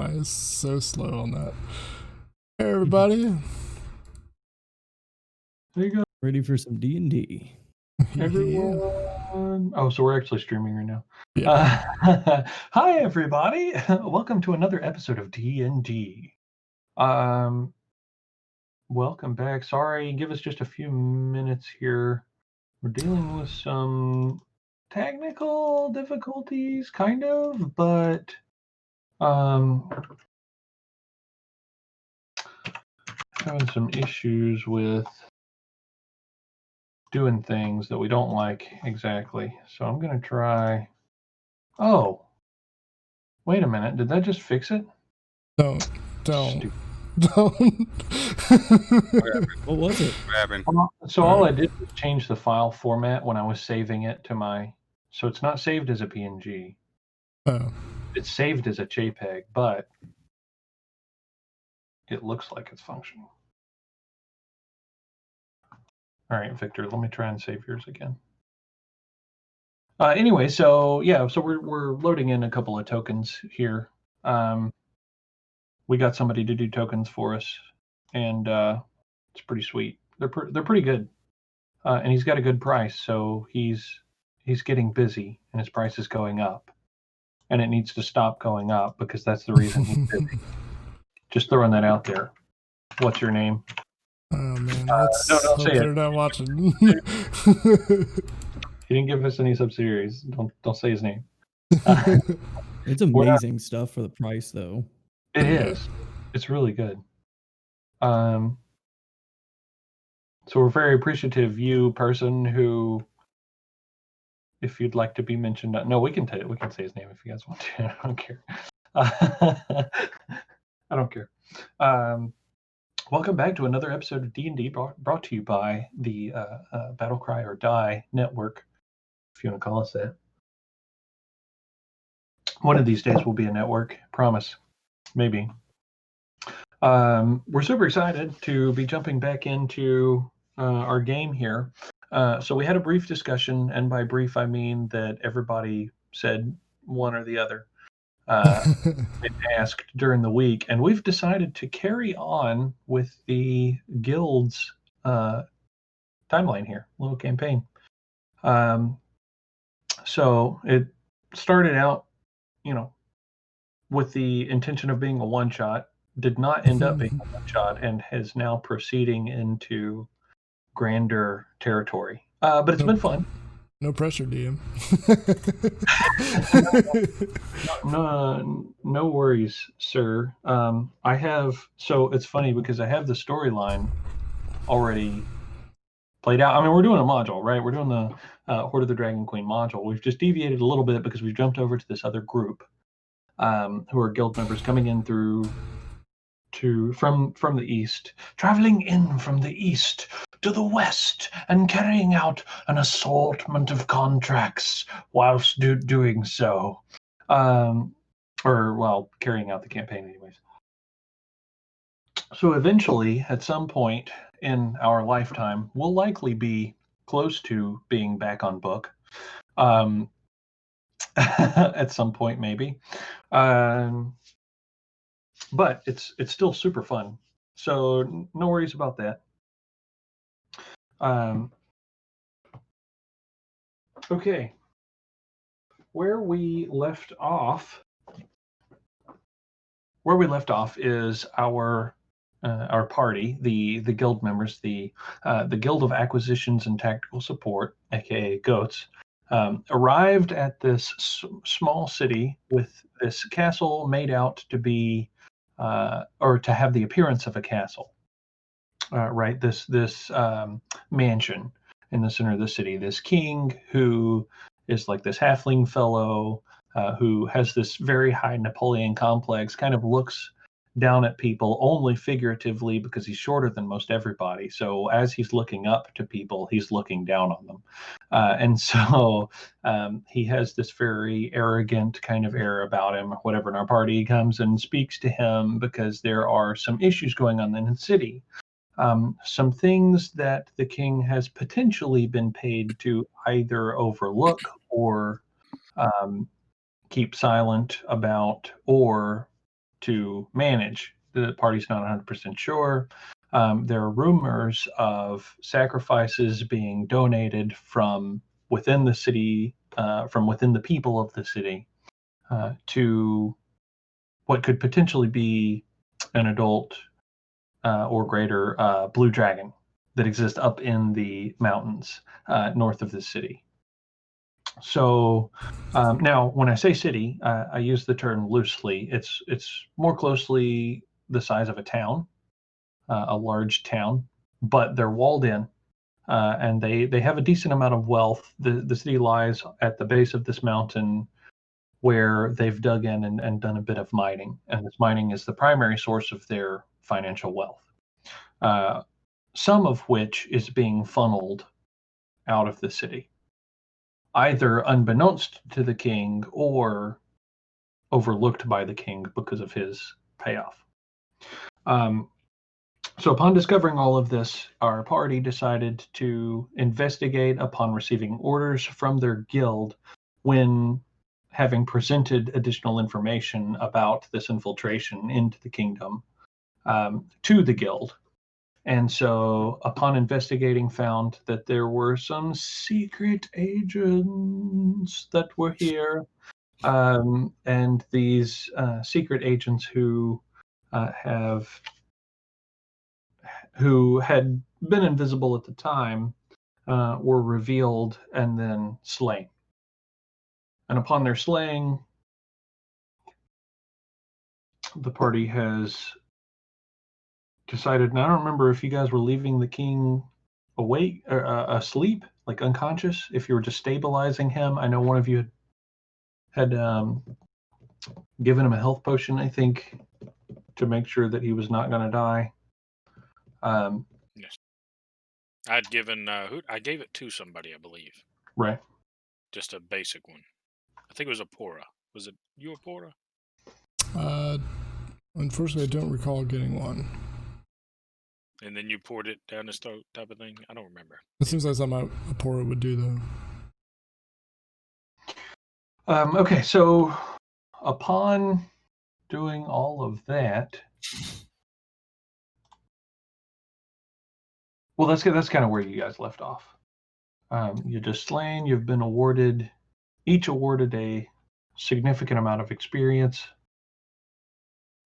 why it's so slow on that. Hey, everybody. There you go. Ready for some D&D. Everyone. Oh, so we're actually streaming right now. Yeah. Hi, everybody. Welcome to another episode of D&D. Welcome back. Sorry, give us just a few minutes here. We're dealing with some technical difficulties, kind of, but having some issues with doing things that we don't like exactly. So I'm going to try. Oh, wait a minute. Did that just fix it? Don't. What was it? So all I did was change the file format when I was saving it to my. So it's not saved as a PNG. Oh. It's saved as a JPEG, but it looks like it's functioning. All right, Victor, let me try and save yours again. Anyway, so yeah, so we're loading in a couple of tokens here. We got somebody to do tokens for us, and it's pretty sweet. They're pretty good, and he's got a good price, so he's getting busy, and his price is going up, and it needs to stop going up because that's the reason he's busy. Just throwing that out there. What's your name? Oh man, let's don't say they're it. not watching. He didn't give us any subsidiaries. Don't say his name. It's amazing stuff for the price, though. It is. It's really good. So we're very appreciative, you person who, if you'd like to be mentioned, no, we can say his name if you guys want to. I don't care. I don't care. Welcome back to another episode of D&D brought to you by the Battle Cry or Die Network, if you want to call us that. One of these days we'll be a network, promise. Maybe. We're super excited to be jumping back into our game here. So we had a brief discussion, and by brief I mean that everybody said one or the other. Been asked during the week, and we've decided to carry on with the guild's timeline here, little campaign. So it started out, with the intention of being a one-shot, did not end up being a one-shot, and is now proceeding into grander territory. But it's been fun. No pressure, DM. No worries, sir. So it's funny because I have the storyline already played out. I mean, we're doing a module, right? We're doing the Horde of the Dragon Queen module. We've just deviated a little bit because we've jumped over to this other group who are guild members coming in from the east, traveling in from the east to the west and carrying out an assortment of contracts whilst doing so. Carrying out the campaign anyways. So eventually, at some point in our lifetime, we'll likely be close to being back on book. At some point, maybe. But it's still super fun. So no worries about that. Okay. Where we left off is our party, the guild members, the Guild of Acquisitions and Tactical Support, aka G.O.A.T.S, arrived at this small city with this castle made out to be, or to have the appearance of a castle. Right, this mansion in the center of the city. This king who is like this halfling fellow who has this very high Napoleon complex, kind of looks down at people only figuratively because he's shorter than most everybody. So as he's looking up to people, he's looking down on them. And so he has this very arrogant kind of air about him. Whatever in our party comes and speaks to him because there are some issues going on in the city. Some things that the king has potentially been paid to either overlook or keep silent about, or to manage. The party's not 100% sure. There are rumors of sacrifices being donated from within the city, from within the people of the city, to what could potentially be an adult or greater blue dragon that exists up in the mountains north of the city. So now, when I say city, I use the term loosely. It's more closely the size of a town, a large town, but they're walled in, and they have a decent amount of wealth. The city lies at the base of this mountain, where they've dug in and done a bit of mining, and this mining is the primary source of their financial wealth. Some of which is being funneled out of the city, either unbeknownst to the king or overlooked by the king because of his payoff. So upon discovering all of this, our party decided to investigate upon receiving orders from their guild, when having presented additional information about this infiltration into the kingdom to the guild. And so upon investigating, found that there were some secret agents that were here. And these secret agents who had been invisible at the time were revealed and then slain. And upon their slaying, the party has decided, and I don't remember if you guys were leaving the king awake or asleep, like unconscious, if you were just stabilizing him. I know one of you had given him a health potion, I think, to make sure that he was not going to die. Yes. I'd given I gave it to somebody, I believe. Right. Just a basic one. I think it was a Pora. Was it you, a Pora? Unfortunately, I don't recall getting one. And then you poured it down his throat, type of thing. I don't remember. It seems like something a Pora would do, though. Okay, so upon doing all of that, well, that's kind of where you guys left off. You're just slain. You've been each awarded a significant amount of experience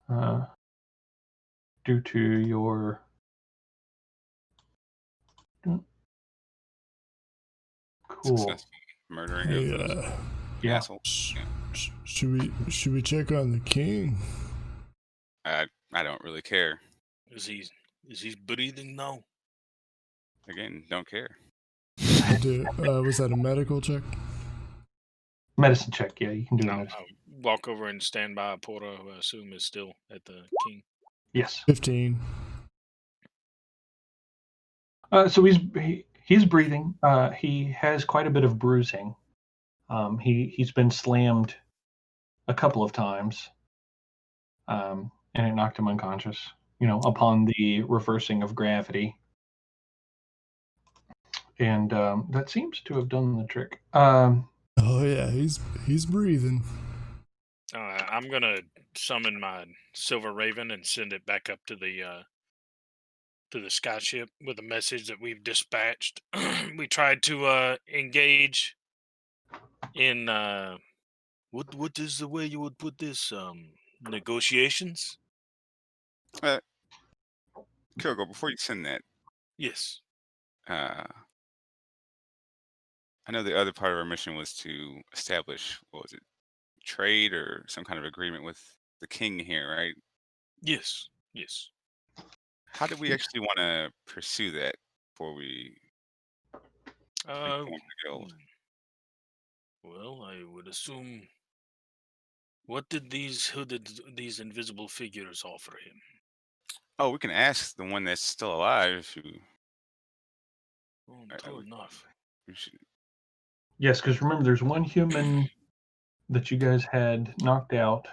due to your cool successful murdering of yeah. assholes. Should we check on the king? I don't really care. Is he breathing now? Again, don't care. Was that a medical check? Medicine check, yeah, you can do No, medicine. I'll walk over and stand by a Pora, who I assume is still at the king. Yes. 15. So he's breathing. He has quite a bit of bruising. He's been slammed a couple of times, and it knocked him unconscious. Upon the reversing of gravity, and that seems to have done the trick. Oh yeah, he's breathing. I'm gonna summon my Silver Raven and send it back up to the skyship with a message that we've dispatched. We tried to engage in what is the way you would put this? Negotiations? Kyoko, before you send that, Yes. I know the other part of our mission was to establish, what was it, trade or some kind of agreement with the king here, right? Yes. How do we actually want to pursue that before we form the guild? Well, I would assume. Who did these invisible figures offer him? Oh, we can ask the one that's still alive. True enough. Yes, because remember, there's one human that you guys had knocked out,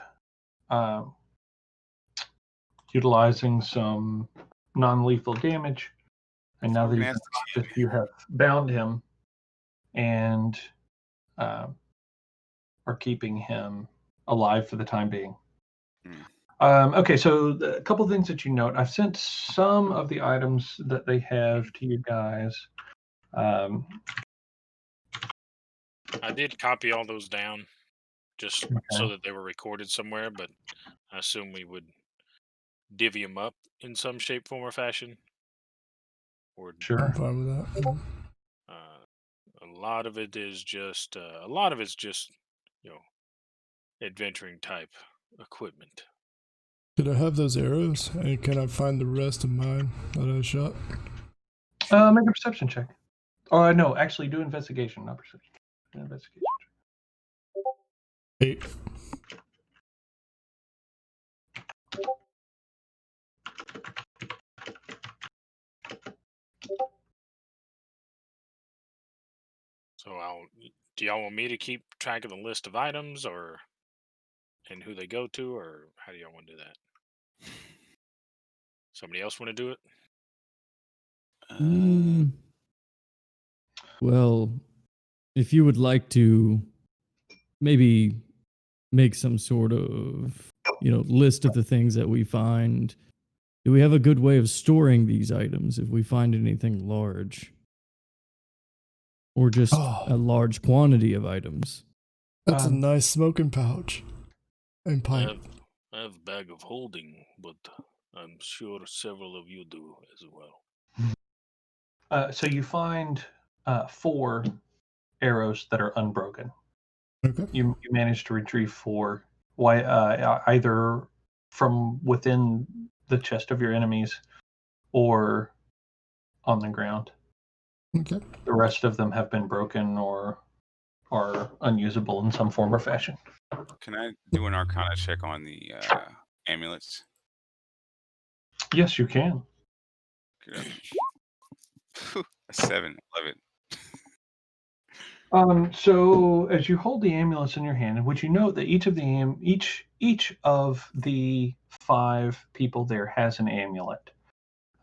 utilizing some non-lethal damage, and now that he's unconscious, you have bound him and are keeping him alive for the time being. Okay, so a couple things that you note. I've sent some of the items that they have to you guys. I did copy all those down just so that they were recorded somewhere, but I assume we would divvy them up in some shape, form, or fashion. Or I'm Sure. fine with that. a lot of it's just adventuring type equipment. Could I have those arrows? And can I find the rest of mine that I shot? Make a perception check. Oh, no, actually do investigation, not perception. Investigation. 8. So do y'all want me to keep track of the list of items and who they go to, or how do y'all want to do that? Somebody else want to do it? Well, if you would like to maybe make some sort of, list of the things that we find, do we have a good way of storing these items if we find anything large? Or just a large quantity of items? That's a nice smoking pouch and pipe. I have a bag of holding, but I'm sure several of you do as well. So you find 4 arrows that are unbroken. Okay. You managed to retrieve 4. Either from within the chest of your enemies or on the ground. Okay. The rest of them have been broken or are unusable in some form or fashion. Can I do an Arcana check on the amulets? Yes, you can. Good. A 7. Love it. So as you hold the amulets in your hand, which you note that each of the 5 people there has an amulet.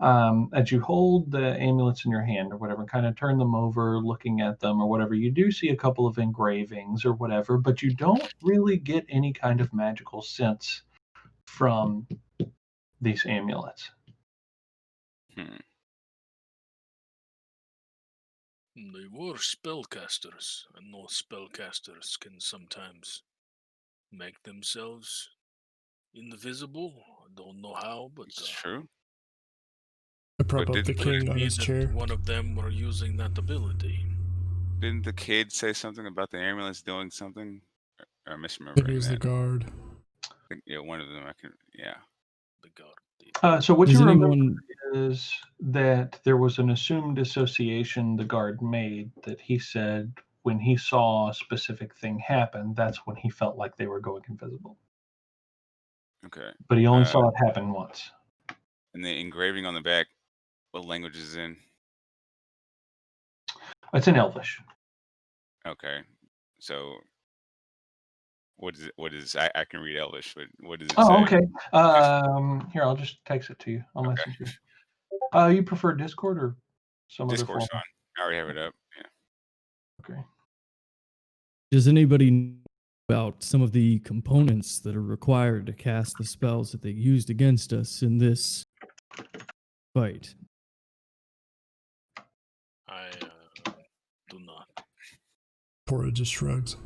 As you hold the amulets in your hand or whatever, kind of turn them over, looking at them or whatever, you do see a couple of engravings or whatever, but you don't really get any kind of magical sense from these amulets. They were spellcasters. I know spellcasters can sometimes make themselves invisible. I don't know how, but it's true. I prop up the king on his chair. One of them were using that ability. Didn't the kid say something about the ambulance doing something? Or am I misremembering I think it was that? the guard. Yeah, one of them. The guard. So what Does you anyone- remember is that there was an assumed association the guard made that he said when he saw a specific thing happen, that's when he felt like they were going invisible. Okay. But he only saw it happen once. And the engraving on the back, what language is it in? It's in Elvish. Okay. So what is I can read Elvish, but what does it say? Oh, okay. Here, I'll just text it to you. I'll message you. You prefer Discord or some Discord's other form? fine. I already have it up. Yeah. Okay. Does anybody know about some of the components that are required to cast the spells that they used against us in this fight? I do not. Cora just shrugs.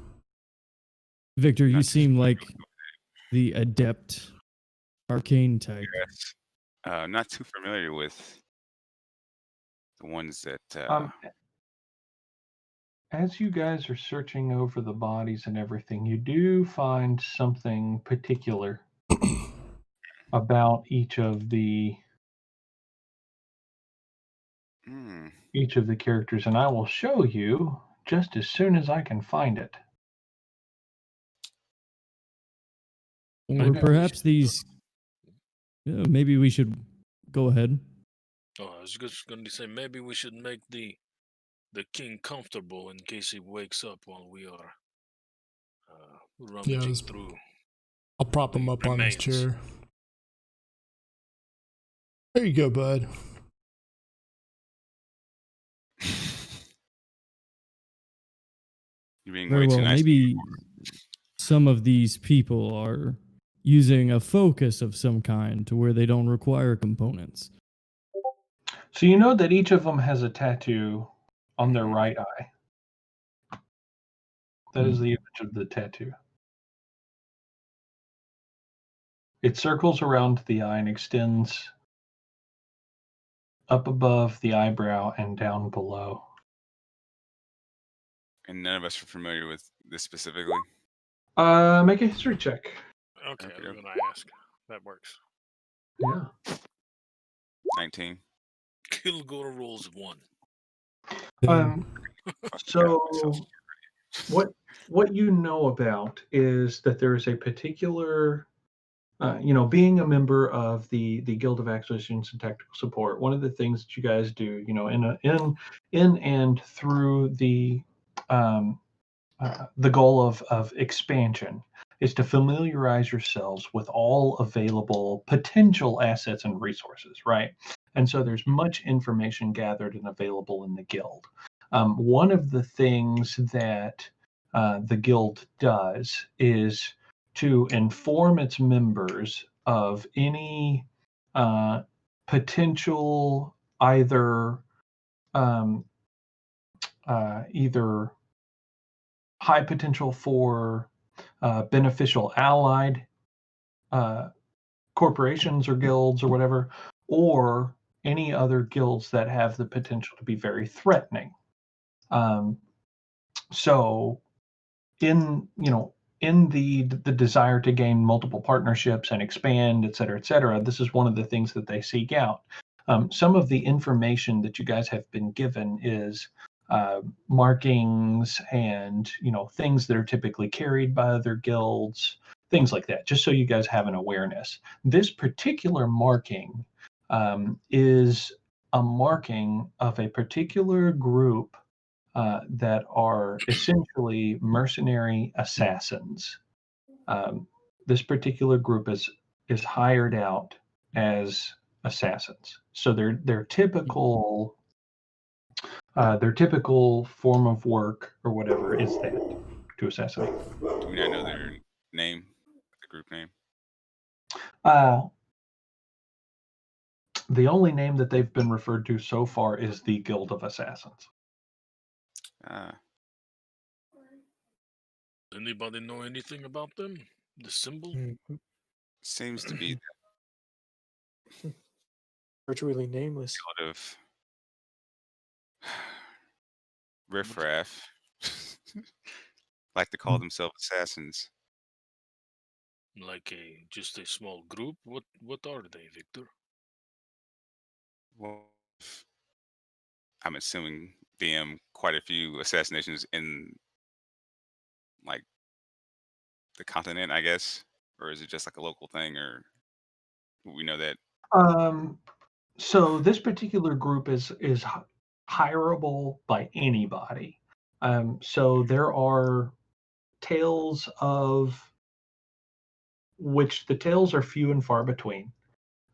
Victor, you seem like the adept arcane type. Yes. Not too familiar with the ones that As you guys are searching over the bodies and everything, you do find something particular about each of the characters, and I will show you just as soon as I can find it. Or perhaps these. Maybe we should go ahead. Oh, I was just going to say maybe we should make the king comfortable in case he wakes up while we are rummaging through. I'll prop him up on his chair. There you go, bud. You're being Very way well. too nice. Maybe some of these people are using a focus of some kind to where they don't require components. So you know that each of them has a tattoo on their right eye. That is the image of the tattoo. It circles around the eye and extends up above the eyebrow and down below. And none of us are familiar with this specifically. Make a history check. Okay, I was Okay. going to ask. That works. Yeah. 19. Kill go to rolls 1. So what you know about is that there is a particular, being a member of the Guild of Acquisitions and Tactical Support. One of the things that you guys do, in and through the goal of expansion is to familiarize yourselves with all available potential assets and resources, right? And so there's much information gathered and available in the guild. One of the things that the guild does is to inform its members of any potential either either high potential for beneficial allied corporations or guilds or whatever, or any other guilds that have the potential to be very threatening. So in the desire to gain multiple partnerships and expand, et cetera, this is one of the things that they seek out. Some of the information that you guys have been given is markings and things that are typically carried by other guilds, things like that, just so you guys have an awareness. This particular marking is a marking of a particular group that are essentially mercenary assassins. This particular group is hired out as assassins. So their typical form of work or whatever is that, to assassinate. Do we not know their name, the group name? The only name that they've been referred to so far is the Guild of Assassins. Anybody know anything about them? The symbol? Seems to be virtually nameless. sort of riffraff. Like to call themselves assassins. Like just a small group? What are they, Victor? Well, I'm assuming DM quite a few assassinations in like the continent, I guess, or is it just like a local thing, or we know that? So this particular group is hireable by anybody. So there are tales of which the tales are few and far between.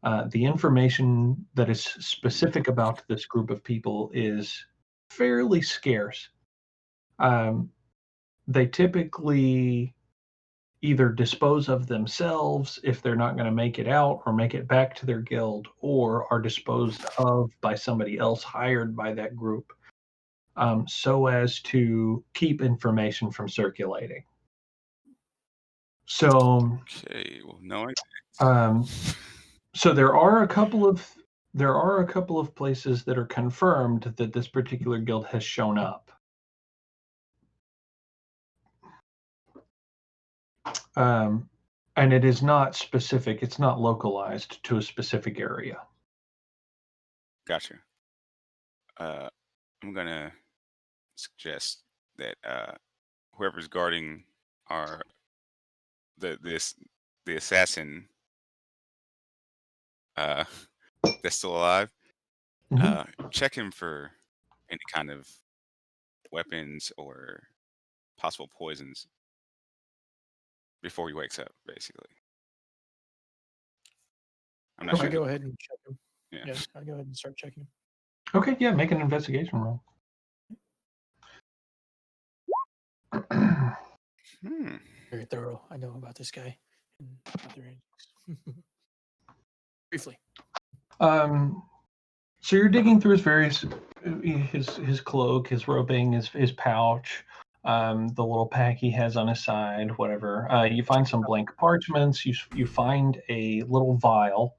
The information that is specific about this group of people is fairly scarce. They typically either dispose of themselves if they're not going to make it out or make it back to their guild, or are disposed of by somebody else hired by that group, so as to keep information from circulating. So, Okay, well, no. So there are a couple of places that are confirmed that this particular guild has shown up. And it is not specific. It's not localized to a specific area. Gotcha. I'm gonna suggest that whoever's guarding the assassin that's still alive, check him for any kind of weapons or possible poisons before he wakes up, basically. I'm not I sure. go ahead and check him. Yeah. I go ahead and start checking him. Okay, yeah, make an investigation roll. Very thorough. I know about this guy. other antics. Briefly. So you're digging through his various, his cloak, his robing, his pouch, the little pack he has on his side, whatever. You find some blank parchments. You find a little vial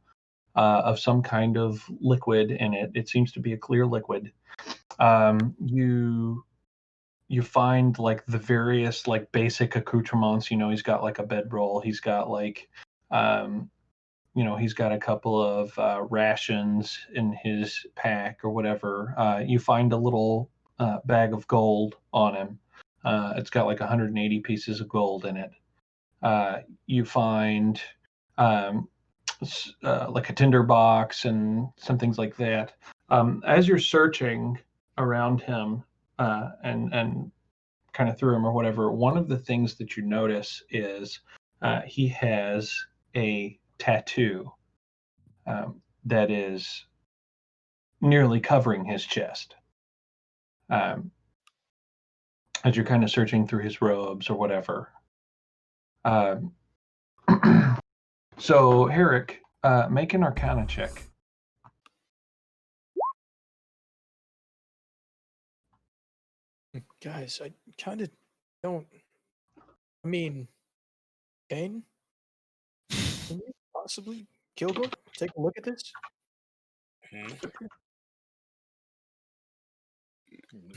of some kind of liquid in it. It seems to be a clear liquid. You find like the various like basic accoutrements. He's got like a bedroll. He's got like he's got a couple of rations in his pack or whatever. You find a little bag of gold on him. It's got like 180 pieces of gold in it. You find like a tinder box and some things like that. As you're searching around him and kind of through him or whatever, one of the things that you notice is he has a tattoo that is nearly covering his chest. As you're kind of searching through his robes or whatever. So, Herrick, make an Arcana check. Guys, I kind of don't. I mean, Kane, can you possibly, Kilgore, take a look at this? Hmm?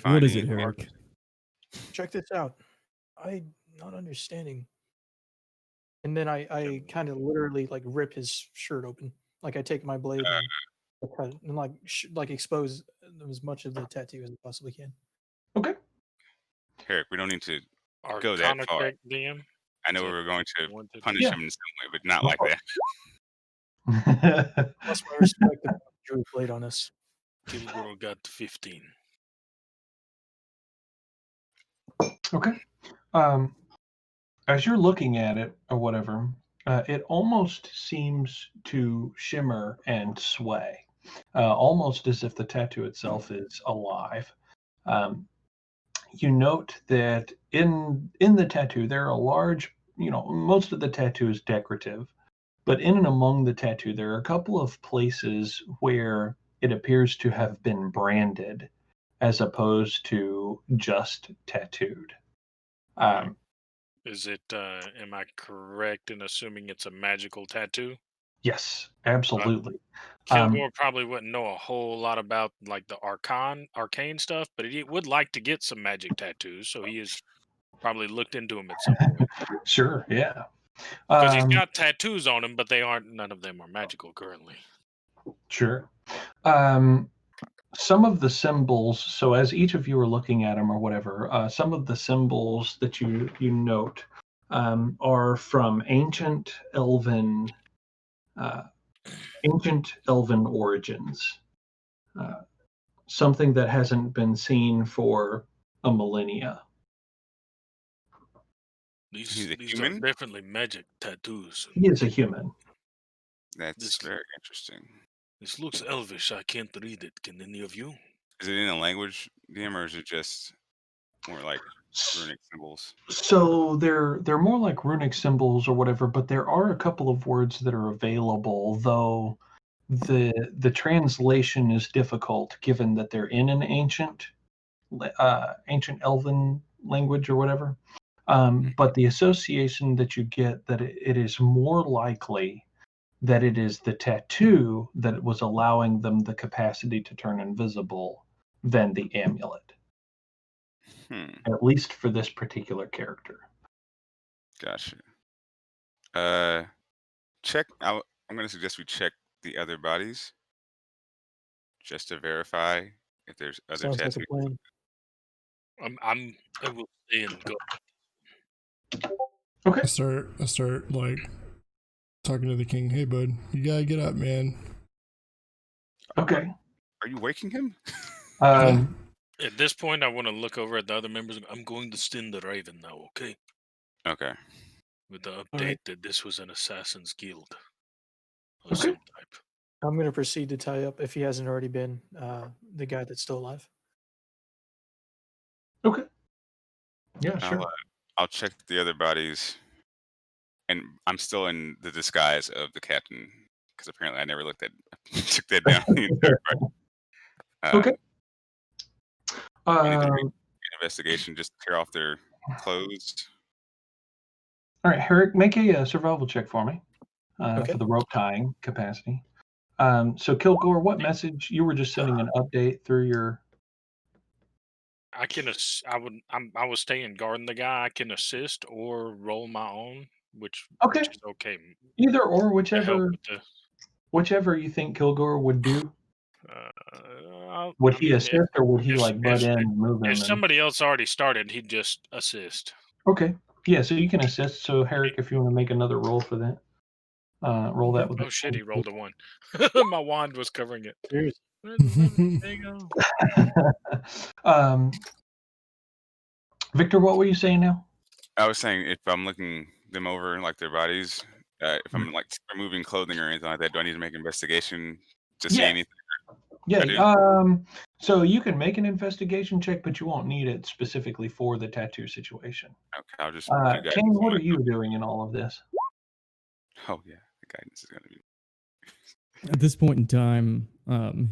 What is Finding it, Herrick? Check this out. I'm not understanding. And then I kind of literally like rip his shirt open. Like I take my blade and I cut it and like expose as much of the tattoo as I possibly can. Okay. Herrick, we don't need to go that Arcana far. check, DM. I know Is we that were going to one to do? punish Yeah. him in some way, but not like that. Plus my respect of Drew blade on us. Kilgore got 15. Okay. As you're looking at it or whatever, it almost seems to shimmer and sway, almost as if the tattoo itself is alive. You note that in the tattoo there are a large, most of the tattoo is decorative, but in and among the tattoo there are a couple of places where it appears to have been branded as opposed to just tattooed. Is it, am I correct in assuming it's a magical tattoo? Yes, absolutely. Kilgore probably wouldn't know a whole lot about like the arcane stuff, but he would like to get some magic tattoos, so he has probably looked into them at some point. Sure, yeah. Because he's got tattoos on him, but none of them are magical currently. Sure. Some of the symbols, so as each of you are looking at them or whatever, some of the symbols that you note are from ancient elven origins. Something that hasn't been seen for a millennia. He's a These are human? definitely magic tattoos. He is a human. That's This- very interesting. This looks elvish. I can't read it. Can any of you? Is it in a language, DM, or is it just more like runic symbols? So they're more like runic symbols or whatever, but there are a couple of words that are available, though the translation is difficult given that they're in an ancient elven language or whatever. But the association that you get that it is more likely that it is the tattoo that was allowing them the capacity to turn invisible than the amulet, at least for this particular character. Gotcha. Check. I'm going to suggest we check the other bodies just to verify if there's other Sounds like tattoos. a plan. I will stay and go. Okay. I start like talking to the king. Hey, bud, you gotta get up, man. Okay. Are you waking him? At this point, I want to look over at the other members. I'm going to sting the Raven now, okay? Okay. With the update right. that this was an assassin's guild of Okay. some type. I'm going to proceed to tie up, if he hasn't already been, the guy that's still alive. Okay. Yeah, sure. I'll check the other bodies and I'm still in the disguise of the captain because apparently I never took that down the entire fight. Okay. Anything Um, an investigation, just tear off their clothes. all right, Herrick, make a survival check for me Okay. for the rope tying capacity. So Kilgore, what message you were just sending an update through your? I can I was staying guarding the guy. I can assist or roll my own, which Okay. is okay. Either or, To help whichever with the you think Kilgore would do. Would I he mean, assist or would he if like butt if in and move if him? somebody else already started, he'd just assist. Okay. Yeah, so you can assist. So Herrick, if you want to make another roll for that, roll that with. Oh shit! He rolled a 1. My wand was covering it. Cheers. Where's the button? There you go. Victor, what were you saying now? I was saying if I'm looking them over, like their bodies, if I'm like removing clothing or anything like that, do I need to make an investigation to see Yeah. anything? Yeah. So you can make an investigation check, but you won't need it specifically for the tattoo situation. Okay, I'll just do guidance. Kane, what are you doing in all of this? Oh yeah, the guidance is gonna be. At this point in time,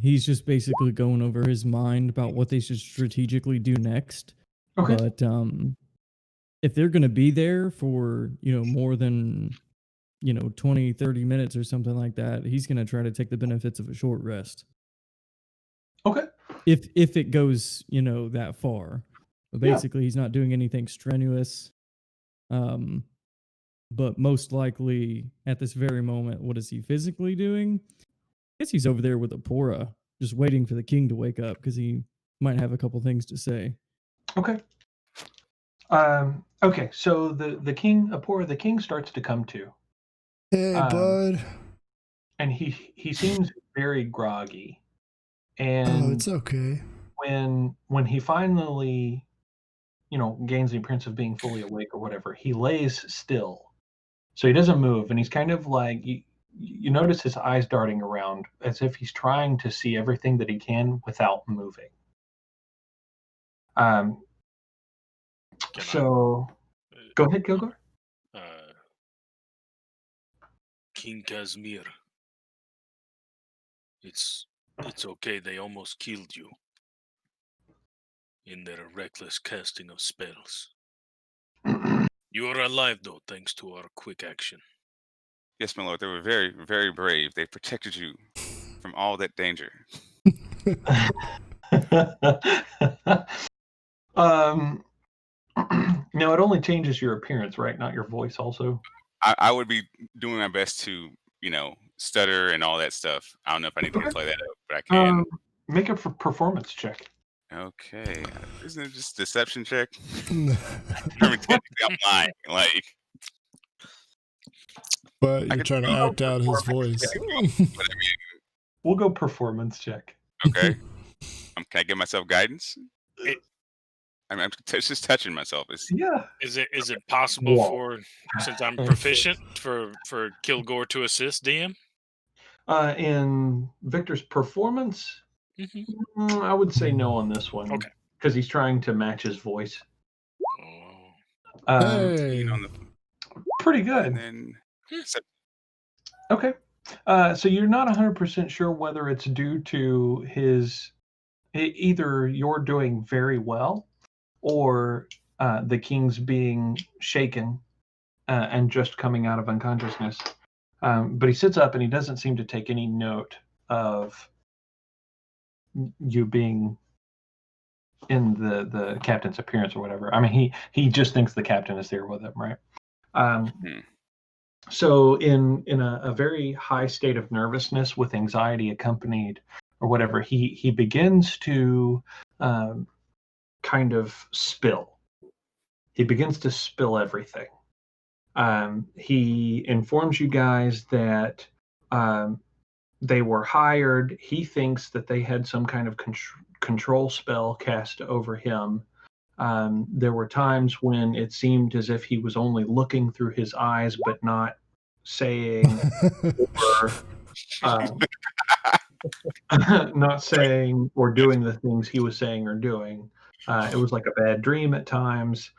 he's just basically going over his mind about what they should strategically do next. Okay. But if they're going to be there for, more than, 20, 30 minutes or something like that, he's going to try to take the benefits of a short rest. Okay. If it goes, that far. But basically, he's not doing anything strenuous. But most likely, at this very moment, what is he physically doing? I guess he's over there with Apora, just waiting for the king to wake up because he might have a couple things to say. Okay. Okay. So the king, Apora, the king starts to come to. Hey, bud. And he seems very groggy. And it's okay. When he finally, gains the appearance of being fully awake or whatever, he lays still. So he doesn't move, and he's kind of like you notice his eyes darting around as if he's trying to see everything that he can without moving. So go ahead, Kilgore. King Casimir, it's okay. They almost killed you in their reckless casting of spells. You are alive, though, thanks to our quick action. Yes, my lord. They were very, very brave. They protected you from all that danger. No, it only changes your appearance, right? Not your voice, also. I would be doing my best to, stutter and all that stuff. I don't know if I need to play that up, but I can. Make a performance check. Okay, isn't it just deception check? I mean, technically, I'm lying. Like, but you're trying to act out his voice. But I mean, we'll go performance check. Okay. Can I give myself guidance? I'm just touching myself. Is it possible since I'm proficient, for Kilgore to assist DM? In Victor's performance, I would say no on this one. Okay. Because he's trying to match his voice. Hey. Pretty good. And then, okay. So you're not 100% sure whether it's due to either you're doing very well or the king's being shaken and just coming out of unconsciousness. But he sits up and he doesn't seem to take any note of you being in the captain's appearance or whatever. I mean, he just thinks the captain is there with him, right? So in a very high state of nervousness with anxiety accompanied or whatever, he begins to kind of spill. He begins to spill everything. He informs you guys that they were hired. He thinks that they had some kind of control spell cast over him. There were times when it seemed as if he was only looking through his eyes, but not saying or not saying or doing the things he was saying or doing. It was like a bad dream at times.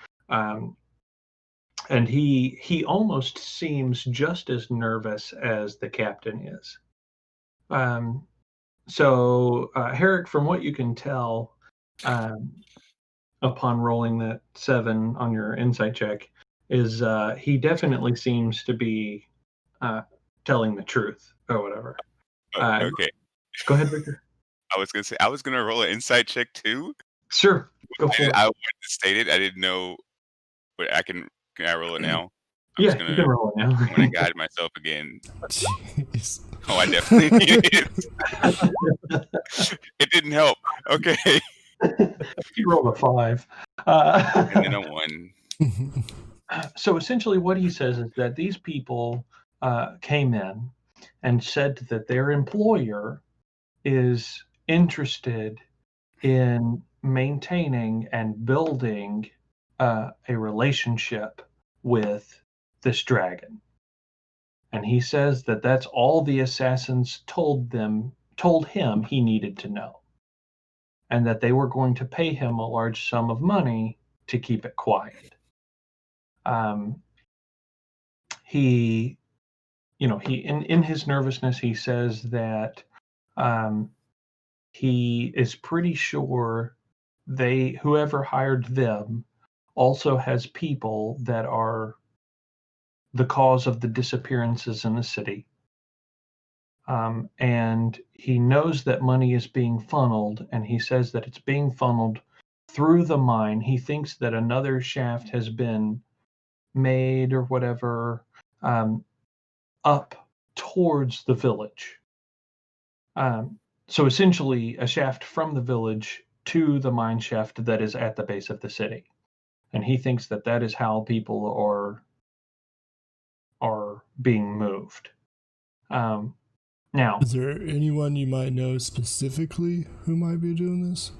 and he almost seems just as nervous as the captain is. So Herrick, from what you can tell, upon rolling that 7 on your insight check, is he definitely seems to be telling the truth or whatever. Okay. Go ahead, Victor. I was gonna say I was gonna roll an insight check too. Sure, go for it. I wanted to state it. I didn't know, but can I roll it now? I'm Yeah, just you gonna can roll it now. I'm gonna guide myself again. Jeez. Oh, I definitely needed it. It didn't help. Okay. You rolled a 5. And then a 1. So essentially, what he says is that these people came in and said that their employer is interested in maintaining and building a relationship with this dragon. And he says that that's all the assassins told him he needed to know. And that they were going to pay him a large sum of money to keep it quiet. He in his nervousness, he says that he is pretty sure whoever hired them also has people that are the cause of the disappearances in the city. And he knows that money is being funneled, and he says that it's being funneled through the mine. He thinks that another shaft has been made or whatever, up towards the village. So essentially, a shaft from the village to the mine shaft that is at the base of the city. And he thinks that that is how people are being moved. Now, Is there anyone you might know specifically who might be doing this?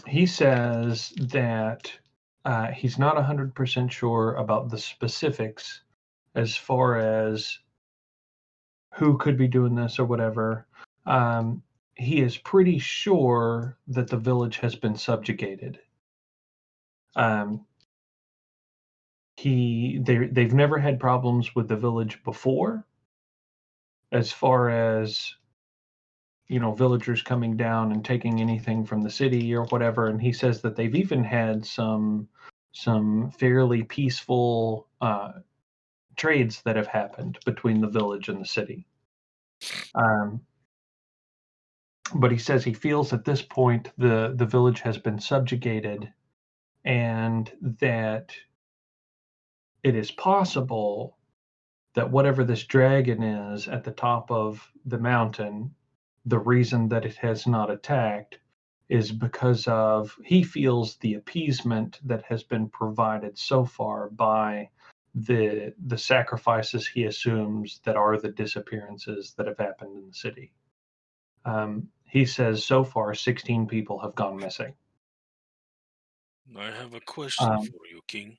he says that he's not 100% sure about the specifics as far as who could be doing this or whatever. He is pretty sure that the village has been subjugated. They've never had problems with the village before, as far as villagers coming down and taking anything from the city or whatever. And he says that they've even had some fairly peaceful trades that have happened between the village and the city. But he says he feels at this point the village has been subjugated, and that it is possible that whatever this dragon is at the top of the mountain, the reason that it has not attacked is because of, he feels, the appeasement that has been provided so far by the sacrifices he assumes that are the disappearances that have happened in the city. He says so far 16 people have gone missing. I have a question for you, King.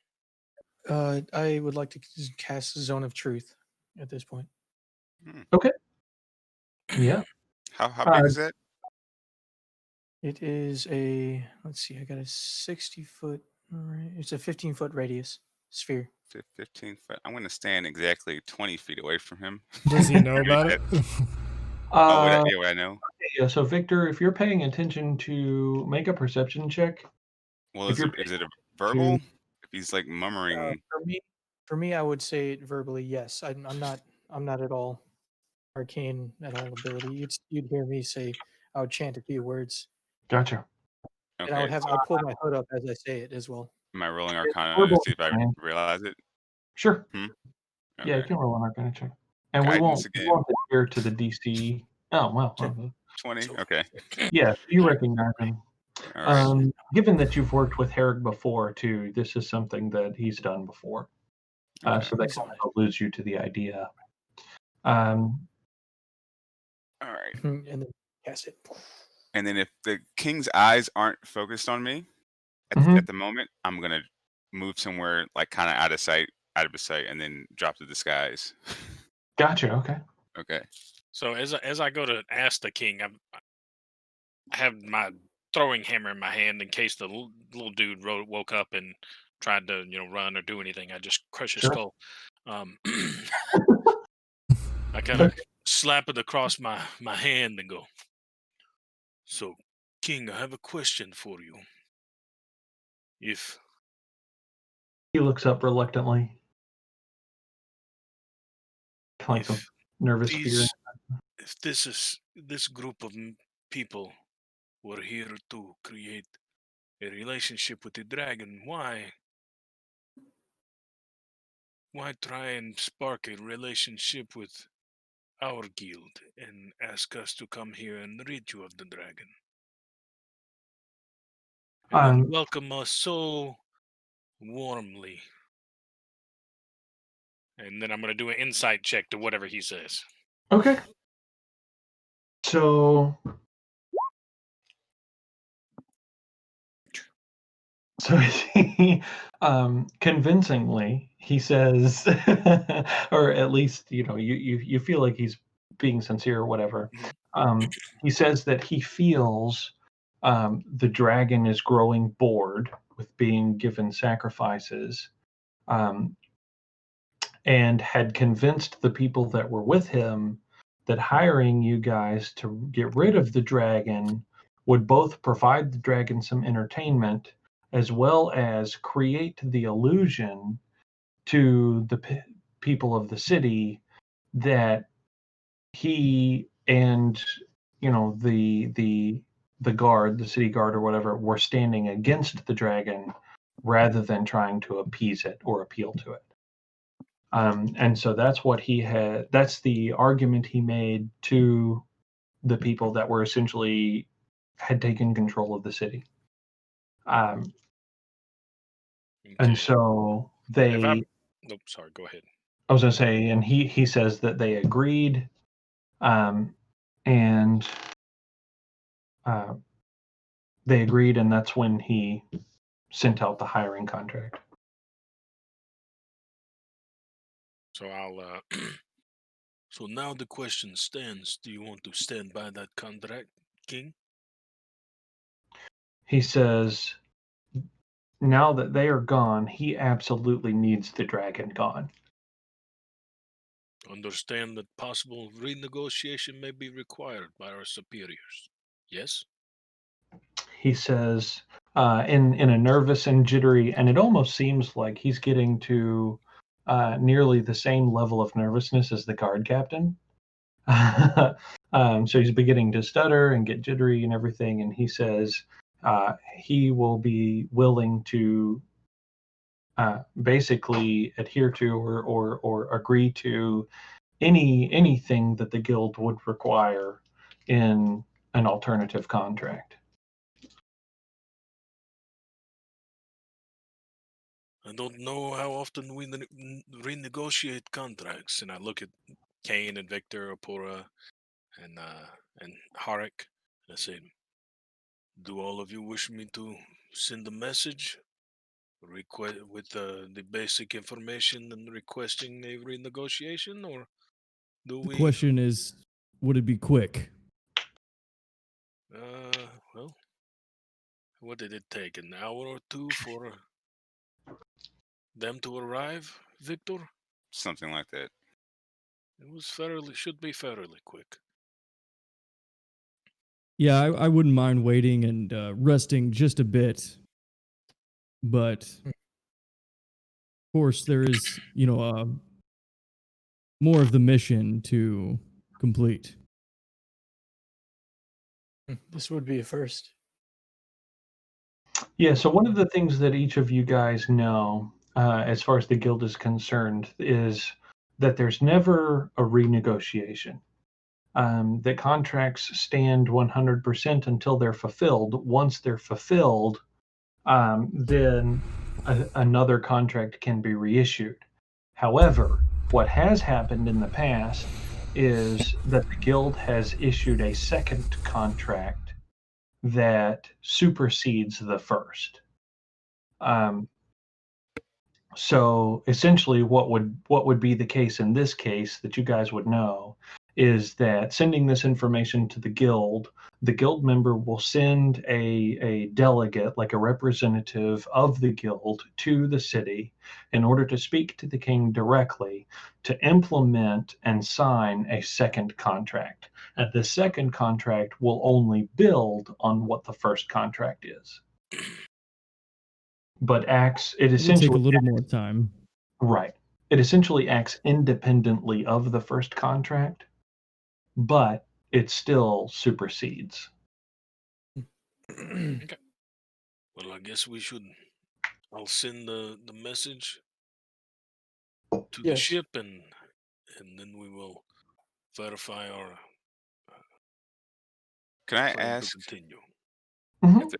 I would like to cast Zone of Truth at this point. Okay. Yeah. How big is that? It is let's see, I got a 60-foot, it's a 15-foot radius sphere. 15 foot. I'm going to stand exactly 20 feet away from him. Does he know about it? What I know? Yeah, so Victor, if you're paying attention, to make a perception check. Well, is it a verbal? If he's like murmuring. For me, I would say it verbally. Yes, I'm not at all arcane at all ability. You'd hear me say, I would chant a few words. Gotcha. And I'd pull my hood up as I say it as well. Am I rolling Arcana to see if I realize it? Sure. Okay. Yeah, you can roll an Arcana check. And Guidance we won't adhere to the DC. Oh, well. 20? Okay. Yeah, you recognize him. All right. Given that you've worked with Herrick before, too, this is something that he's done before. So that kind of alludes you to the idea. All right. And then cast it. And then if the king's eyes aren't focused on me at the moment, I'm going to move somewhere like kind of out of his sight, and then drop to the skies. Gotcha. Okay. Okay. So as I go to ask the king, I have my throwing hammer in my hand in case the little dude woke up and tried to run or do anything. I just crush his Sure. skull. I kind of slap it across my hand and go, "So, King, I have a question for you. If He looks up reluctantly, like some if nervous fear. if this group of people were here to create a relationship with the dragon, why try and spark a relationship with our guild and ask us to come here and rid you of the dragon? And then welcome us so warmly." And then I'm going to do an insight check to whatever he says. Okay. So he, convincingly, he says, or at least you feel like he's being sincere or whatever. He says that he feels the dragon is growing bored with being given sacrifices, and had convinced the people that were with him that hiring you guys to get rid of the dragon would both provide the dragon some entertainment as well as create the illusion to the people of the city that he and the guard, the city guard or whatever, were standing against the dragon rather than trying to appease it or appeal to it. And so that's what he had. That's the argument he made to the people that were essentially had taken control of the city. And Okay. so they. Nope, sorry. Go ahead. I was going to say, and he says that they agreed, and they agreed, and that's when he sent out the hiring contract. So I'll. So now the question stands: do you want to stand by that contract, King? He says, now that they are gone, he absolutely needs the dragon gone. Understand that possible renegotiation may be required by our superiors. Yes? He says, in a nervous and jittery, and it almost seems like he's getting to nearly the same level of nervousness as the guard captain. So he's beginning to stutter and get jittery and everything, and he says he will be willing to basically adhere to or agree to anything that the guild would require in an alternative contract. I don't know how often we renegotiate contracts, and I look at Kane and Victor, Apura, and Harik, and I say, "Do all of you wish me to send a message, with the basic information and requesting a renegotiation, or do The we?" question is, would it be quick? Well, what did it take? An hour or two for them to arrive, Victor? Something like that. It was should be fairly quick. Yeah, I wouldn't mind waiting and resting just a bit. But, of course, there is, more of the mission to complete. This would be a first. Yeah, so one of the things that each of you guys know, as far as the guild is concerned, is that there's never a renegotiation. That contracts stand 100% until they're fulfilled. Once they're fulfilled, then another contract can be reissued. However, what has happened in the past is that the guild has issued a second contract that supersedes the first. So essentially, what would be the case in this case that you guys would know is that sending this information to the guild member will send a delegate, like a representative of the guild, to the city in order to speak to the king directly to implement and sign a second contract. And the second contract will only build on what the first contract is. But it It'll take a essentially little more time. Right. It essentially acts independently of the first contract, but it still supersedes. Okay. Well, I guess we should. I'll send the message to the Yes. ship, and then we will verify our Can I plan to ask continue. Mhm.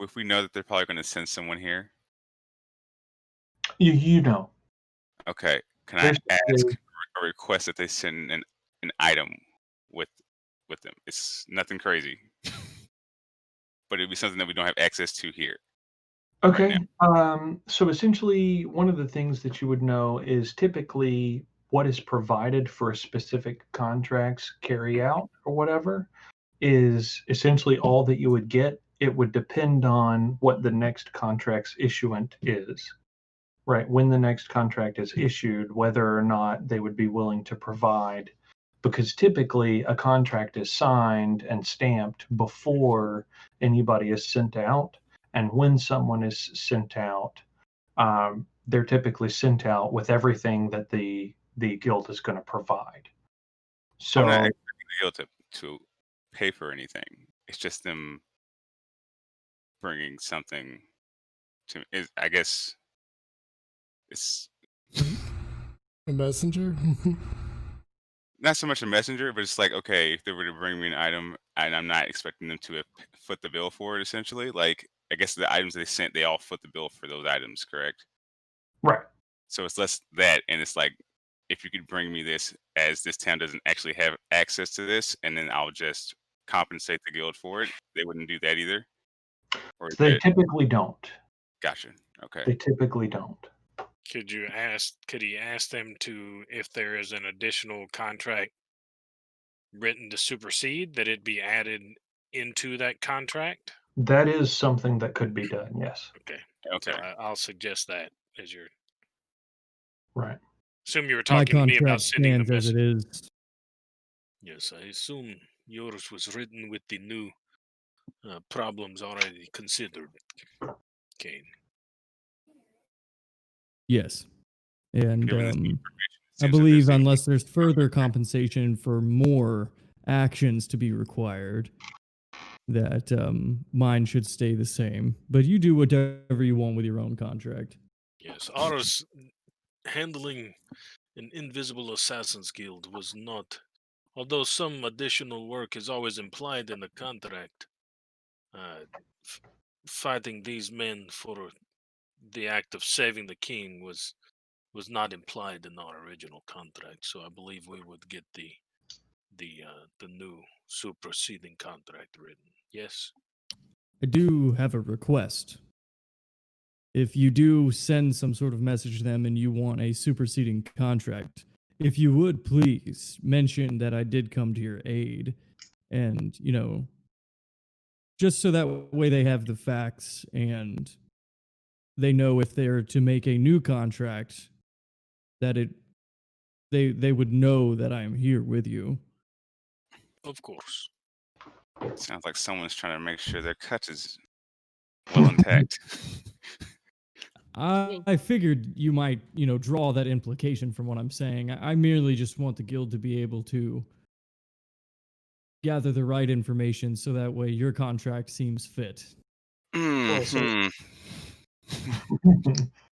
if we know that they're probably going to send someone here? You know, Okay. Can I there's ask a request that they send an item with them? It's nothing crazy, but it'd be something that we don't have access to here. okay. now. So essentially, one of the things that you would know is typically what is provided for specific contracts carry out or whatever is essentially all that you would get. It would depend on what the next contract's issuant is. Right, when the next contract is issued, whether or not they would be willing to provide, because typically a contract is signed and stamped before anybody is sent out. And when someone is sent out, they're typically sent out with everything that the guild is going to provide. I'm not So expecting the guild to pay for anything. It's just them bringing something to me. I guess it's A messenger? not so much a messenger, but it's like, okay, if they were to bring me an item and I'm not expecting them to foot the bill for it, essentially, like, I guess the items they sent, they all foot the bill for those items, correct? right. So it's less that, and it's like, if you could bring me this, as this town doesn't actually have access to this, and then I'll just compensate the guild for it. They wouldn't do that either, or is They it? typically don't. Gotcha. Okay. They typically don't. Could he ask them to, if there is an additional contract written to supersede, that it be added into that contract? That is something that could be done, yes. Okay. Okay. So I'll suggest that as your. Right. Assume you were My talking to me about contract sending the stands as it message. is. Yes, I assume yours was written with the new problems already considered, Kane. Yes. And Given this new information, it I seems that believe there's unless there's further compensation for more actions to be required, that mine should stay the same. But you do whatever you want with your own contract. Yes, ours handling an invisible assassins guild was not. Although some additional work is always implied in the contract, fighting these men for the act of saving the king was not implied in our original contract. So I believe we would get the new superseding contract written. Yes. I do have a request. If you do send some sort of message to them and you want a superseding contract, if you would please mention that I did come to your aid, and just so that way they have the facts and they know if they're to make a new contract that they would know that I am here with you. Of course. sounds like someone's trying to make sure their cut is well intact. I figured you might, draw that implication from what I'm saying. I merely just want the guild to be able to gather the right information so that way your contract seems fit. Mhm.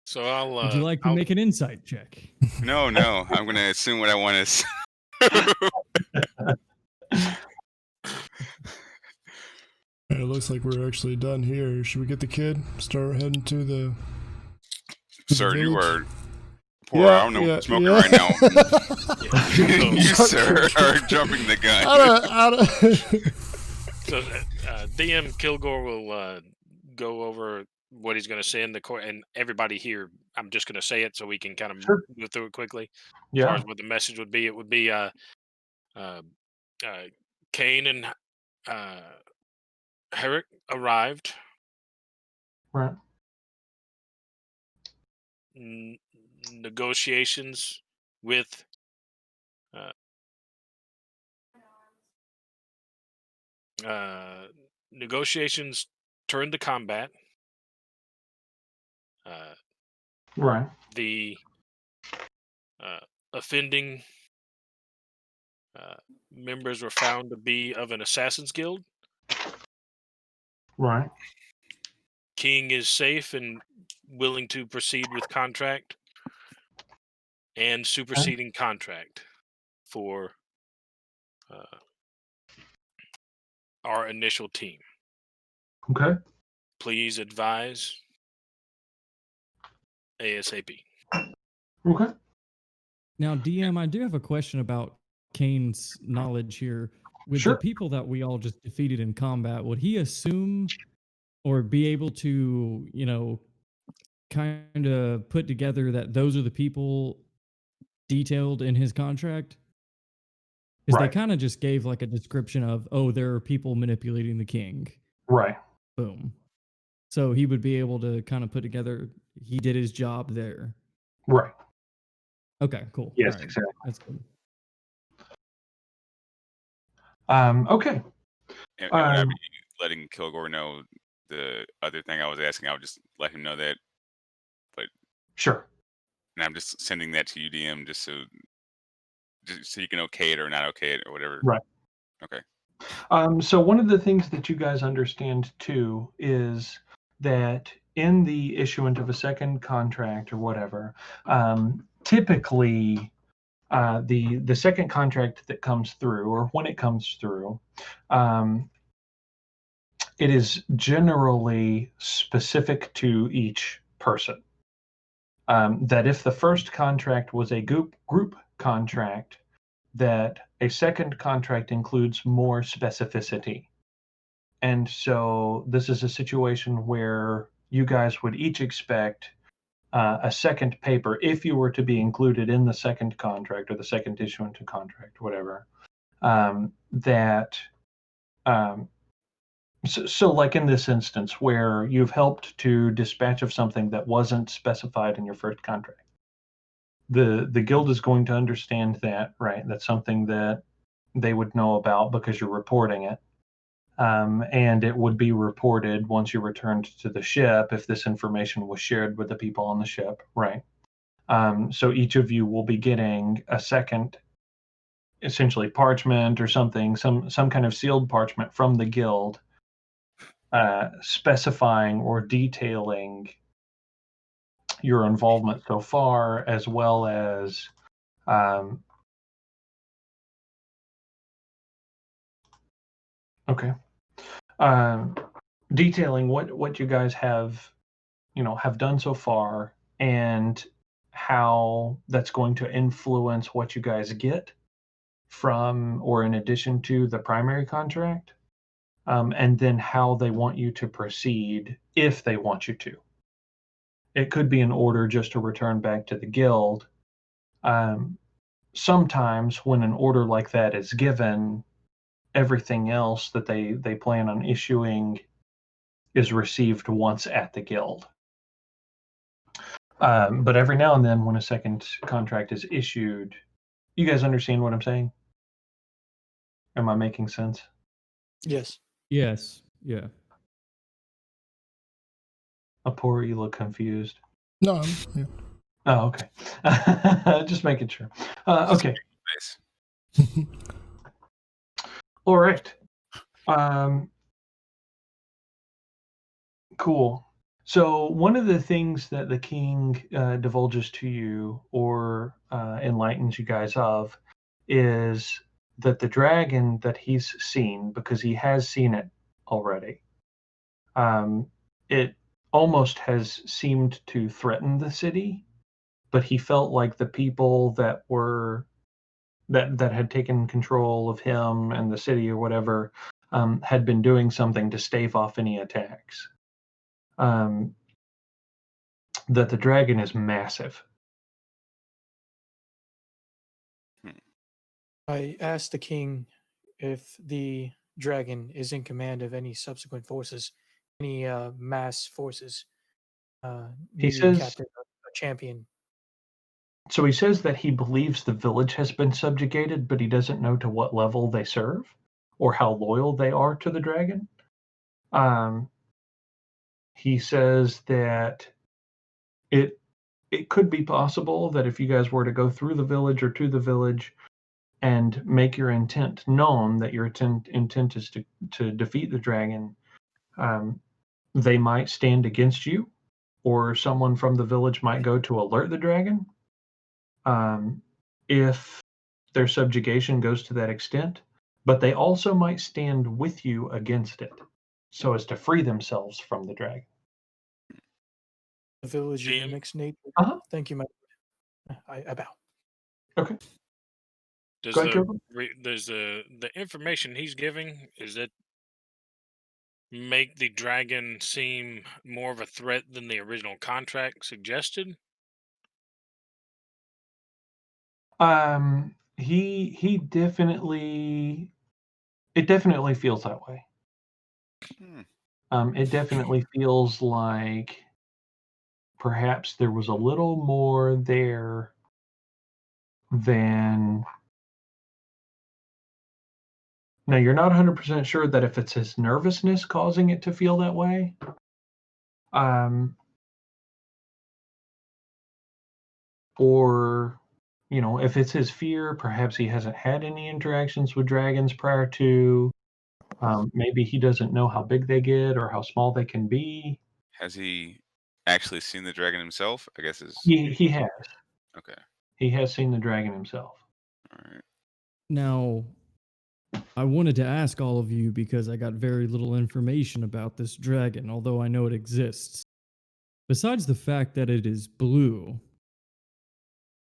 So I'll. Would you like to make an insight check? No, I'm gonna assume what I want to. It looks like we're actually done here. Should we get the kid? Start heading to the Sir, you village? are poor. I don't know what you're smoking right now. You, sir, are jumping the gun. So DM Kilgore will go over what he's going to send the court, and everybody here. I'm just going to say it so we can kind of Sure. go through it quickly. As Yeah. far as what the message would be, it would be Uh, Kane and Herrick arrived. Right. Negotiations with negotiations turned to combat. Right. The offending members were found to be of an assassin's guild. Right. King is safe and willing to proceed with contract and superseding contract for our initial team. Okay. Please advise ASAP. Okay. Now, DM, I do have a question about Kane's knowledge here. With Sure. the people that we all just defeated in combat, would he assume or be able to, kind of put together that those are the people detailed in his contract? Because they Right. kind of just gave like a description of, oh, there are people manipulating the king. Right. Boom. So he would be able to kind of put together, he did his job there. Right. Okay, cool. Yes, All right. exactly. That's good. Okay. And would I Um, be letting Kilgore know the other thing I was asking? I would just let him know that, sure. and I'm just sending that to you, DM, just so you can okay it or not okay it or whatever. Right. Okay. So one of the things that you guys understand too is that in the issuance of a second contract or whatever, typically the second contract that comes through, or when it comes through, it is generally specific to each person. That if the first contract was a group contract, that a second contract includes more specificity. And so this is a situation where you guys would each expect a second paper if you were to be included in the second contract or the second issuance of contract, whatever. That so like in this instance where you've helped to dispatch of something that wasn't specified in your first contract, the guild is going to understand that, right? That's something that they would know about because you're reporting it. And it would be reported once you returned to the ship if this information was shared with the people on the ship, right? So each of you will be getting a second, essentially parchment or something, some kind of sealed parchment from the guild, specifying or detailing your involvement so far, as well as okay. Detailing what you guys have done so far and how that's going to influence what you guys get from or in addition to the primary contract, and then how they want you to proceed if they want you to. It could be an order just to return back to the guild. Sometimes when an order like that is given, everything else that they plan on issuing is received once at the guild. But every now and then, when a second contract is issued, you guys understand what I'm saying? Am I making sense? Yes. Yes. Yeah. Apor, you look confused. No, yeah. Oh, okay. Just making sure. Okay. Nice. All right. Cool. So one of the things that the king divulges to you or enlightens you guys of is that the dragon that he's seen, because he has seen it already, it almost has seemed to threaten the city, but he felt like the people that were that had taken control of him and the city or whatever had been doing something to stave off any attacks. That the dragon is massive. I asked the king if the dragon is in command of any subsequent forces, any mass forces, He maybe a says captain, a champion. so. He says that he believes the village has been subjugated, but he doesn't know to what level they serve or how loyal they are to the dragon. Um, he says that it it could be possible that if you guys were to go through the village or to the village and make your intent known, that your intent is to defeat the dragon, um, they might stand against you, or someone from the village might go to alert the dragon. If their subjugation goes to that extent, but they also might stand with you against it so as to free themselves from the dragon. The village of DM? mixed nature. Uh-huh. Thank you, my. I bow. Okay. Does Go ahead, the Caleb. does the information he's giving, is it make the dragon seem more of a threat than the original contract suggested? He definitely, it definitely feels that way. Hmm. It definitely feels like perhaps there was a little more there than. Now, you're not 100% sure that if it's his nervousness causing it to feel that way. Or, if it's his fear, perhaps he hasn't had any interactions with dragons prior to. Maybe he doesn't know how big they get or how small they can be. Has he actually seen the dragon himself? I guess is He has. okay. He has seen the dragon himself. All right. Now, I wanted to ask all of you because I got very little information about this dragon, although I know it exists. Besides the fact that it is blue,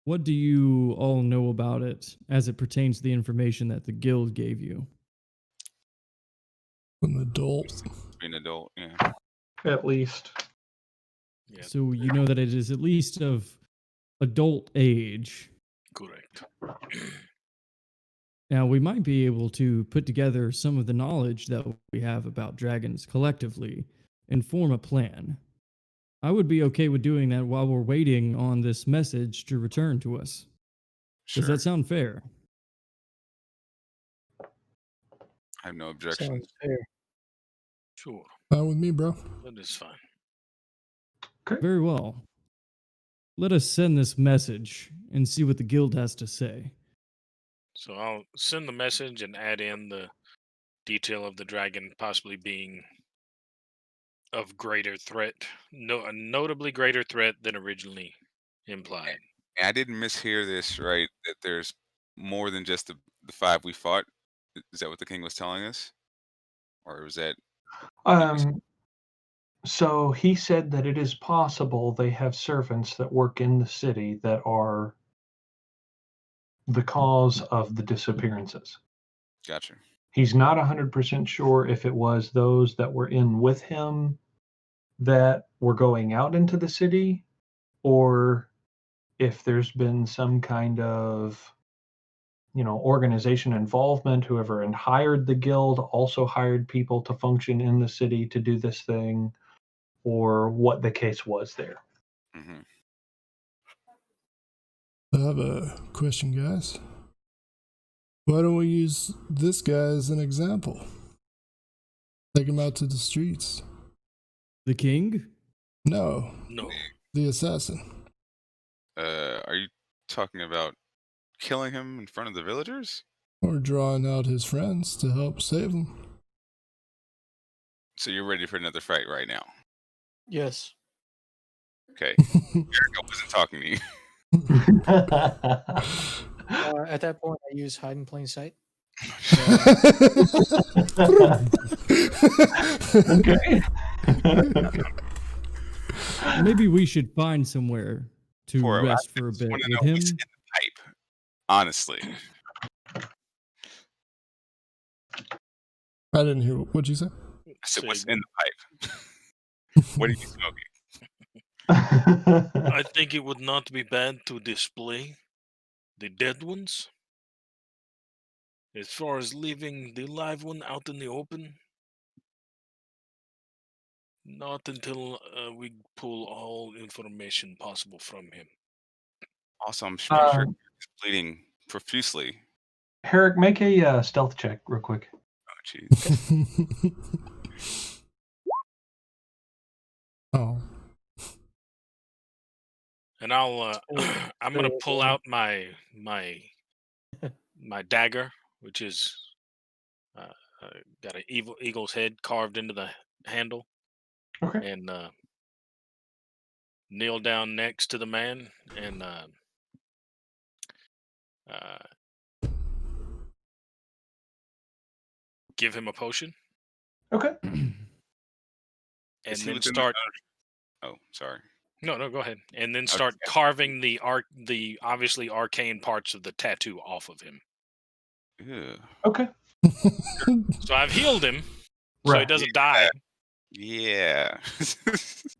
what do you all know about it as it pertains to the information that the guild gave you? An adult. Being an adult, yeah. At least. Yeah, So you know that it is at least of adult age. correct. Now, we might be able to put together some of the knowledge that we have about dragons collectively and form a plan. I would be okay with doing that while we're waiting on this message to return to us. Sure. Does that sound fair? I have no objections. Sounds fair. Sure, Fine with me, bro. that is fine. Very well. Let us send this message and see what the guild has to say. So I'll send the message and add in the detail of the dragon possibly being of greater threat, a notably greater threat than originally implied. I didn't mishear this, right? That there's more than just the five we fought. Is that what the king was telling us, or was that? So he said that it is possible they have servants that work in the city that are the cause of the disappearances. Gotcha. He's not 100% sure if it was those that were in with him that were going out into the city, or if there's been some kind of organization involvement. Whoever hired the guild also hired people to function in the city to do this thing, or what the case was there. Mm-hmm. I have a question, guys. Why don't we use this guy as an example? Take him out to the streets. The king? No, No, the assassin. Are you talking about killing him in front of the villagers? Or drawing out his friends to help save him. So you're ready for another fight right now? Yes. Okay. Jericho wasn't talking to you. At that point, I use hide in plain sight. Okay. Maybe we should find somewhere to I rest for a just bit want to with know him. what's in the pipe. Honestly, I didn't hear. What'd you say? I said, Say what's in again. the pipe? What are you smoking? I think it would not be bad to display the dead ones. As far as leaving the live one out in the open, not until we pull all information possible from him. Also, I'm pretty sure Um, he's bleeding profusely. Herrick, make a stealth check real quick. Oh, jeez. Oh. And I'll I'm gonna Very pull well. out my dagger, which is got an eagle's head carved into the handle, Okay. and kneel down next to the man and give him a potion, Okay. Is and he then within start. Oh, sorry. No, go ahead. And then Okay. start carving the obviously arcane parts of the tattoo off of him. Ew. Okay. So I've healed him, so he Right. doesn't die. Yeah.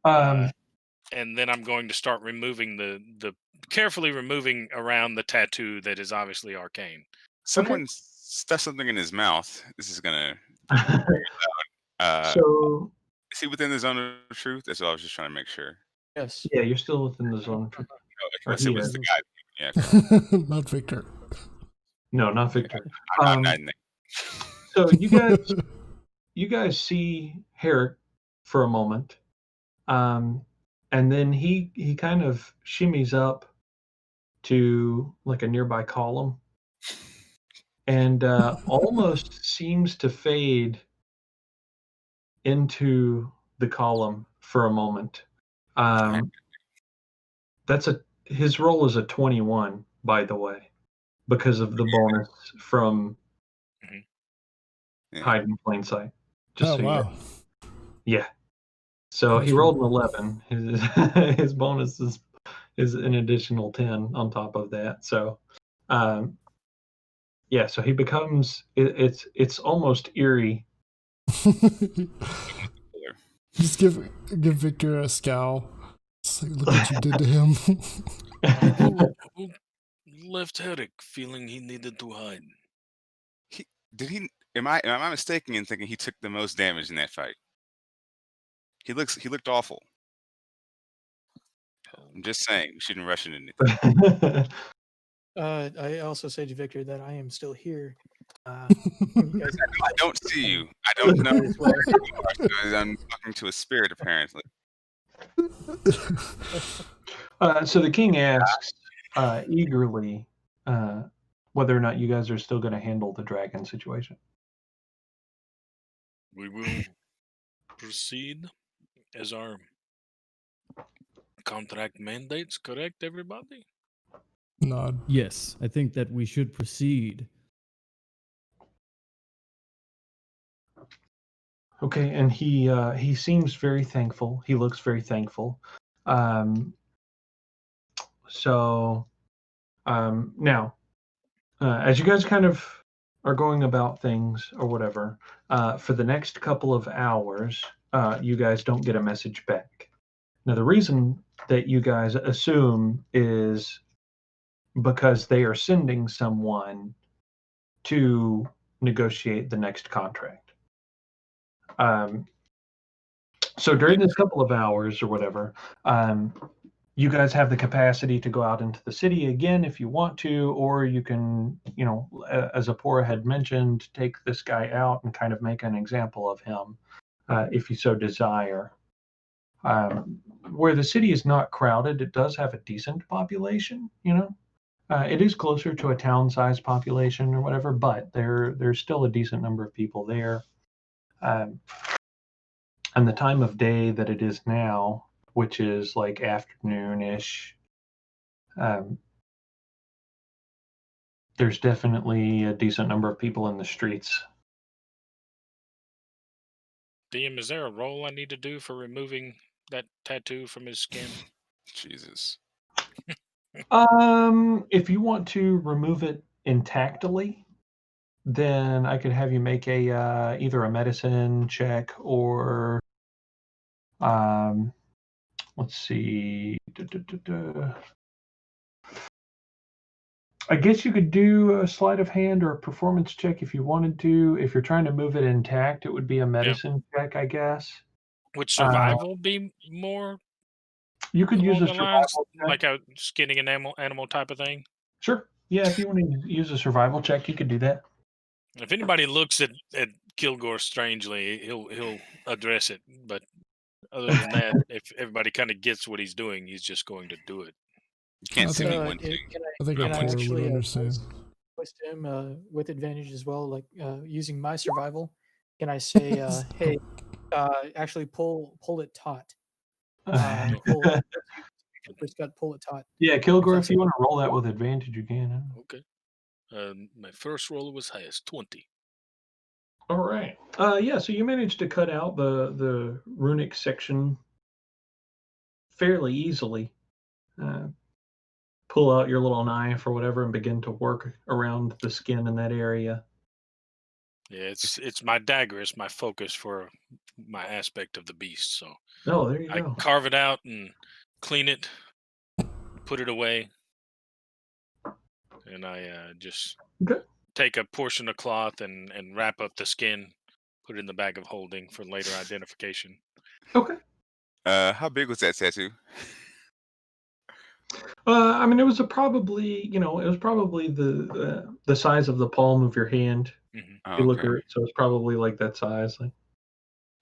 And then I'm going to start removing the carefully removing around the tattoo that is obviously arcane. Someone stuffed something in his mouth. This is gonna be very loud. So Is he within the zone of truth? That's what I was just trying to make sure. Yes. yeah, you're still within the zone of truth. No, Or it he was is. the guy. Yeah, okay. Not Victor. No, not Victor. I'm not in there. So you guys see Herrick for a moment, and then he kind of shimmies up to like a nearby column, and almost seems to fade into the column for a moment. That's his roll is a 21, by the way, because of the bonus from Yeah. hide in plain sight. Just Oh, so wow. yeah. So he rolled an 11. His bonus is an additional 10 on top of that. So, yeah. So he becomes it's almost eerie. Just give Victor a scowl. It's like, look what you did to him. Who left Herrick feeling he needed to hide? Am I mistaken in thinking he took the most damage in that fight? He looked awful. I'm just saying, we shouldn't rush into anything. I also say to Victor that I am still here. I don't see you. I don't know. As well. I'm talking to a spirit, apparently. So the king asks eagerly whether or not you guys are still going to handle the dragon situation. We will proceed as our contract mandates, correct, everybody? Nod. Yes, I think that we should proceed. Okay, and he seems very thankful. He looks very thankful. Now, as you guys kind of are going about things or whatever, for the next couple of hours, you guys don't get a message back. Now, the reason that you guys assume is because they are sending someone to negotiate the next contract. So during this couple of hours or whatever, you guys have the capacity to go out into the city again if you want to, or you can, as Apora had mentioned, take this guy out and kind of make an example of him if you so desire. Where the city is not crowded, it does have a decent population, it is closer to a town-sized population or whatever, but there's still a decent number of people there. And the time of day that it is now, which is like afternoon-ish, there's definitely a decent number of people in the streets. DM, is there a roll I need to do for removing that tattoo from his skin? Jesus. If you want to remove it intactly, then I could have you make a either a medicine check or let's see. I guess you could do a sleight of hand or a performance check if you wanted to. If you're trying to move it intact, it would be a medicine check, I guess. Would survival be more You could use along a the lines survival check. like a skinning an animal type of thing? Sure. Yeah, if you want to use a survival check, you could do that. If anybody looks at Kilgore strangely, he'll address it. But other than that, if everybody kind of gets what he's doing, he's just going to do it. You can't I see think- me one thing. I think Can a I 4 would actually, understand. voice to him with advantage as well, like using my survival? Can I say, hey, actually pull it taut? Pull it taut. Yeah, Kilgore, that's if you want to roll that with advantage, you can. Okay. My first roll was highest 20. All right. Yeah, so you managed to cut out the runic section fairly easily. Pull out your little knife or whatever and begin to work around the skin in that area. Yeah, it's my dagger. It's my focus for my aspect of the beast. So Oh, there you I go. carve it out and clean it, put it away, and I just Okay. take a portion of cloth and wrap up the skin, put it in the bag of holding for later identification. Okay. How big was that tattoo? I mean, it was probably the size of the palm of your hand. Mhm. Oh, You look okay. at it, so it's probably like that size. Like,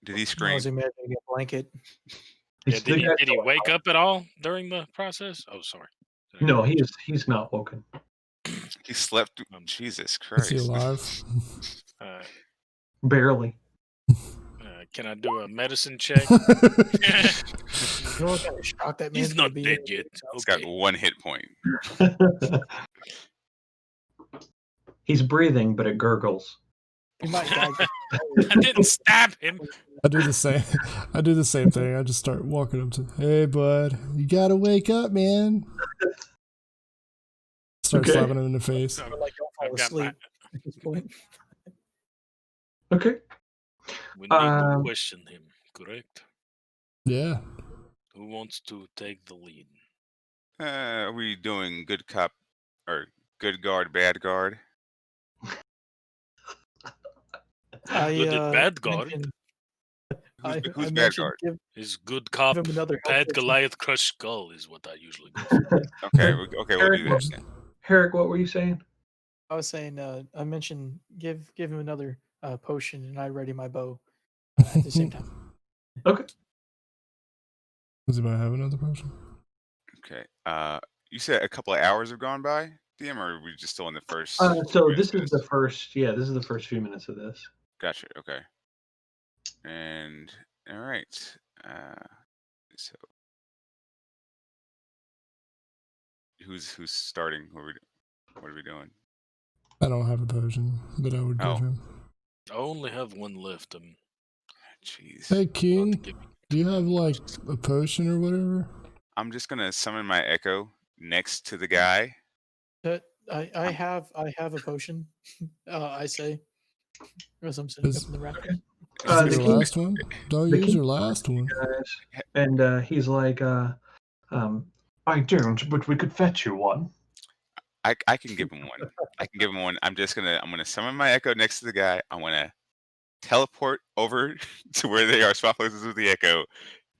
Did he I scream? was imagining a blanket. Yeah, the guy's did he still wake up at all during the process? Oh, sorry. No, he's not woken. He slept. Jesus Is he Christ! alive? Barely. Can I do a medicine check? You know what kind of shock that man's He's gonna not be dead in? yet. He's got Okay. 1 hit point. He's breathing, but it gurgles. He might die. I didn't stab him. I do the same. I do the same thing. I just start walking up to, hey, bud, you gotta wake up, man. Start Okay. slapping him in the face. Or, like, don't fall I've got asleep at this point. Okay. We need to Um, question him, correct? Yeah. Who wants to take the lead? Are we doing good cop or good guard, bad guard? Good and bad guard mentioned- Who's I bad mentioned guard? is good cop. give him another health Bad potion. Goliath crush skull is what I usually go for. Okay, we'll do that. then. Herrick, what were you saying? I was saying, I mentioned give him another potion, and I ready my bow at the same time. Okay. Does anybody have another potion? Okay. You said a couple of hours have gone by, DM, or are we just still in the first? So few this minutes is of the first. Yeah, this is the first few minutes of this. Gotcha. Okay. And all right. So who's starting? What are we doing? I don't have a potion that I would give Oh. him. I only have one left. Jeez. Hey, about to King, give me- do you have like a potion or whatever? I'm just gonna summon my echo next to the guy. I have a potion. I say, as I'm sitting up in the rafters. The Your king- last one? Don't the use king- your last one. Guys, and he's like, I don't, but we could fetch you one. I can give him one. I can give him one. I'm gonna summon my echo next to the guy. I wanna teleport over to where they are, swap places with the echo,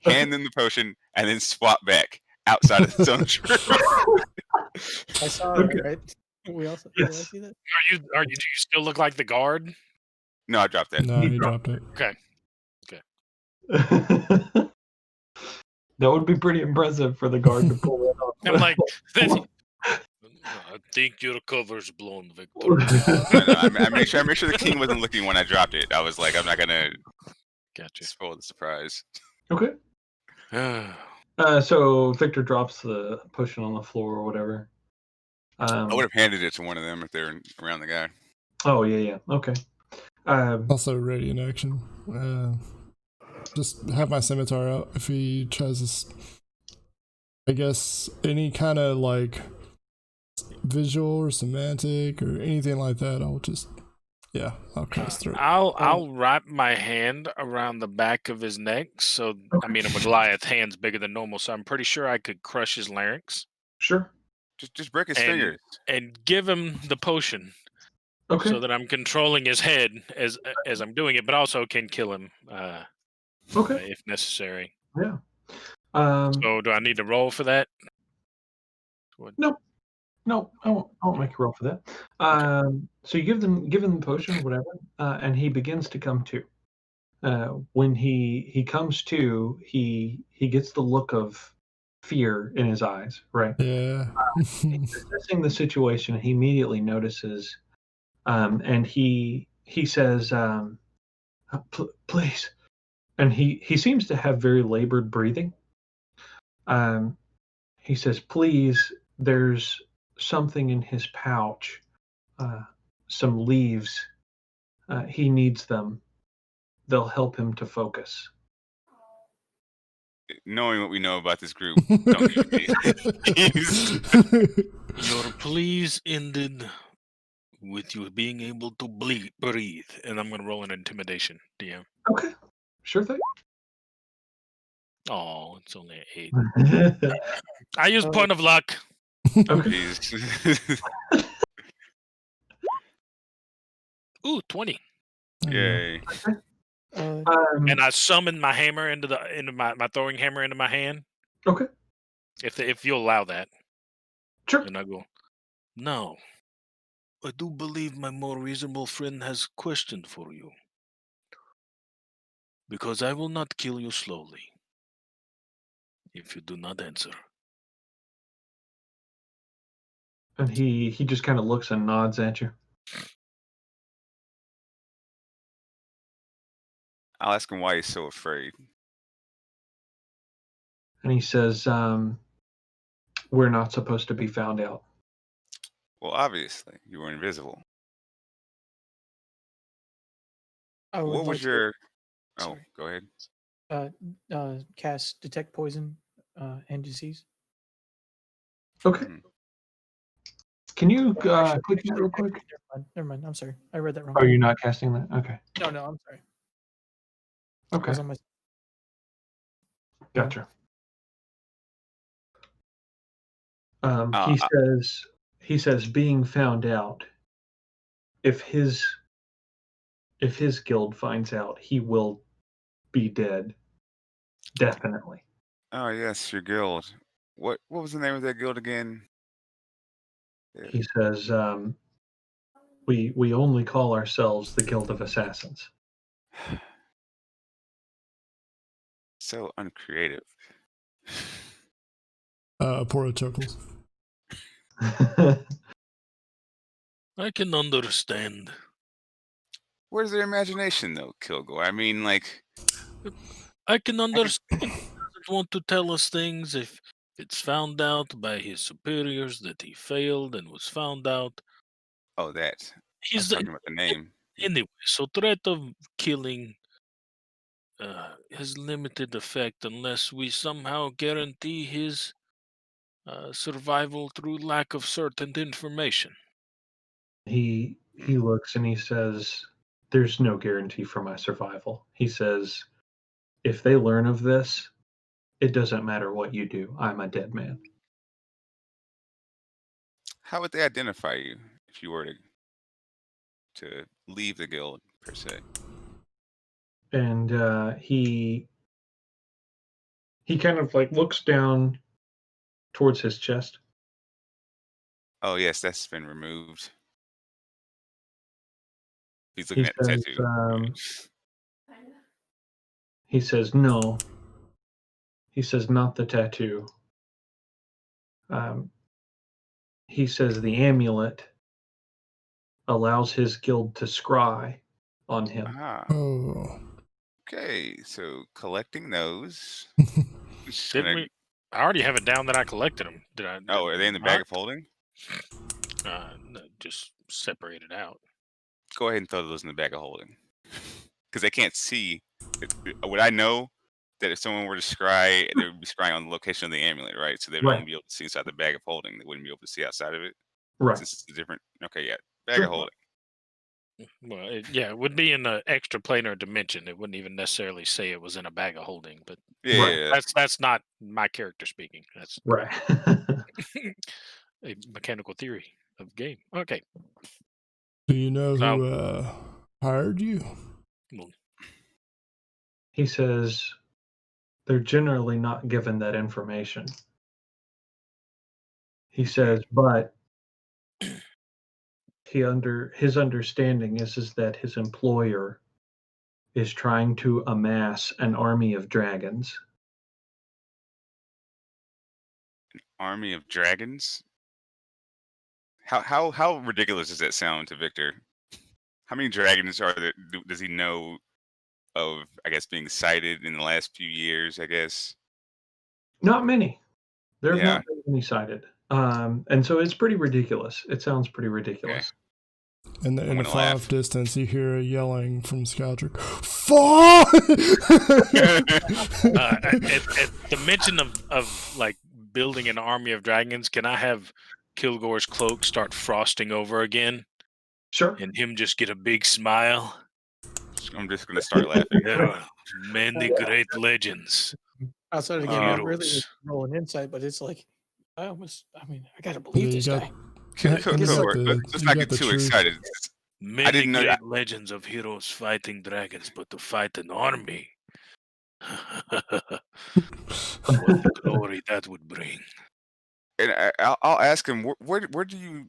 hand them the potion, and then swap back outside of the zone. I saw Okay. that, right? We also Yes. did I see that? Do you still look like the guard? No, I dropped that. No, He he dropped dropped it. Okay. That would be pretty impressive for the guard to pull that off. I'm like, I think your cover's blown, Victor. No, I made sure the king wasn't looking when I dropped it. I was like, I'm not gonna Gotcha. spoil the surprise. Okay. So Victor drops the potion on the floor or whatever. I would have handed it to one of them if they were around the guy. Oh yeah. Okay. Also, ready in action. Just have my scimitar out if he tries to. I guess any kind of like visual or semantic or anything like that, I'll cast through it. I'll wrap my hand around the back of his neck. So I mean, a Goliath hand's bigger than normal, so I'm pretty sure I could crush his larynx. Sure. Just break his and fingers. and give him the potion Okay. so that I'm controlling his head as I'm doing it, but also can kill him Okay. if necessary. Yeah. So do I need to roll for that? No, I won't make a roll for that. So you give him the potion or whatever, and he begins to come to. When he comes to, he gets the look of fear in his eyes, right? Yeah. He's assessing the situation. He immediately notices, and he says, "Please," and he seems to have very labored breathing. He says, "Please, there's something in his pouch, some leaves. He needs them. They'll help him to focus." Knowing what we know about this group, don't give me. Your please ended with you being able to breathe, and I'm gonna roll an intimidation, DM. Okay, sure thing. Oh, it's only an 8. I use point of luck. Okay. Jeez. Ooh, 20. Yay. And I summon my hammer into my throwing hammer into my hand. Okay. If you'll allow that. Sure. And I go, "Now, I do believe my more reasonable friend has a question for you. Because I will not kill you slowly if you do not answer." And he just kind of looks and nods at you. I'll ask him why he's so afraid. And he says, "We're not supposed to be found out." Well, obviously, you were invisible. What was your... Oh, sorry. go ahead. Cast detect poison and disease. Okay. Hmm. Can you Actually, click that real quick? Never mind. I'm sorry. I read that wrong. Are you not casting that? Okay. No, I'm sorry. Okay. Was on my... Gotcha. Uh, He says being found out, if his guild finds out, he will be dead. Definitely. Oh, yes, your guild. What was the name of that guild again? He says, we only call ourselves the Guild of Assassins. So uncreative. Poro chuckles. I can understand. Where's their imagination, though, Kilgore? I mean, like... I can understand. He doesn't want to tell us things if it's found out by his superiors that he failed and was found out. Oh, that. I was He's talking about the name. anyway. So threat of killing has limited effect unless we somehow guarantee his survival through lack of certain information. He looks and he says, "There's no guarantee for my survival." He says, "If they learn of this, it doesn't matter what you do. I'm a dead man." How would they identify you if you were to leave the guild, per se? And he kind of like looks down towards his chest. Oh, yes, that's been removed. He's He looking at the says, tattoo. he says, "No." He says, "Not the tattoo." He says the amulet allows his guild to scry on him. Ah, Oh. okay. So collecting those. Didn't we? I already have it down that I collected them. Did I? Oh, are they in the bag of holding? No, just separate it out. Go ahead and throw those in the bag of holding, because they can't see. Would I know that if someone were to scry, they would be scrying on the location of the amulet, right? So they would Right. only be able to see inside the bag of holding. They wouldn't be able to see outside of it. Right. Since it's a different. Okay, yeah, bag Sure. of holding. Well, it would be in an extra planar dimension. It wouldn't even necessarily say it was in a bag of holding, but Yeah, Right. yeah, yeah. that's not my character speaking. That's Right. a mechanical theory of the game. Okay. Do you know So- who hired you? He says they're generally not given that information. He says, but his understanding is that his employer is trying to amass an army of dragons. Army of dragons? How ridiculous does that sound to Victor? How many dragons are there? Does he know of? I guess being sighted in the last few years. I guess. Not many. There have Yeah. not been any sighted. And so it's pretty ridiculous. It sounds pretty ridiculous. In the gonna far laugh. off distance, you hear a yelling from Scoundrel. Fuck! At the mention of like building an army of dragons, can I have Kilgore's cloak start frosting over again Sure. and him just get a big smile? I'm just gonna start laughing. Many great legends. Outside of the game, Oh. I really was rolling insight, but it's like I gotta believe this guy. And you got Let's you not got get the too truth. excited. Many didn't know great that. legends of heroes fighting dragons, but to fight an army. What glory that would bring. And I'll ask him, where do you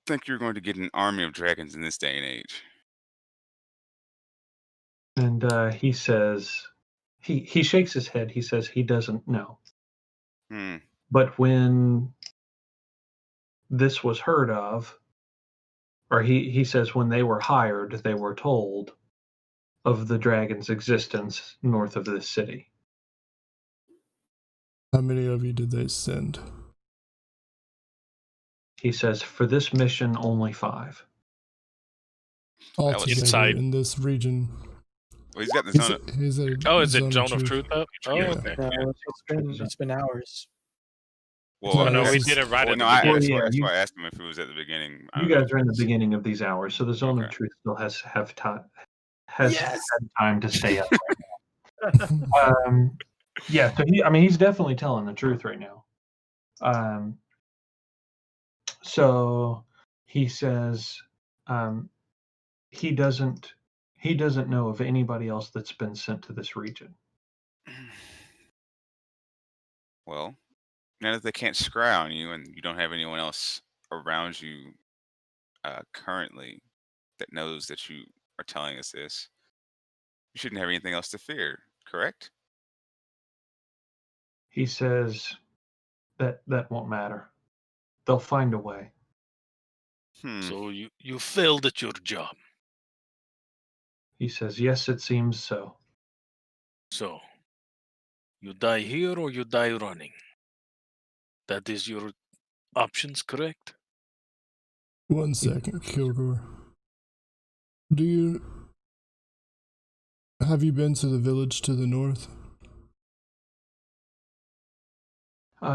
think you're going to get an army of dragons in this day and age? And he says, he shakes his head. He says he doesn't know. Hmm. But when this was heard of, or he says when they were hired, they were told of the dragon's existence north of this city. How many of you did they send? He says, for this mission, only 5. All was together inside. in this region. Well, he's got the He's zone. he's a Oh, is it zone Zone of Truth up? Oh, Yeah. okay. It's been hours. Well, No, we this is- did it right at no, the I, beginning. that's, Yeah, why, that's you- why I asked him if it was at the beginning. I You don't know guys if are in the it's- beginning of these hours, so the zone of Okay. truth still has had Yes! time to stay up. Yeah, so he's definitely telling the truth right now. So he says he doesn't know of anybody else that's been sent to this region. Well, now that they can't scry on you and you don't have anyone else around you currently that knows that you are telling us this, you shouldn't have anything else to fear, correct? He says that won't matter. They'll find a way. So you failed at your job. He says, yes, it seems so. So you die here or you die running. That is your options, correct? 1 second, Kilgore. Have you been to the village to the north?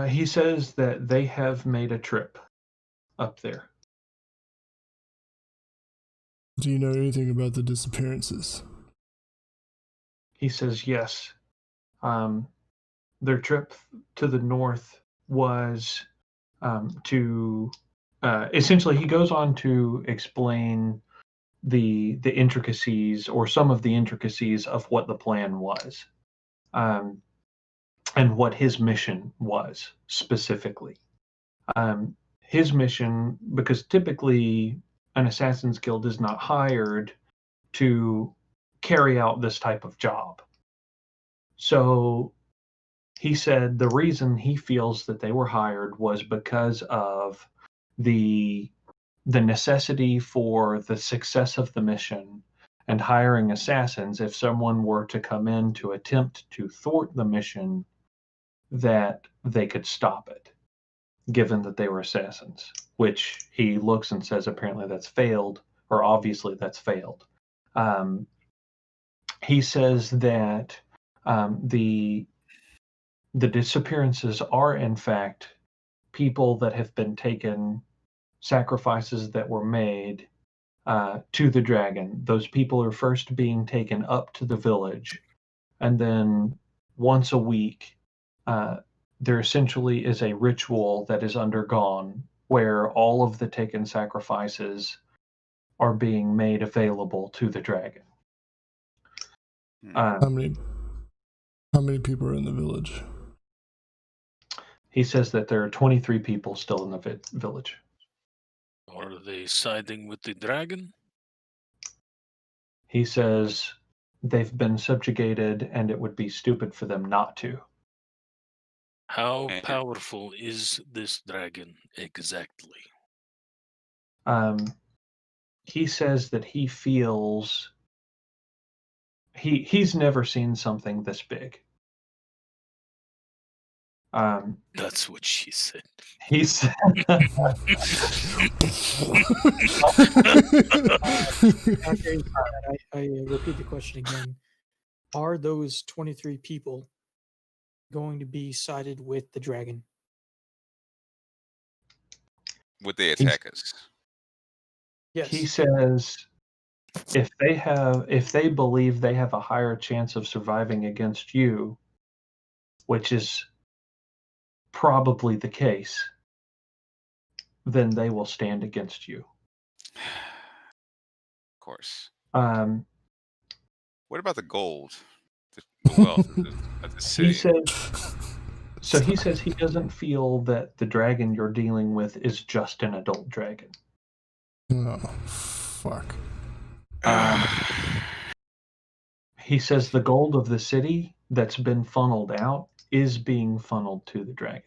He says that they have made a trip up there. Do you know anything about the disappearances? He says yes. Their trip to the north was to essentially. He goes on to explain the intricacies, or some of the intricacies, of what the plan was, and what his mission was specifically. His mission, because typically an Assassin's Guild is not hired to carry out this type of job. So he said the reason he feels that they were hired was because of the necessity for the success of the mission and hiring assassins. If someone were to come in to attempt to thwart the mission, that they could stop it, given that they were assassins, which he looks and says apparently that's failed, or obviously that's failed. He says that the disappearances are in fact people that have been taken, sacrifices that were made to the dragon. Those people are first being taken up to the village, and then once a week there essentially is a ritual that is undergone where all of the taken sacrifices are being made available to the dragon. How many people are in the village? He says that there are 23 people still in the village. Are they siding with the dragon? He says they've been subjugated and it would be stupid for them not to. How And- powerful is this dragon exactly? He says that he feels he's never seen something this big. That's what she said. He said, Okay, I repeat the question again. Are those 23 people going to be sided with the dragon? would they attack us? Yes. he says if they believe they have a higher chance of surviving against you, which is probably the case, then they will stand against you. Of course. Um, What about the gold, the wealth of the city? he says he doesn't feel that the dragon you're dealing with is just an adult dragon. Oh, fuck. He says the gold of the city that's been funneled out is being funneled to the dragon.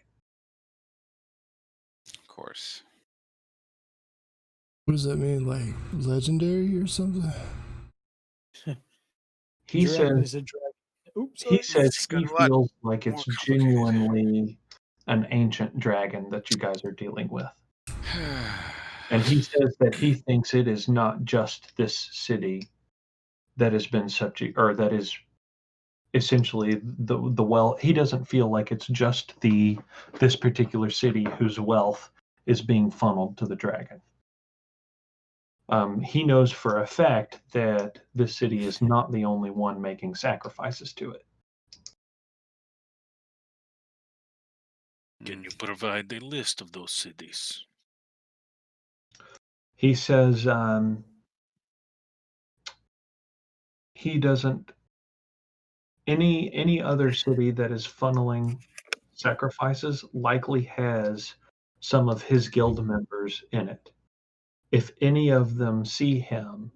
Of course. What does that mean? Like legendary or something? He Dragon says is a dragon. Oops. he sorry. says It's he got a lot feels like more it's complicated. genuinely an ancient dragon that you guys are dealing with. And he says that he thinks it is not just this city that has been subject, or that is essentially the wealth. He doesn't feel like it's just this particular city whose wealth is being funneled to the dragon. He knows for a fact that this city is not the only one making sacrifices to it. Can you provide a list of those cities? He says he doesn't any other city that is funneling sacrifices likely has some of his guild members in it. If any of them see him,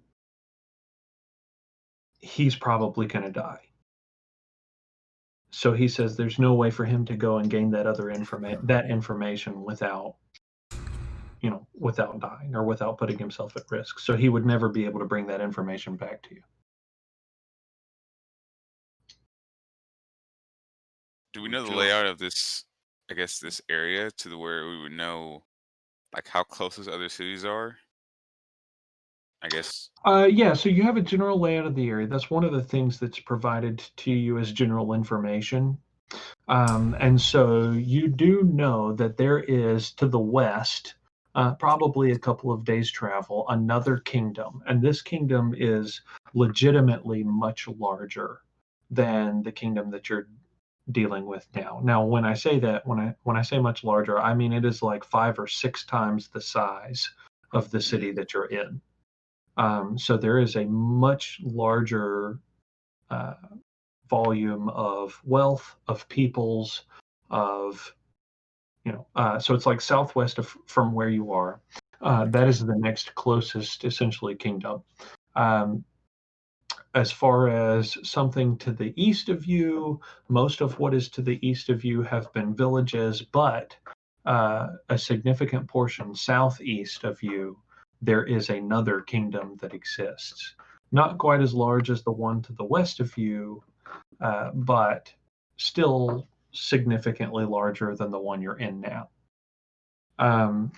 he's probably going to die. So he says there's no way for him to go and gain that other information without dying or without putting himself at risk. So he would never be able to bring that information back to you. Do we know the Sure. layout of this, I guess, this area to the where we would know, like, how close those other cities are? I guess. Yeah, so you have a general layout of the area. That's one of the things that's provided to you as general information. And so you do know that there is to the west, probably a couple of days' travel, another kingdom. And this kingdom is legitimately much larger than the kingdom that you're dealing with now. Now, when I say that, when I say much larger, I mean it is like 5 or 6 times the size of the city that you're in. So there is a much larger volume of wealth, of peoples, of so it's like southwest from where you are. That is the next closest, essentially, kingdom. As far as something to the east of you, most of what is to the east of you have been villages, but a significant portion southeast of you, there is another kingdom that exists. Not quite as large as the one to the west of you, but still significantly larger than the one you're in now. Okay.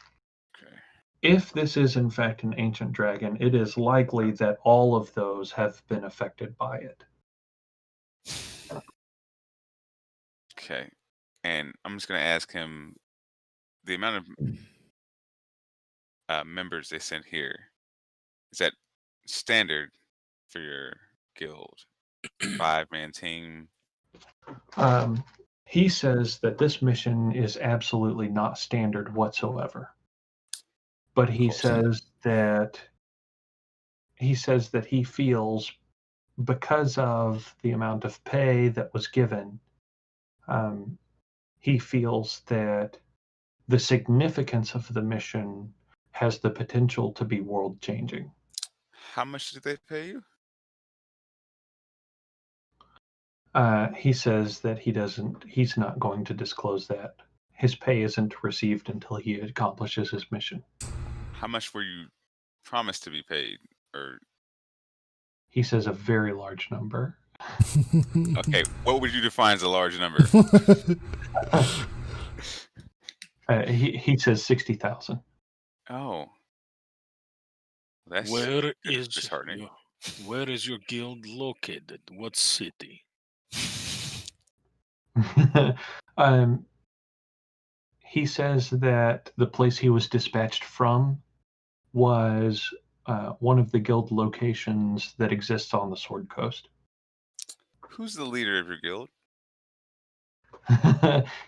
If this is in fact an ancient dragon, it is likely that all of those have been affected by it. Okay. And I'm just gonna ask him the amount of members they sent here. Is that standard for your guild? 5-man team. He says that this mission is absolutely not standard whatsoever. but he course. says that he feels, because of the amount of pay that was given, he feels that the significance of the mission has the potential to be world changing. How much did they pay you? He says that he's not going to disclose that. His pay isn't received until he accomplishes his mission. How much were you promised to be paid? Or He says a very large number. okay, what would you define as a large number? He says 60,000. Oh, that's Where is disheartening. your guild located? What city? He says that the place he was dispatched from was one of the guild locations that exists on the Sword Coast. Who's the leader of your guild?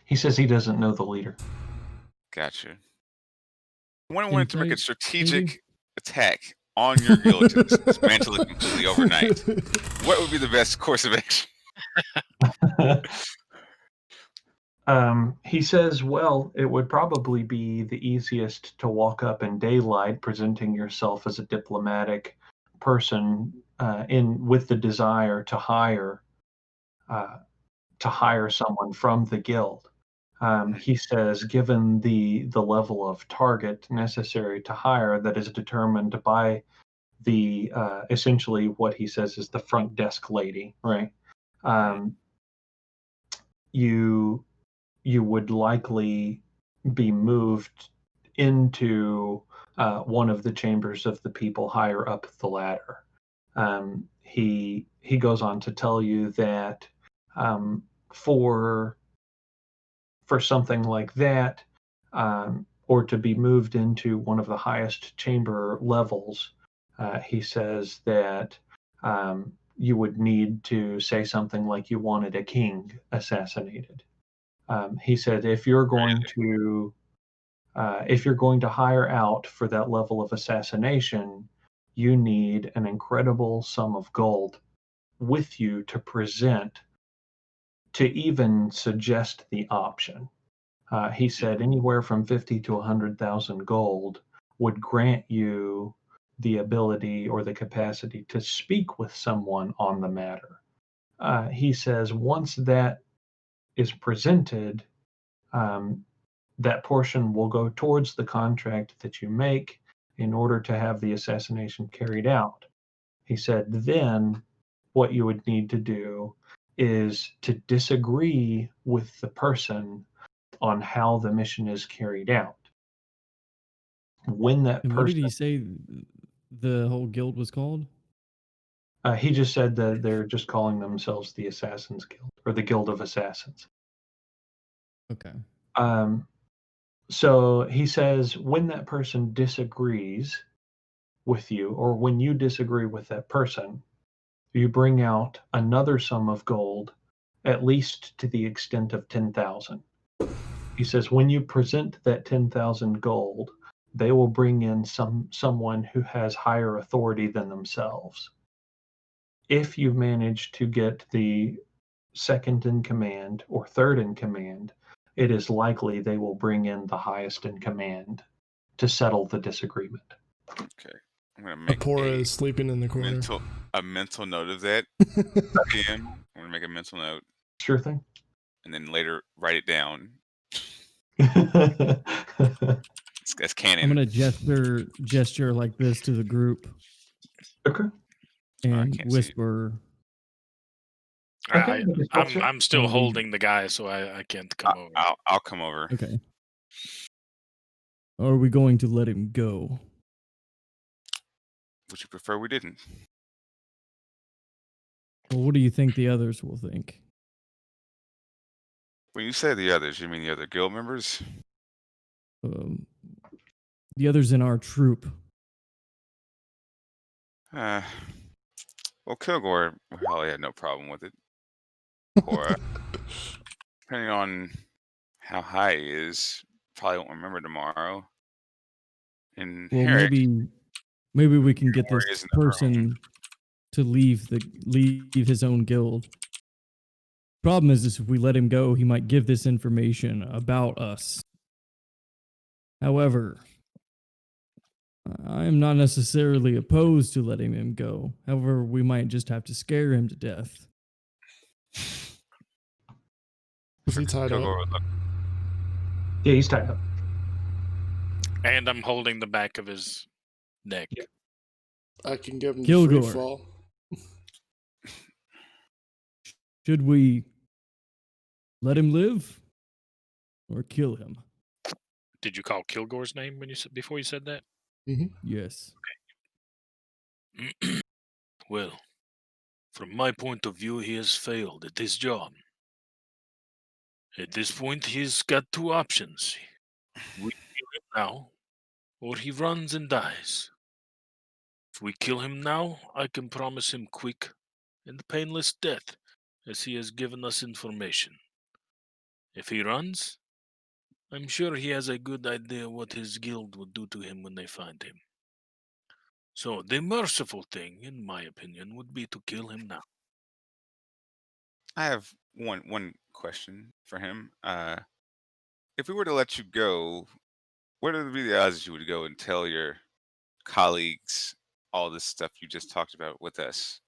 He says he doesn't know the leader. Gotcha. When I wanted to make a Insight, strategic maybe? attack on your guild to dismantle it completely overnight, what would be the best course of action? He says, well, it would probably be the easiest to walk up in daylight, presenting yourself as a diplomatic person with the desire to hire someone from the guild. He says, given the level of target necessary to hire that is determined by the essentially what he says is the front desk lady, right? You would likely be moved into one of the chambers of the people higher up the ladder. He goes on to tell you that for something like that, or to be moved into one of the highest chamber levels, he says that you would need to say something like you wanted a king assassinated. He said if you're going to hire out for that level of assassination, you need an incredible sum of gold with you to present to even suggest the option. He said anywhere from 50 to 100,000 gold would grant you the ability or the capacity to speak with someone on the matter. He says once that is presented, that portion will go towards the contract that you make in order to have the assassination carried out. He said then what you would need to do is to disagree with the person on how the mission is carried out. When that And what did person, he say the whole guild was called? he just said that they're just calling themselves the Assassins Guild or the Guild of Assassins. Okay. So he says when that person disagrees with you, or when you disagree with that person, you bring out another sum of gold, at least to the extent of 10,000. He says when you present that 10,000 gold, they will bring in someone who has higher authority than themselves. If you manage to get the second in command or third in command, it is likely they will bring in the highest in command to settle the disagreement. Okay, I'm gonna make Apora is sleeping in the corner. mental note of that. I'm gonna make a mental note. Sure thing. And then later write it down. That's canon. I'm gonna gesture like this to the group. Okay. And can't see it. whisper. Okay. I'm still holding the guy, so I can't come over. I'll come over. Okay. Are we going to let him go? Would you prefer we didn't? Well, what do you think the others will think? When you say the others, you mean the other guild members? The others in our troop. Well, Kilgore probably had no problem with it. Or depending on how high he is, probably won't remember tomorrow. And Well, Herrick, maybe we can get Warriors this in the room. person to leave his own guild. Problem is if we let him go, he might give this information about us. However, I am not necessarily opposed to letting him go. However, we might just have to scare him to death. Is he tied up? Kilgore would look. Yeah, he's tied up. And I'm holding the back of his neck. Yep. I can give him the Kilgore. free fall. Should we let him live or kill him? Did you call Kilgore's name when you said before you said that? Yes. Well, from my point of view, he has failed at his job. At this point, he's got two options. We kill him now, or he runs and dies. If we kill him now, I can promise him quick and painless death, as he has given us information. If he runs, I'm sure he has a good idea what his guild will do to him when they find him. So the merciful thing, in my opinion, would be to kill him now. I have one question for him. If we were to let you go, what would be the odds that you would go and tell your colleagues all this stuff you just talked about with us?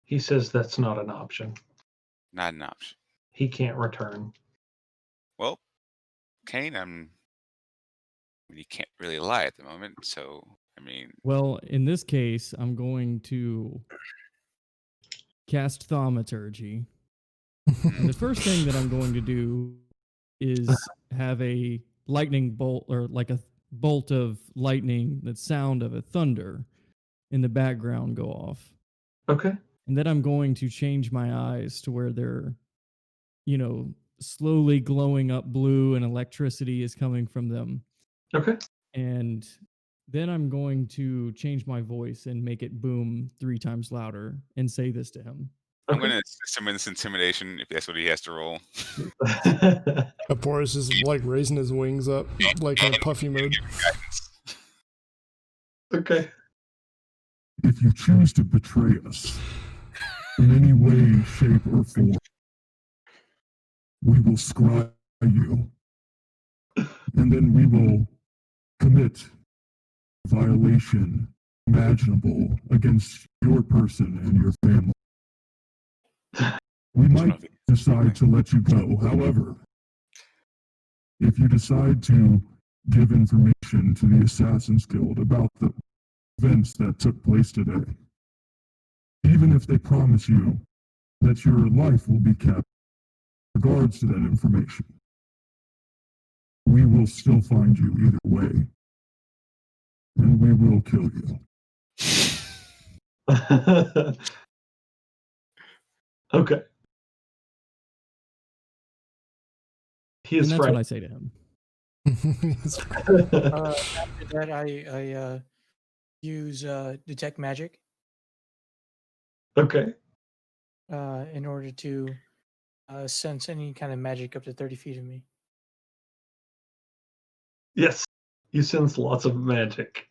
He says that's not an option. Not an option. He can't return. Well, Kane, you can't really lie at the moment, so I mean, Well, in this case, I'm going to cast thaumaturgy. And the first thing that I'm going to do is have a lightning bolt, or like a bolt of lightning, the sound of a thunder in the background go off. Okay. And then I'm going to change my eyes to where they're, slowly glowing up blue and electricity is coming from them. Okay. And then I'm going to change my voice and make it boom 3 times louder and say this to him. I'm Okay. going to summon this intimidation if that's what he has to roll. Boris is like raising his wings up, like in a puffy mode. Okay. If you choose to betray us in any way, shape, or form, we will scry you, and then we will commit violation imaginable against your person and your family. We might decide to let you go. However, if you decide to give information to the Assassin's Guild about the events that took place today, even if they promise you that your life will be kept in regards to that information, we will still find you either way, and we will kill you. Okay. He And is that's frightened. what I say to him. After that, I use detect magic Okay. in order to sense any kind of magic up to 30 feet of me. Yes. You sense lots of magic.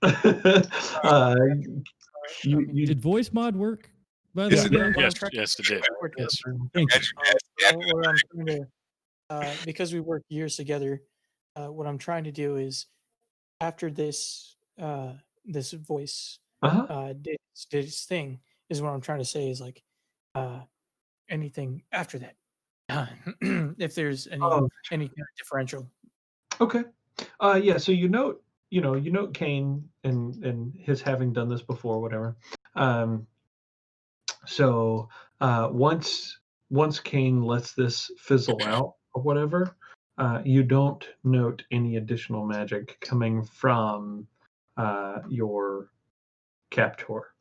You Did voice mod work? By the Yes, way, it guys? did. Yes, it did. Yes. Thank you. What I'm trying to, because we work years together, what I'm trying to do is, after this this voice uh-huh. did its thing, is what I'm trying to say is like anything after that. If there's any Oh. any kind of differential. Okay. Yeah, so you note Kane and his having done this before, whatever. So once Kane lets this fizzle out or whatever, you don't note any additional magic coming from your captor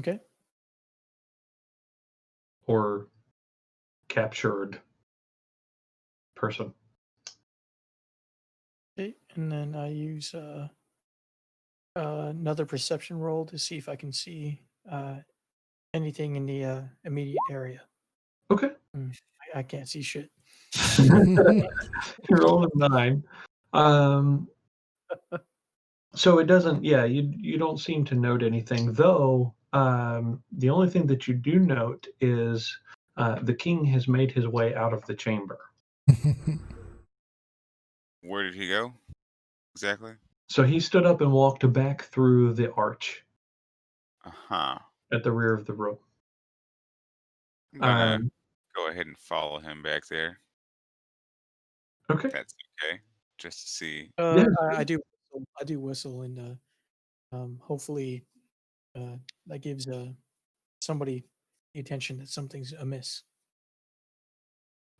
Okay. or captured person. Okay. And then I use another perception roll to see if I can see anything in the immediate area. Okay. I can't see shit. You're rolling 9. So it doesn't. Yeah, you don't seem to note anything, though. The only thing that you do note is the king has made his way out of the chamber. Where did he go? Exactly. So he stood up and walked back through the arch Uh-huh. at the rear of the room. I'm gonna Um, go ahead and follow him back there. okay. That's okay. Just to see. Yeah. I do. I do whistle, and hopefully, that gives somebody the attention that something's amiss.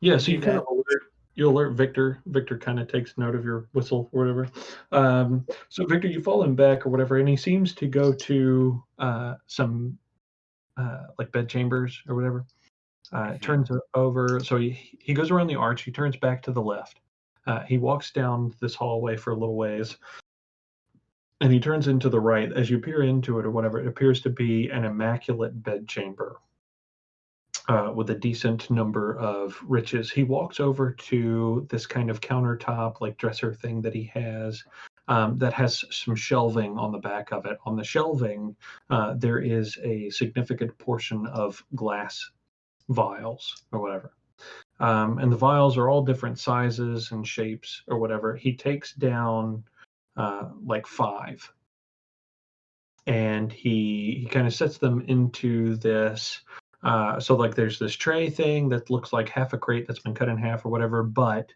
Yeah, I so you do kind that. of alert Victor. Victor kind of takes note of your whistle or whatever. So Victor, you follow him back or whatever, and he seems to go to some like bed chambers or whatever. Turns it over. So he goes around the arch. He turns back to the left. He walks down this hallway for a little ways, and he turns into the right. As you peer into it or whatever, it appears to be an immaculate bedchamber with a decent number of riches. He walks over to this kind of countertop, like dresser thing that he has. That has some shelving on the back of it. On the shelving, there is a significant portion of glass vials or whatever. And the vials are all different sizes and shapes or whatever. He takes down like 5, and he kind of sets them into this. So like there's this tray thing that looks like half a crate that's been cut in half or whatever, but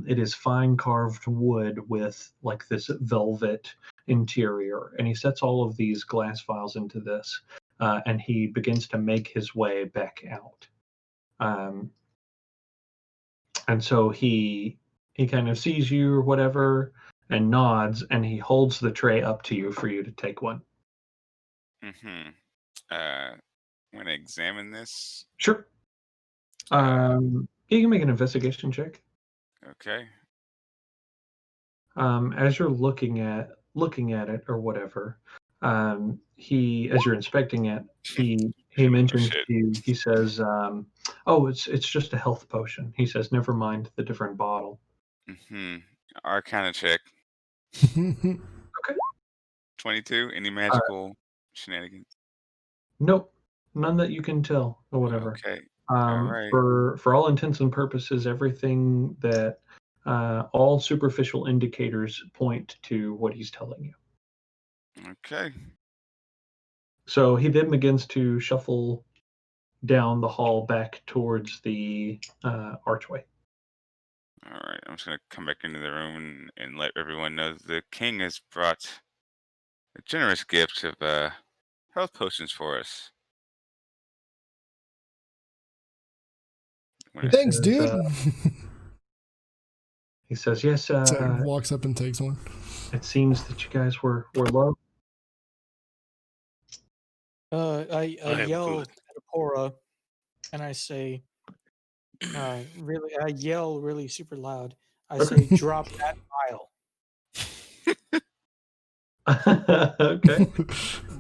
it is fine carved wood with like this velvet interior. And he sets all of these glass vials into this, and he begins to make his way back out. And so he kind of sees you or whatever and nods, and he holds the tray up to you for you to take one. Mm-hmm. I'm gonna examine this. Sure. You can make an investigation check. Okay. As you're looking at it or whatever, as you're inspecting it, he mentions shit. to you. He says, "Oh, it's just a health potion." He says, "Never mind the different bottle." Mm-hmm. Arcana check. Okay. 22. Any magical shenanigans? Nope, none that you can tell or whatever. Okay. All right. For all intents and purposes, everything that all superficial indicators point to what he's telling you. Okay. So he then begins to shuffle down the hall back towards the archway. All right. I'm just gonna come back into the room and let everyone know the king has brought a generous gift of health potions for us. I'm gonna- Thanks, says, dude. He says, "Yes, So walks up and takes one. it seems that you guys were low." I am yell good. at Apora, and I say, really, I yell really super loud. I say, "Drop that vial." Okay.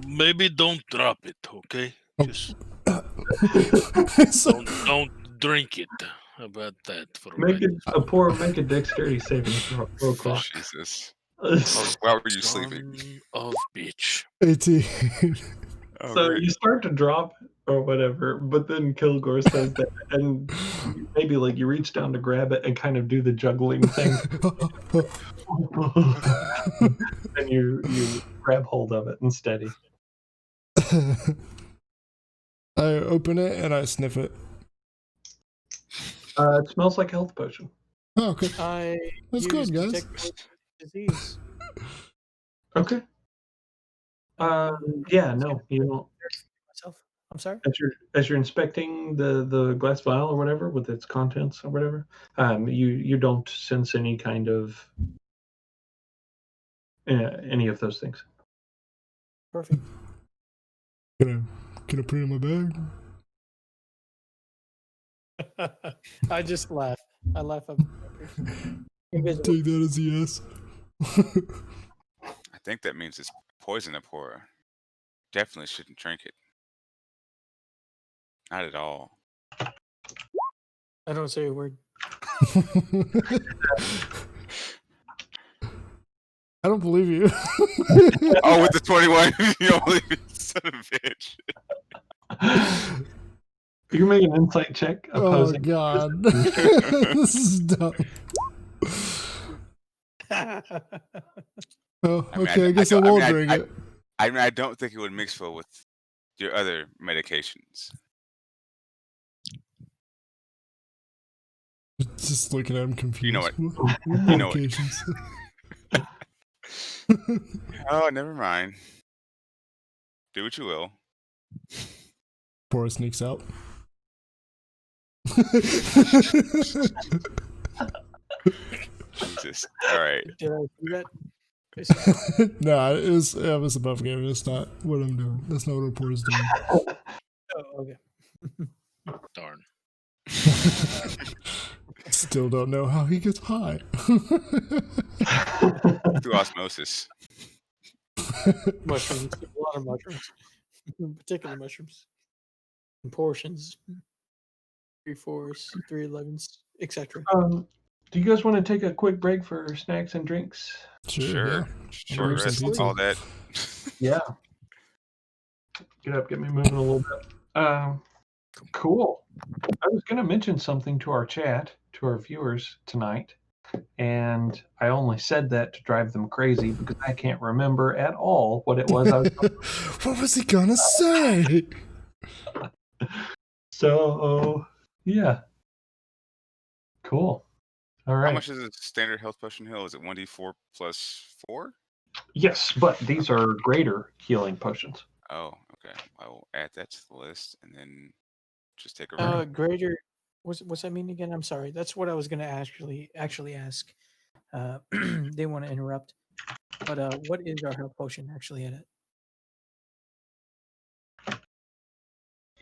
Maybe don't drop it, okay? Oh. Just So- don't drink it. How about that for Make it right? make a dexterity saving throw real quick. Jesus. Why were you sleeping? Son of bitch. 18. Oh, So great. you start to drop or whatever, but then Kilgore says that, and maybe like you reach down to grab it and kind of do the juggling thing, and you grab hold of it and steady. I open it and I sniff it. It smells like a health potion. Oh, okay. I That's use good, guys. detect disease. Okay. Yeah, no, you don't. Myself. I'm sorry. As you're inspecting the glass vial or whatever with its contents or whatever, you don't sense any kind of any of those things. Perfect. Can I put it in my bag? I just laugh. I laugh up. Invisible. Take that as a yes. I think that means it's poison Apora. Definitely shouldn't drink it. Not at all. I don't say a word. I don't believe you. Oh, with the 21, you don't believe it, son of a bitch. You make an insight check Oh opposing. god. This is dumb. Oh, okay, I guess I won't drink it. I mean, I don't think it would mix well with your other medications. Just looking at him confused. You know what? What You know what? medications? Oh, never mind. Do what you will. Before it sneaks out. Jesus. All right. Did I do that? No, it was above game. It's not what I'm doing. That's not what report is doing. Oh, okay. Darn. Still don't know how he gets high. Through osmosis. Mushrooms. A lot of mushrooms. Particular mushrooms. In portions. 3/4s, 3/11s, etc. Do you guys want to take a quick break for snacks and drinks? Sure. Short Order some rest, pizza. all that. Yeah. Get me moving a little bit. Cool. I was going to mention something to our chat, to our viewers tonight, and I only said that to drive them crazy because I can't remember at all what it was I was What was he gonna say? So, yeah. Cool. All right. How much is a standard health potion heal? Is it 1d4 plus 4? Yes, but these are greater healing potions. Oh, okay. I will add that to the list and then just take a run. Greater. What's that mean again? I'm sorry. That's what I was going to actually ask. They want to interrupt, but what is our health potion actually at it?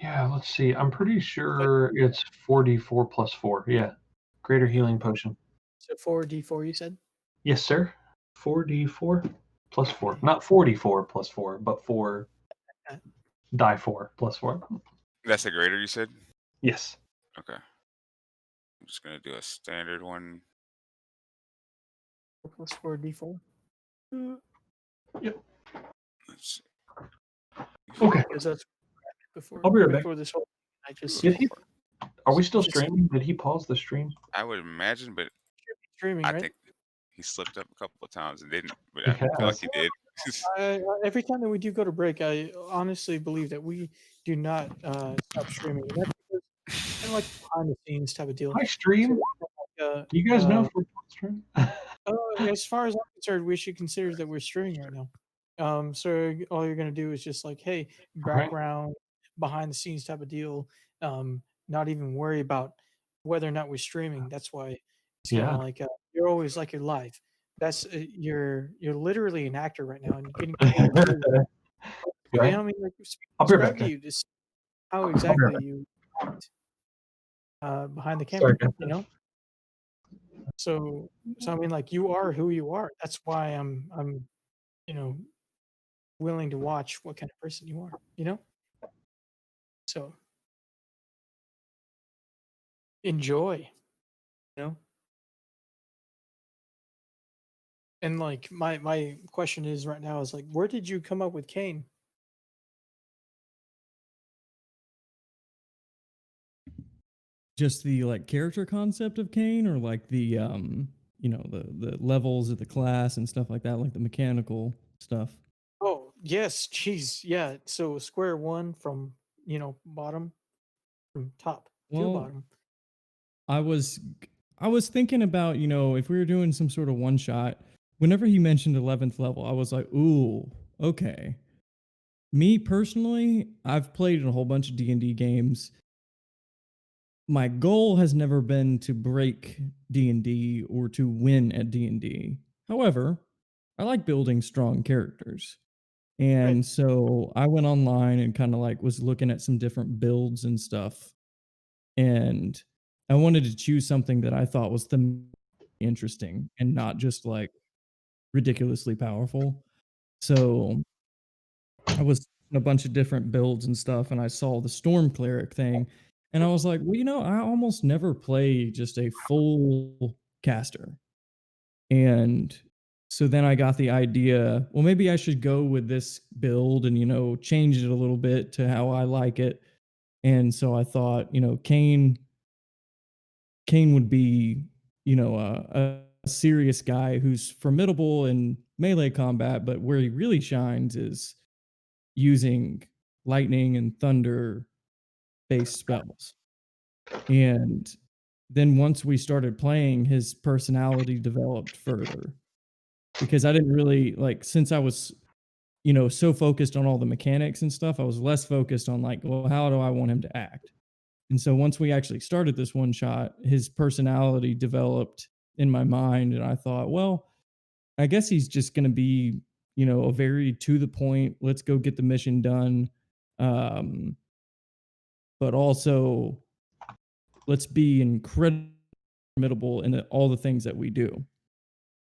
Yeah, let's see. I'm pretty sure it's 44 plus 4. Yeah. Greater healing potion. So 4d4, you said? Yes, sir. 4d4 plus 4. Not 44 plus 4, but 4 die 4 plus 4. That's a greater, you said? Yes. Okay. I'm just going to do a standard one. 4 plus 4d4? Yep. Let's see. Okay. Because that's before, I'll be right back. before this whole I just Are we still streaming? Did he pause the stream? I would imagine, but streaming, I right? think he slipped up a couple of times and didn't, but He I feel like has. he did. Every time that we do go to break, I honestly believe that we do not stop streaming. And that's because it's kind of like behind the scenes type of deal. Hi, stream. So, Do you guys know if we're streaming? as far as I'm concerned, we should consider that we're streaming right now. So all you're gonna do is just like, hey, background, behind the scenes type of deal. Not even worry about whether or not we're streaming. That's why it's kind of like you're always like you're live. That's you're literally an actor right now, and you're getting paid. Right. I mean, like, I'll be right describe back. to you just how exactly you act behind the camera. You know. So I mean, like, you are who you are. That's why I'm willing to watch what kind of person you are, so enjoy, and like my question is right now is like, where did you come up with Kane? Just the like character concept of Kane, or like the the levels of the class and stuff like that, like the mechanical stuff. Oh yes, geez, yeah. So square one from bottom, from top to bottom. I was thinking about, if we were doing some sort of one shot, whenever he mentioned 11th level, I was like, ooh, okay. Me personally, I've played in a whole bunch of D&D games. My goal has never been to break D&D or to win at D&D. However, I like building strong characters. And so I went online and kind of like was looking at some different builds and stuff. And I wanted to choose something that I thought was interesting and not just like ridiculously powerful. So I was in a bunch of different builds and stuff, and I saw the Storm Cleric thing, and I was like, well, I almost never play just a full caster. And So then I got the idea, well, maybe I should go with this build and, change it a little bit to how I like it. And so I thought, Kane would be, a serious guy who's formidable in melee combat, but where he really shines is using lightning and thunder based spells. And then once we started playing, his personality developed further because I didn't really since I was, so focused on all the mechanics and stuff, I was less focused on well, how do I want him to act? And so once we actually started this one shot, his personality developed in my mind. And I thought, well, I guess he's just going to be, a very to the point, let's go get the mission done. But also, let's be incredibly formidable in all the things that we do.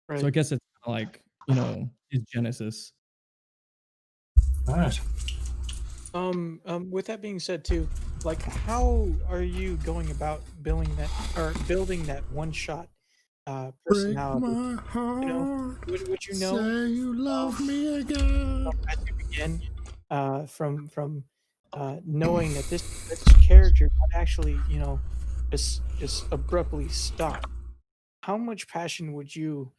Right. So I guess it's his genesis. Nice. With that being said, too, how are you going about building that one shot Break personality? my heart. Would you Say you love me again. as you begin from knowing that this character might actually just abruptly stop? How much passion would you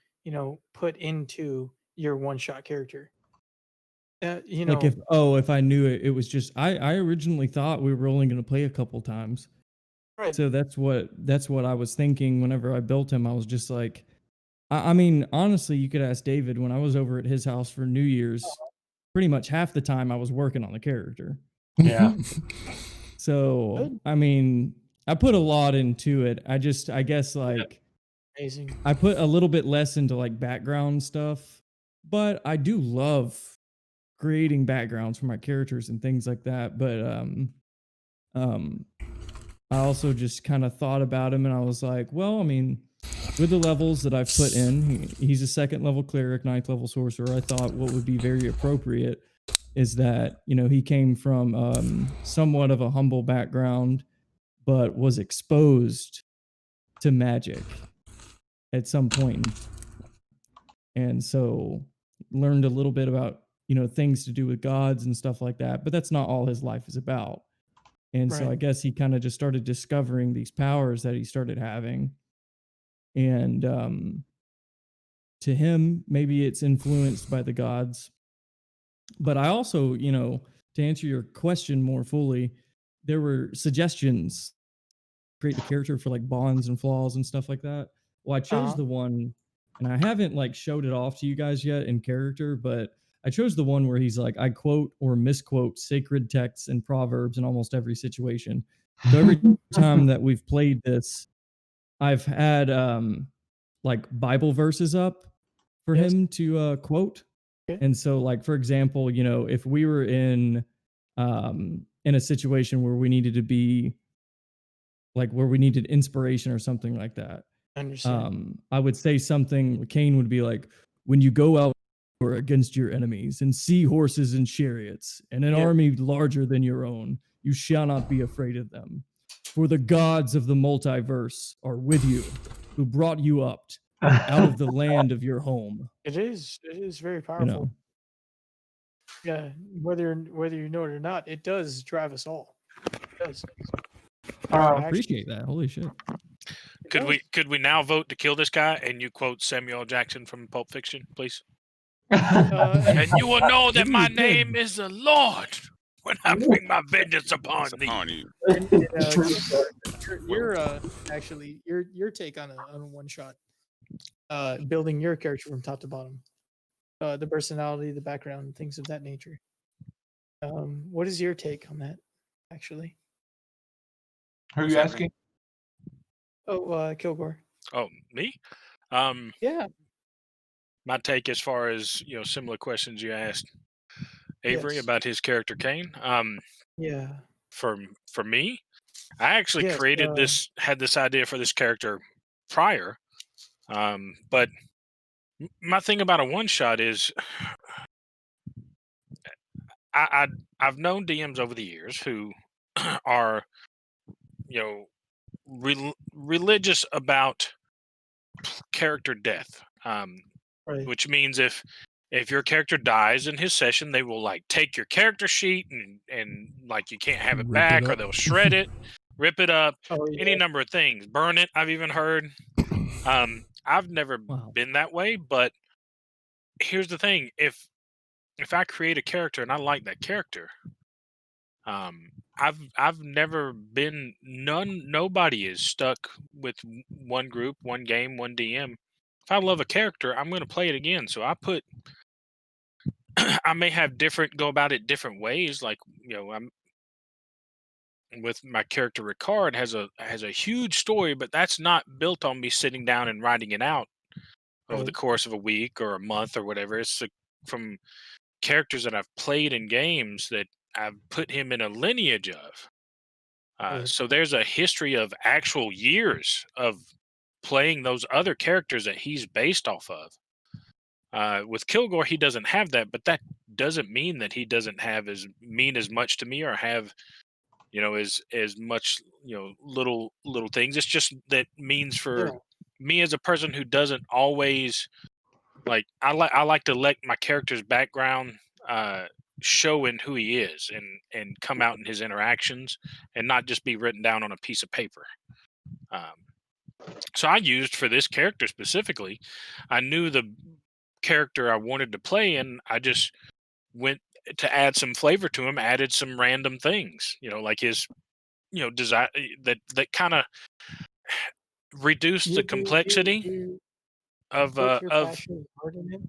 put into your one shot character? If I knew it was just I originally thought we were only going to play a couple times. Right. So that's what I was thinking whenever I built him. I was just like, I mean, honestly, you could ask David when I was over at his house for New Year's. Pretty much half the time I was working on the character. Yeah. So Good. I mean, I put a lot into it. I guess Amazing. I put a little bit less into background stuff, but I do love creating backgrounds for my characters and things like that. But I also just kind of thought about him and I was like, well, I mean, with the levels that I've put in, he's a 2nd level cleric, 9th level sorcerer. I thought what would be very appropriate is that, he came from somewhat of a humble background, but was exposed to magic at some point. And so learned a little bit about, things to do with gods and stuff like that. But that's not all his life is about. And so I Right. guess he kind of just started discovering these powers that he started having. And to him, maybe it's influenced by the gods. But I also, to answer your question more fully, there were suggestions create the character for bonds and flaws and stuff like that. Well, I chose Uh-huh. the one, and I haven't showed it off to you guys yet in character, but I chose the one where he's I quote or misquote sacred texts and proverbs in almost every situation. So every time that we've played this, I've had Bible verses up for Yes. him to quote. Okay. And so for example, if we were in a situation where we needed to be where we needed inspiration or something like that, I understand. I would say something. Cain would be like, when you go out against your enemies and see horses and chariots and an Yeah. army larger than your own, you shall not be afraid of them. For the gods of the multiverse are with you, who brought you up out of the land of your home. It is very You powerful. know, Yeah, whether you know it or not, it does drive us all. It does. I Actually, appreciate that. Holy shit. it Could does. we now vote to kill this guy and you quote Samuel L. Jackson from Pulp Fiction, please? And you will know that Maybe my we name could. is the Lord when I bring my vengeance upon It's thee. upon you. And, actually your take on a one shot, building your character from top to bottom, the personality, the background, things of that nature. What is your take on that? Actually, Who are What's you that? asking? Kilgore. Oh, me? Yeah. My take as far as similar questions you asked Avery Yes. about his character Kane. Yeah. For me, I actually Yes. had this idea for this character prior. But my thing about a one shot is I've known DMs over the years who are religious about character death. Right. which means if your character dies in his session, they will like take your character sheet and like you can't have it Rip it back, or up. they'll shred it, rip it up, Oh any yeah. number of things, burn it. I've even heard. I've never Wow. been that way, but here's the thing: if I create a character and I like that character, I've never been nobody is stuck with one group, one game, one DM. If I love a character, I'm going to play it again. So I put I may have different go about it different ways. Like I'm with my character Ricard has a huge story, but that's not built on me sitting down and writing it out over the Right. course of a week or a month or whatever. It's from characters that I've played in games that I've put him in a lineage of. Right. So there's a history of actual years of playing those other characters that he's based off of. With Kilgore, he doesn't have that, but that doesn't mean that he doesn't have mean as much to me or have as much little things. It's just that means Yeah. for me as a person who doesn't always like I like to let my character's background show in who he is and come out in his interactions and not just be written down on a piece of paper. So I used for this character specifically, I knew the character I wanted to play, and I just went to add some flavor to him, added some random things, like his, design that kind of reduced the complexity You put your of. passion and heart in it.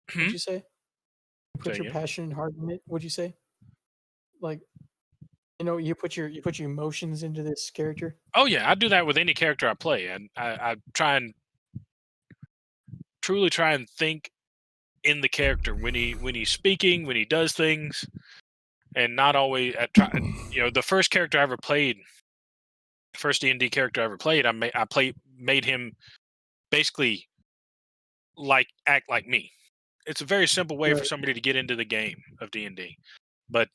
Hmm? What'd you say? You Say put your again? passion and heart in it. What'd you say? Like, you put your emotions into this character. Oh yeah, I do that with any character I play, and I try and truly try and think in the character when he's speaking, when he does things, and not always. I try, the first character I ever played, first D&D character I ever played, made him basically act like me. It's a very simple way for Right. somebody to get into the game of D&D, but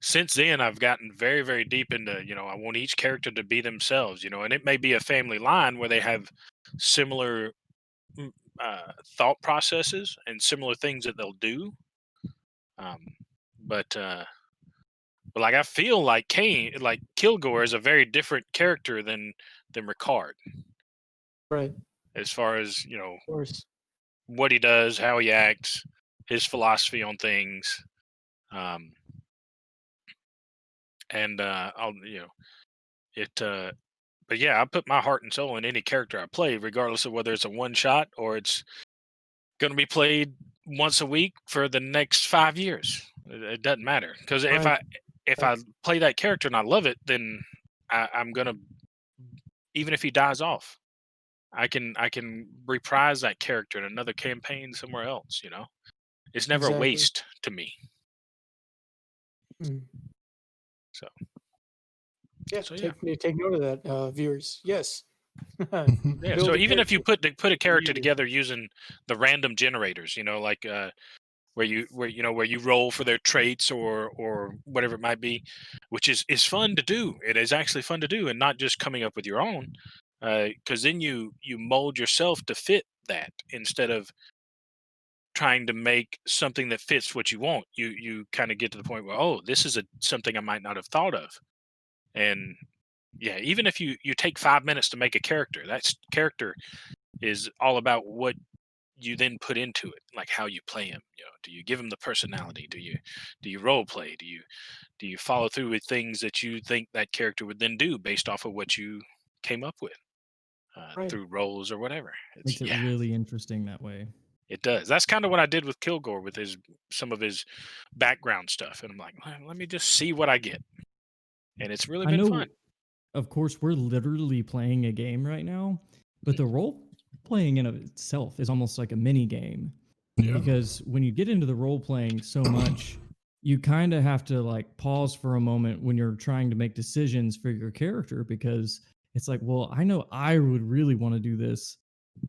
since then I've gotten very very deep into I want each character to be themselves, and it may be a family line where they have similar mm, thought processes and similar things that they'll do, um, but like I feel like Kilgore is a very different character than Ricard, Right. as far as Of course. what he does, how he acts, his philosophy on things, um, and I'll it. But yeah, I put my heart and soul in any character I play, regardless of whether it's a one shot or it's going to be played once a week for the next 5 years. It doesn't matter, because Right. if I play that character and I love it, then I'm gonna, even if he dies off, I can reprise that character in another campaign somewhere else. It's never a Exactly. waste to me. Mm. So Yeah. so yeah. Take note of that, viewers. Yes. Yeah, Build so a even if you character put a for character you. together using the random generators, like where you roll for their traits or whatever it might be, which is fun to do. It is actually fun to do, and not just coming up with your own, because then you mold yourself to fit that instead of trying to make something that fits what you want. You kind of get to the point where, oh, this is something I might not have thought of, and yeah, even if you take 5 minutes to make a character, that character is all about what you then put into it, like how you play him. Do you give him the personality? Do you role play? Do you follow through with things that you think that character would then do based off of what you came up with Right. through roles or whatever? Makes it Yeah, really interesting that way. it does. That's kind of what I did with Kilgore with some of his background stuff, and I'm like, let me just see what I get, and it's really I been fun. know, of course, we're literally playing a game right now, but the role playing in of itself is almost like a mini game. Yeah. Because when you get into the role playing so much, you kind of have to like pause for a moment when you're trying to make decisions for your character, because it's like, well, I know I would really want to do this,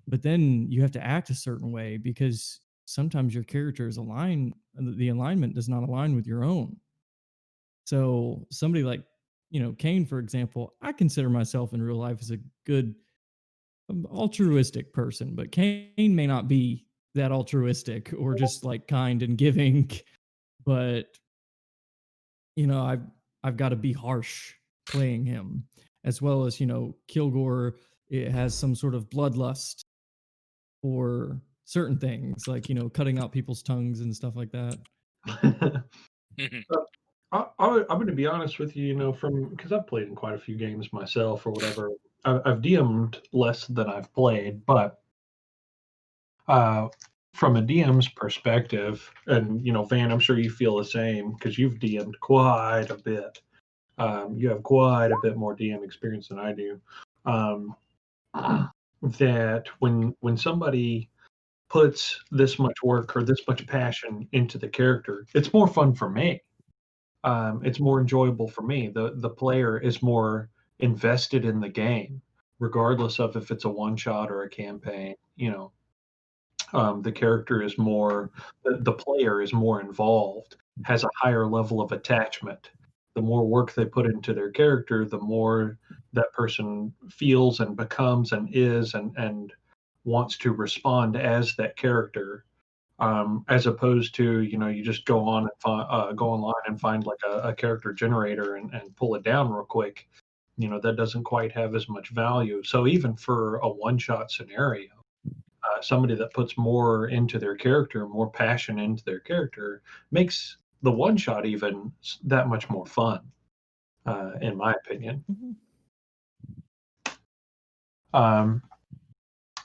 but then you have to act a certain way because sometimes your character is aligned, the alignment does not align with your own. So somebody like, Kane, for example, I consider myself in real life as a good altruistic person, but Kane may not be that altruistic or just like kind and giving, but I've got to be harsh playing him, as well as Kilgore. It has some sort of bloodlust for certain things, like cutting out people's tongues and stuff like that. I'm going to be honest with you, because I've played in quite a few games myself or whatever. I've DM'd less than I've played, but from a DM's perspective, and Van, I'm sure you feel the same because you've DM'd quite a bit. You have quite a bit more DM experience than I do. That when somebody puts this much work or this much passion into the character, it's more fun for me. It's more enjoyable for me. The player is more invested in the game, regardless of if it's a one shot or a campaign. The character is more, the player is more involved, has a higher level of attachment. The more work they put into their character, the more that person feels and becomes and is and wants to respond as that character, as opposed to you just go on and go online and find like a character generator and pull it down real quick. That doesn't quite have as much value. So even for a one-shot scenario, somebody that puts more into their character, more passion into their character, makes the one-shot even that much more fun, in my opinion.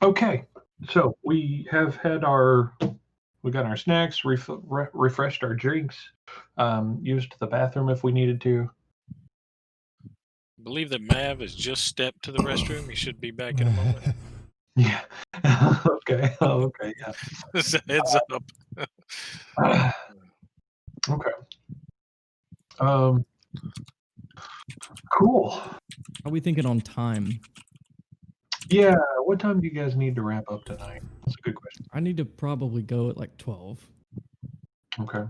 Okay, so we got our snacks, refreshed our drinks, used the bathroom if we needed to. I believe that Mav has just stepped to the restroom. He should be back in a moment. Yeah. Okay. Okay. Yeah. Just a heads up. Okay. Cool. How are we thinking on time? Yeah. What time do you guys need to wrap up tonight? That's a good question. I need to probably go at like 12. Okay.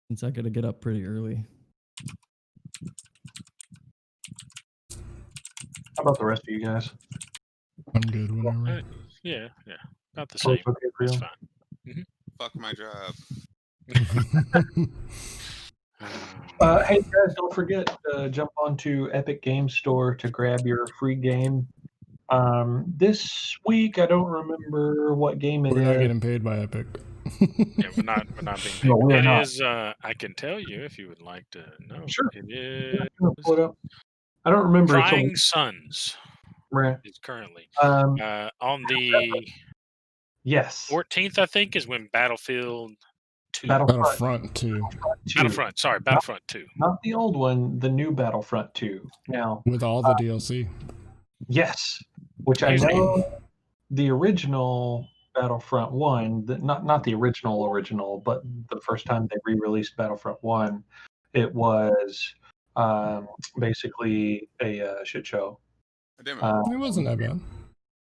Since I got to get up pretty early. How about the rest of you guys? I'm good whenever. Yeah. About the Oh, same. it's okay for That's you? fine. Fuck my job. Hey guys, don't forget to jump onto Epic Games Store to grab your free game. This week, I don't remember what game it We're is. not getting paid by Epic. Yeah, we're not being paid. No, we are It not. is. I can tell you if you would like to know. Sure. It Yeah, is I'm gonna pull it up. I don't remember. Crying Suns. Right. Is currently Um, on the yes. 14th. I think is when Battlefield 2. Battlefront 2 Battlefront. Sorry, Battlefront 2. Not the old one, the new Battlefront 2. Now, with all the DLC. yes, which I know the original Battlefront 1, not the original, but the first time they re-released Battlefront 1, it was basically a shit show. It wasn't that bad.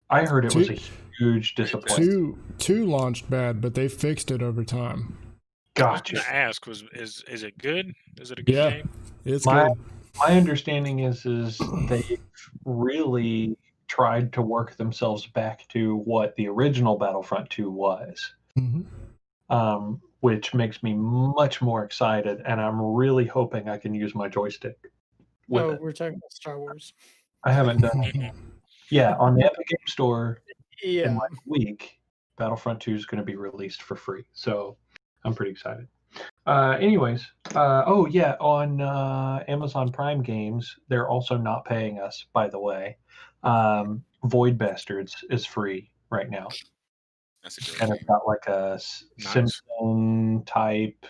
I heard it was a huge disappointment. Two launched bad, but they fixed it over time. I was Gotcha. going to ask, is it good? Is it a good game? It's My good. understanding is they've really tried to work themselves back to what the original Battlefront 2 was, which makes me much more excited, and I'm really hoping I can use my joystick with it. We're talking about Star Wars. I haven't done it. Yeah, on the Epic Game Store in like a week, Battlefront 2 is going to be released for free, so I'm pretty excited. Anyways, on Amazon Prime Games, they're also not paying us, by the way. Void Bastards is free right now. That's a great And game. it's got like a Simpson type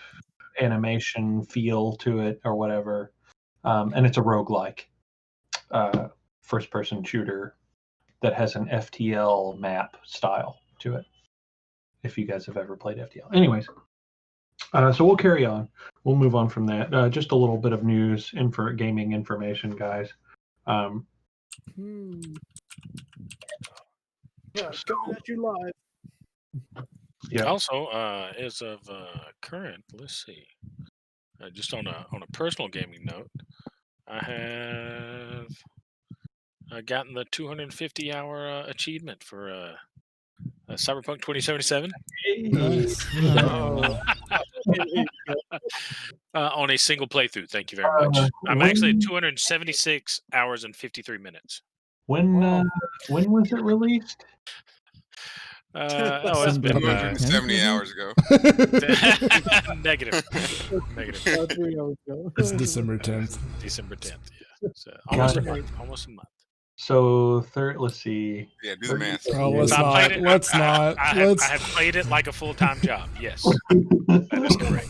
animation feel to it or whatever. And it's a roguelike first person shooter that has an FTL map style to it. If you guys have ever played FTL. Anyways. So we'll carry on. We'll move on from that. Just a little bit of news for gaming information, guys. Yeah, coming at you live. Yeah. Also, as of current, let's see. Just on a personal gaming note, I have gotten the 250-hour achievement for Cyberpunk 2077 Nice. Oh. on a single playthrough. Thank you very much. I'm actually at 276 hours and 53 minutes. When Wow. when was it released? It's been 270 hours ago. negative. It's December 10th. December 10th. Yeah, so almost a Got month. Almost a month. So let's see. Yeah, do the math. Oh, let's So I not. played it- Let's I- not. I Let's. have played it like a full-time job. Yes, that is correct.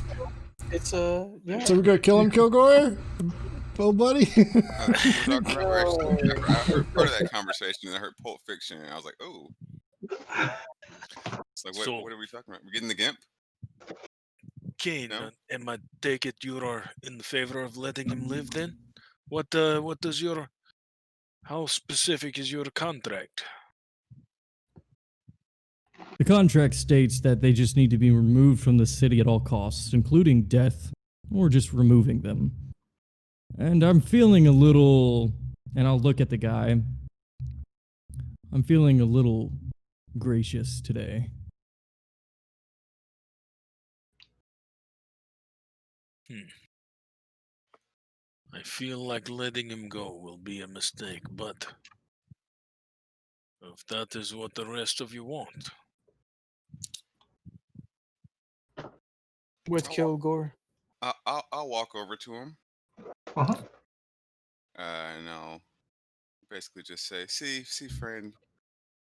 It's yeah. So we're gonna kill him, Kilgore? Little buddy? We're talking about actually, I heard part of that conversation and I heard Pulp Fiction and I was like, oh. It's like, So- what are we talking about? We're getting the GIMP? Kane, No? and I take it you are in the favor of letting him live then? What does how specific is your contract? The contract states that they just need to be removed from the city at all costs, including death or just removing them. And I'm feeling a little, and I'll look at the guy. I'm feeling a little gracious today. I feel like letting him go will be a mistake, but if that is what the rest of you want. With Kilgore. I'll walk over to him Uh-huh. and I'll basically just say, see, friend,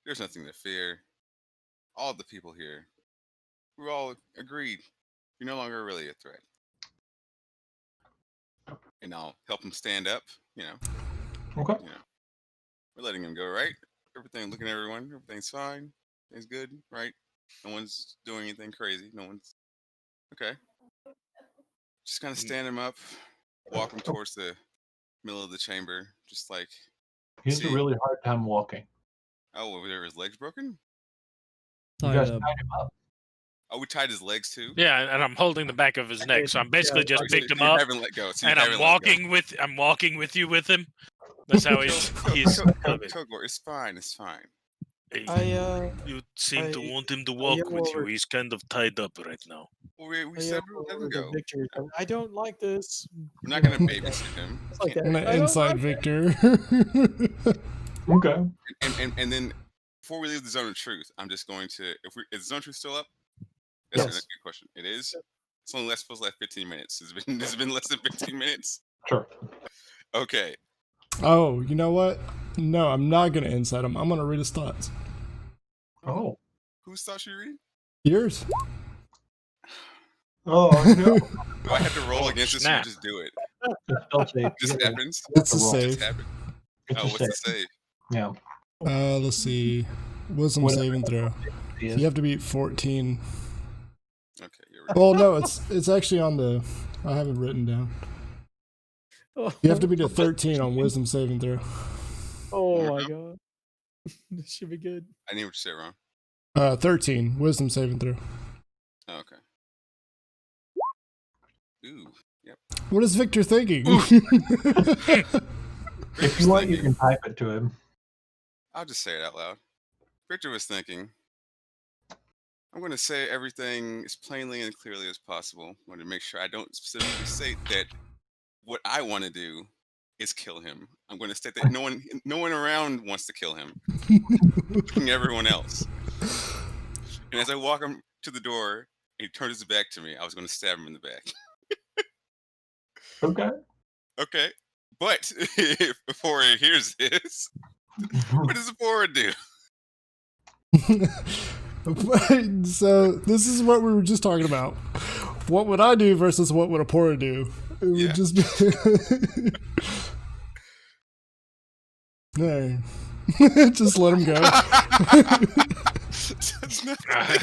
there's nothing to fear. All the people here, we all agreed you're no longer really a threat. And I'll help him stand up, Okay. We're letting him go, right? Everything, looking at everyone, everything's fine. Everything's good, right? No one's doing anything crazy. No one's... Okay. Just kind of stand him up, walk him towards the middle of the chamber, just like... He has a really hard time walking. Oh, were his legs broken? You Tied guys up. tied him up. Oh, we tied his legs too? Yeah, and I'm holding the back of his neck, so I'm basically just Oh, picked him you up, haven't let go. So you and I'm haven't let go. walking with you with him. That's how he's. Kilgore, it's fine. It's fine. You seem to I- want him to I walk yell with you. over- He's kind of tied up right now. Well, we I said we let him go. Victor. I don't like this. We're not going to babysit him. It's like that. And I an don't inside like Victor. Okay. And then before we leave the zone of truth, I'm just going to is the zone of truth still up? That's Yes. a good question. It is. It's only supposed to last 15 minutes. It's been less than 15 minutes. Sure. Okay. Oh, you know what? No, I'm not gonna inside him. I'm gonna read his thoughts. Oh. Whose thoughts you reading? Yours. Oh no. Do I have to roll against this or snap. just do it? Still safe. Just happens. It's a roll. Just save. happened. It's Oh, a what's the save. save? Yeah. Let's see. Wisdom Whatever. saving throw. Yes. You have to beat 14. Okay, you're right. Well, no, it's actually on the. I have it written down. You have to beat a 13 on wisdom saving throw. Oh my god. This should be good. I knew what you said wrong. 13 wisdom saving throw. Oh, okay. Ooh. Yep. What is Victor thinking? If you want, you can type it to him. I'll just say it out loud. Victor was thinking, I'm going to say everything as plainly and clearly as possible. I want to make sure I don't specifically state that what I want to do is kill him. I'm going to state that no one around wants to kill him, including everyone else. And as I walk him to the door, he turns his back to me. I was going to stab him in the back. Okay. Okay. But if Aphora hears this, what does Aphora do? So this is what we were just talking about. What would I do versus what would Apora do? It would Yeah. just be no. Just let him go. That's not oh,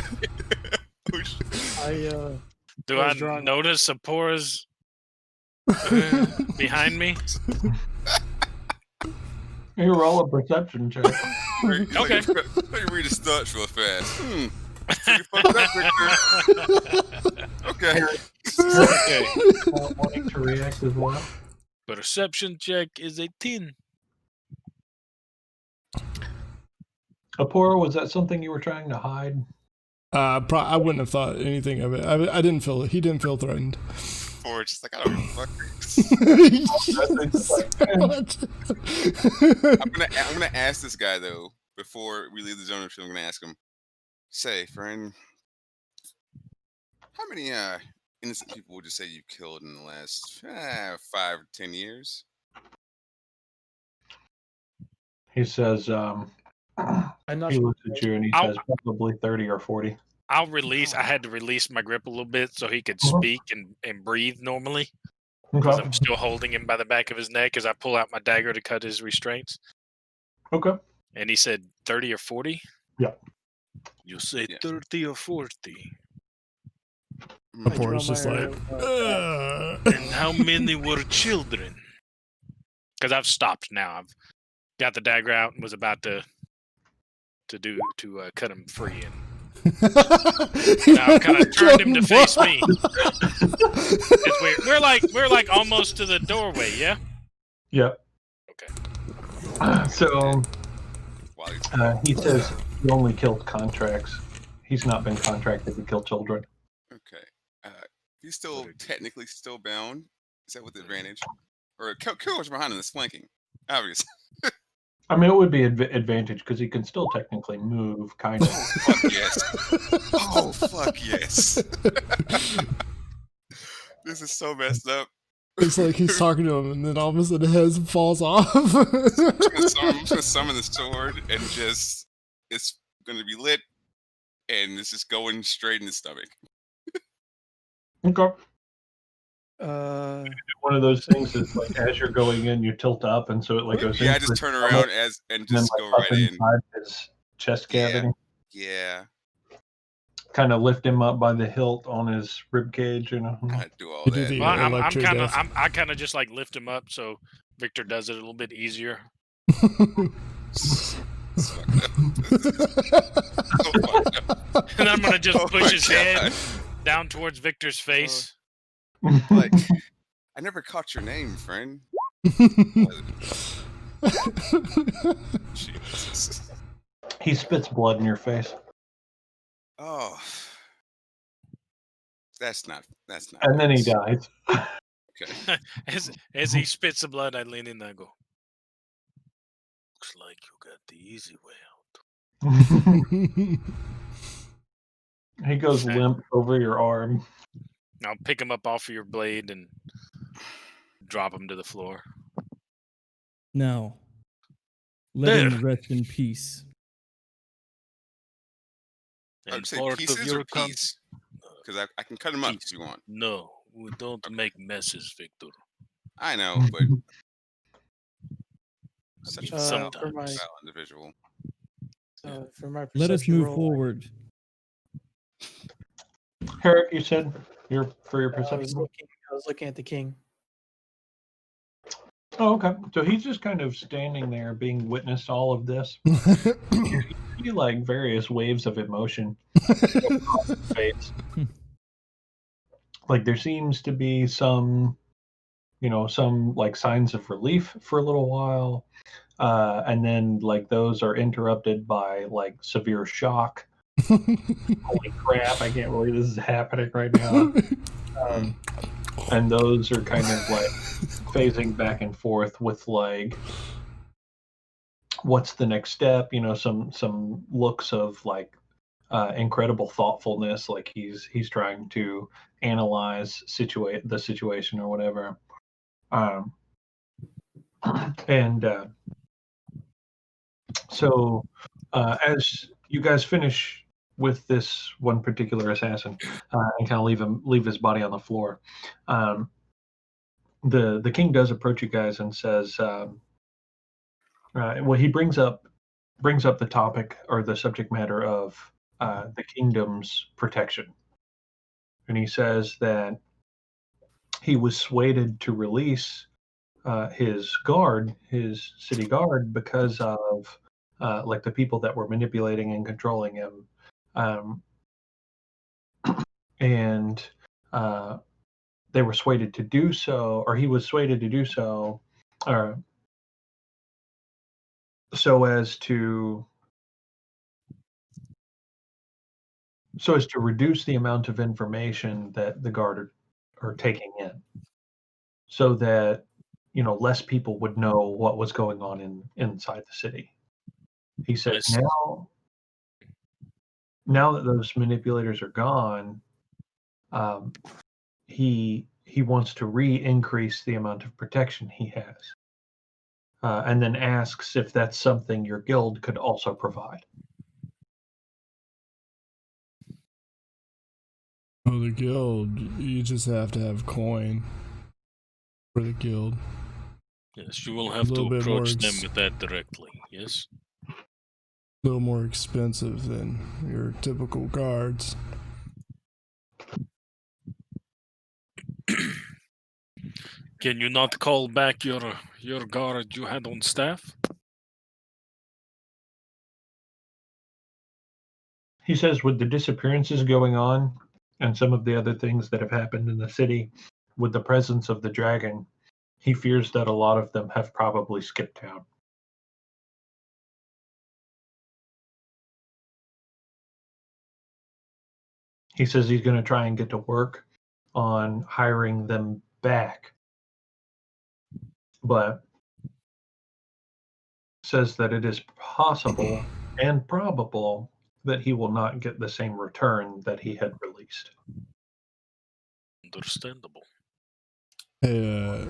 shit. Do I I was drawing- notice Appora's behind me? You roll a perception check. Okay. Let me read his thoughts real fast. Pretty fucked up, Victor. Okay. Okay. Wanting to react as well. Perception check is 18. Apora, was that something you were trying to hide? I wouldn't have thought anything of it. I didn't feel he didn't feel threatened. Or just like I don't give a fuck. I'm gonna ask this guy though before we leave the zone. I'm gonna ask him. Say, friend, how many innocent people would you say you killed in the last 5 or 10 years? He says, I'm not he sure. looks at you and he says, probably 30 or 40. I'll release. I had to release my grip a little bit so he could speak and breathe normally because I'm still holding him by the back of his neck as I pull out my dagger to cut his restraints. Okay. And he said 30 or 40? Yeah. You say Yeah. 30 or 40. Apora's just like, And how many were children? Because I've stopped now. I've got the dagger out and was about to cut him free. And now I've kind of turned him to face me. It's weird. We're like almost to the doorway, yeah? Yeah. Okay. So he says he only killed contracts. He's not been contracted to kill children. Okay. He's still technically still bound. Is that with the advantage? Or kill what's behind him is flanking. Obviously. I mean, it would be advantage because he can still technically move, kind of. Oh, fuck yes. Oh, fuck yes. This is so messed up. It's like he's talking to him, and then all of a sudden his head falls off. I'm just gonna summon the sword, and just it's gonna be lit, and it's just going straight in the stomach. Okay. Uh, One of those things is like as you're going in, you tilt up, and so it like goes. Yeah, I just turn around and just go right in. His chest cavity. Yeah. Kind of lift him up by the hilt on his rib cage, you know. I do all You do that. the- Well, I kind of just like lift him up so Victor does it a little bit easier. It's fucked up. And I'm gonna just Oh push my his God. head down towards Victor's face. Like, I never caught your name, friend. Jesus. He spits blood in your face, Oh, that's not. and then he nice. dies. Okay. As he spits the blood, I lean in and I go, looks like you got the easy way out. He goes limp over your arm. I'll pick him up off of your blade and drop him to the floor. Now, let him rest in peace. I And would say part pieces of your or piece, because I can cut him up if you want. No, we don't make messes, Victor. I know, but such a sometimes. foul individual. for my Let us perception move roll, forward. Herrick, you said your I was perception. looking at the king. Oh, okay. So he's just kind of standing there, being witness to all of this. You see like various waves of emotion across his face. Like there seems to be some like signs of relief for a little while, and then like those are interrupted by like severe shock. Holy crap! I can't believe this is happening right now. And those are kind of like phasing back and forth with like, what's the next step? Some looks of like incredible thoughtfulness, like he's trying to analyze the situation or whatever. And so as you guys finish with this one particular assassin and kind of leave his body on the floor, the king does approach you guys and says, well, he brings up the topic or the subject matter of the kingdom's protection, and he says that he was swayed to release his city guard, because of like the people that were manipulating and controlling him, and they were swayed to do so, or he was swayed to do so, so as to so as to reduce the amount of information that the guard are taking in, so that less people would know what was going on inside the city. He says I see. now that those manipulators are gone, he wants to increase the amount of protection he has, and then asks if that's something your guild could also provide. Oh, the guild, you just have to have coin for the guild. Yes, you will have to little bit more approach them with that directly. Yes. A little more expensive than your typical guards. Can you not call back your guard you had on staff? He says with the disappearances going on and some of the other things that have happened in the city, with the presence of the dragon, he fears that a lot of them have probably skipped town. He says he's going to try and get to work on hiring them back, but says that it is possible and probable that he will not get the same return that he had released. Understandable. Hey,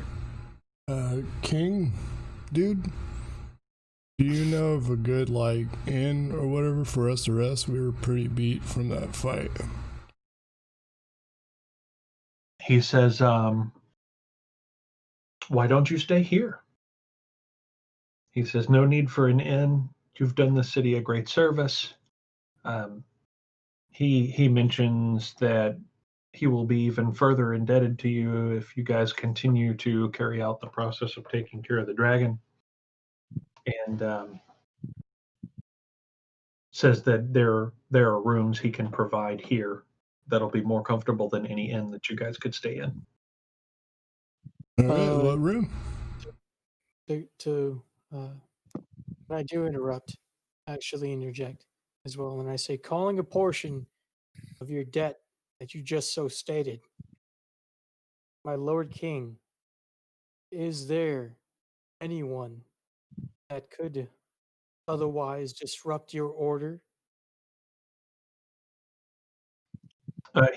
King, dude, do you know of a good, inn or whatever for us to rest? We were pretty beat from that fight. He says, why don't you stay here? He says, no need for an inn. You've done the city a great service. He mentions that he will be even further indebted to you if you guys continue to carry out the process of taking care of the dragon. And says that there are rooms he can provide here that'll be more comfortable than any inn that you guys could stay in. All right, what room? I do interrupt, actually interject as well, and I say, calling a portion of your debt that you just so stated, my Lord King, is there anyone that could otherwise disrupt your order?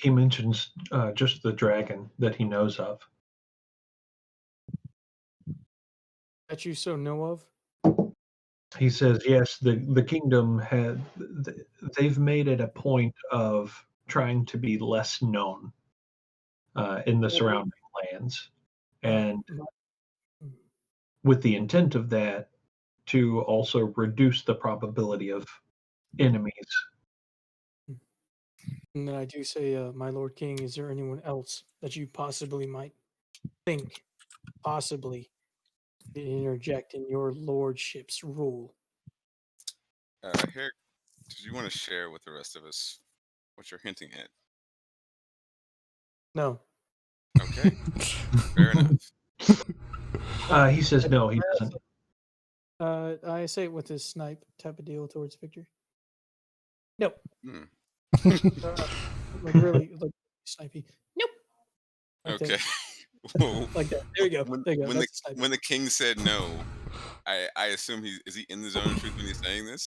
He mentions just the dragon that he knows of. That you so know of? He says, yes, the kingdom they've made it a point of trying to be less known in the surrounding lands, and with the intent of that to also reduce the probability of enemies. And then I do say, my Lord King, is there anyone else that you possibly might think possibly interject in your lordship's rule? Here, do you want to share with the rest of us what you're hinting at? No. Okay, fair enough. He says no, he doesn't. I say it with this snipe type of deal towards Victor. Nope. Really, snipey. Nope. Like okay. like that. There you go. There you go. When the king said no, I assume is he in the zone of truth when he's saying this,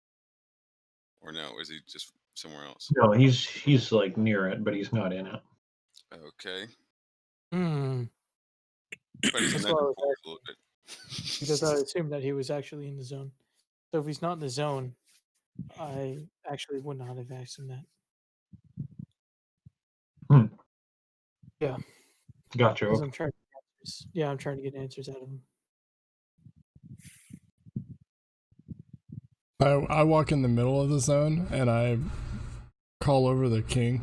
or no? Or is he just somewhere else? No, he's like near it, but he's not in it. Okay. But he's That's a little bit. Because I assumed that he was actually in the zone. So if he's not in the zone, I actually would not have asked him that. Yeah. Gotcha. Okay. I'm trying to get answers. Yeah, I'm trying to get answers out of him. I walk in the middle of the zone and I call over the king.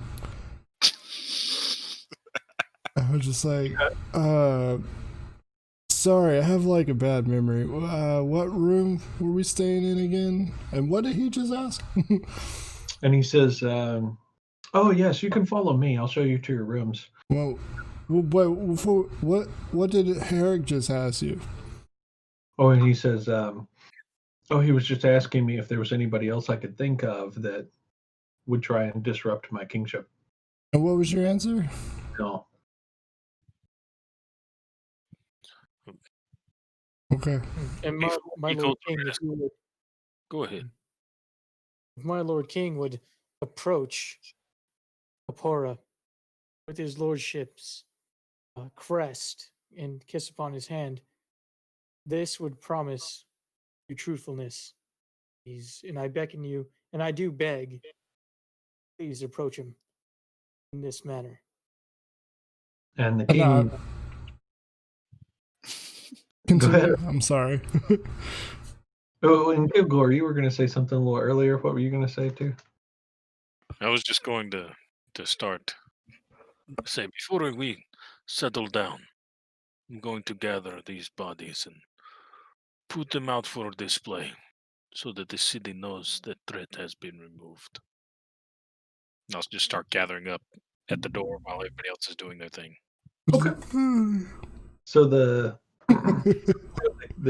I was just like, sorry, I have a bad memory. What room were we staying in again? And what did he just ask? And he says, oh yes, you can follow me. I'll show you to your rooms. Well, what did Herrick just ask you? Oh, and he says, he was just asking me if there was anybody else I could think of that would try and disrupt my kingship. And what was your answer? No. Okay. And Before my we go Lord to King, if rest- you would, Go ahead. if my Lord King would approach Apora with his lordship's crest and kiss upon his hand, this would promise you truthfulness. And I beckon you, and I do beg, please approach him in this manner. And the No, king. Go continue. ahead. I'm sorry. Oh, and Kilgore, you were going to say something a little earlier. What were you going to say too? I was just going to start. Say, before we settle down, I'm going to gather these bodies and put them out for display so that the city knows that threat has been removed. And I'll just start gathering up at the door while everybody else is doing their thing. Okay. So the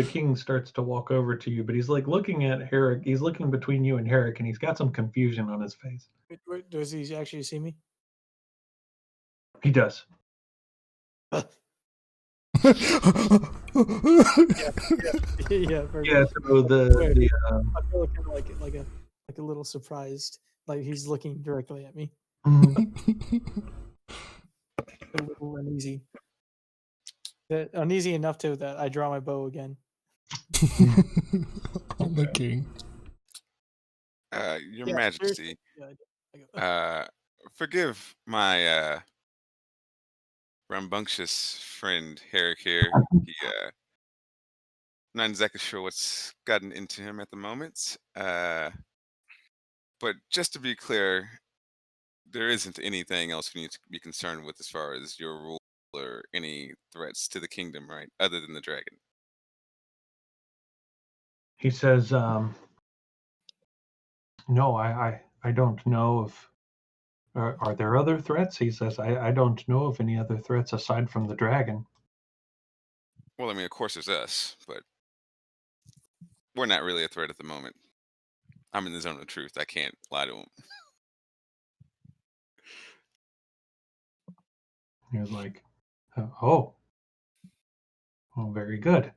king starts to walk over to you, but he's like looking at Herrick. He's looking between you and Herrick, and he's got some confusion on his face. Wait, does he actually see me? He does. Yeah, very Yeah. much. So the I feel kind of like a little surprised, like he's looking directly at me, a little uneasy. Uneasy enough to that I draw my bow again. I'm the king. Your Yeah, Majesty, Yeah, I go, forgive my rambunctious friend Herrick here. He, not exactly sure what's gotten into him at the moment. But just to be clear, there isn't anything else we need to be concerned with as far as your rule or any threats to the kingdom, right? Other than the dragon. he says, "No, I don't know if are there other threats." He says, "I don't know of any other threats aside from the dragon." Well, I mean, of course, there's us, but we're not really a threat at the moment. I'm in the zone of truth. I can't lie to him. He was like, "Oh, well, very good."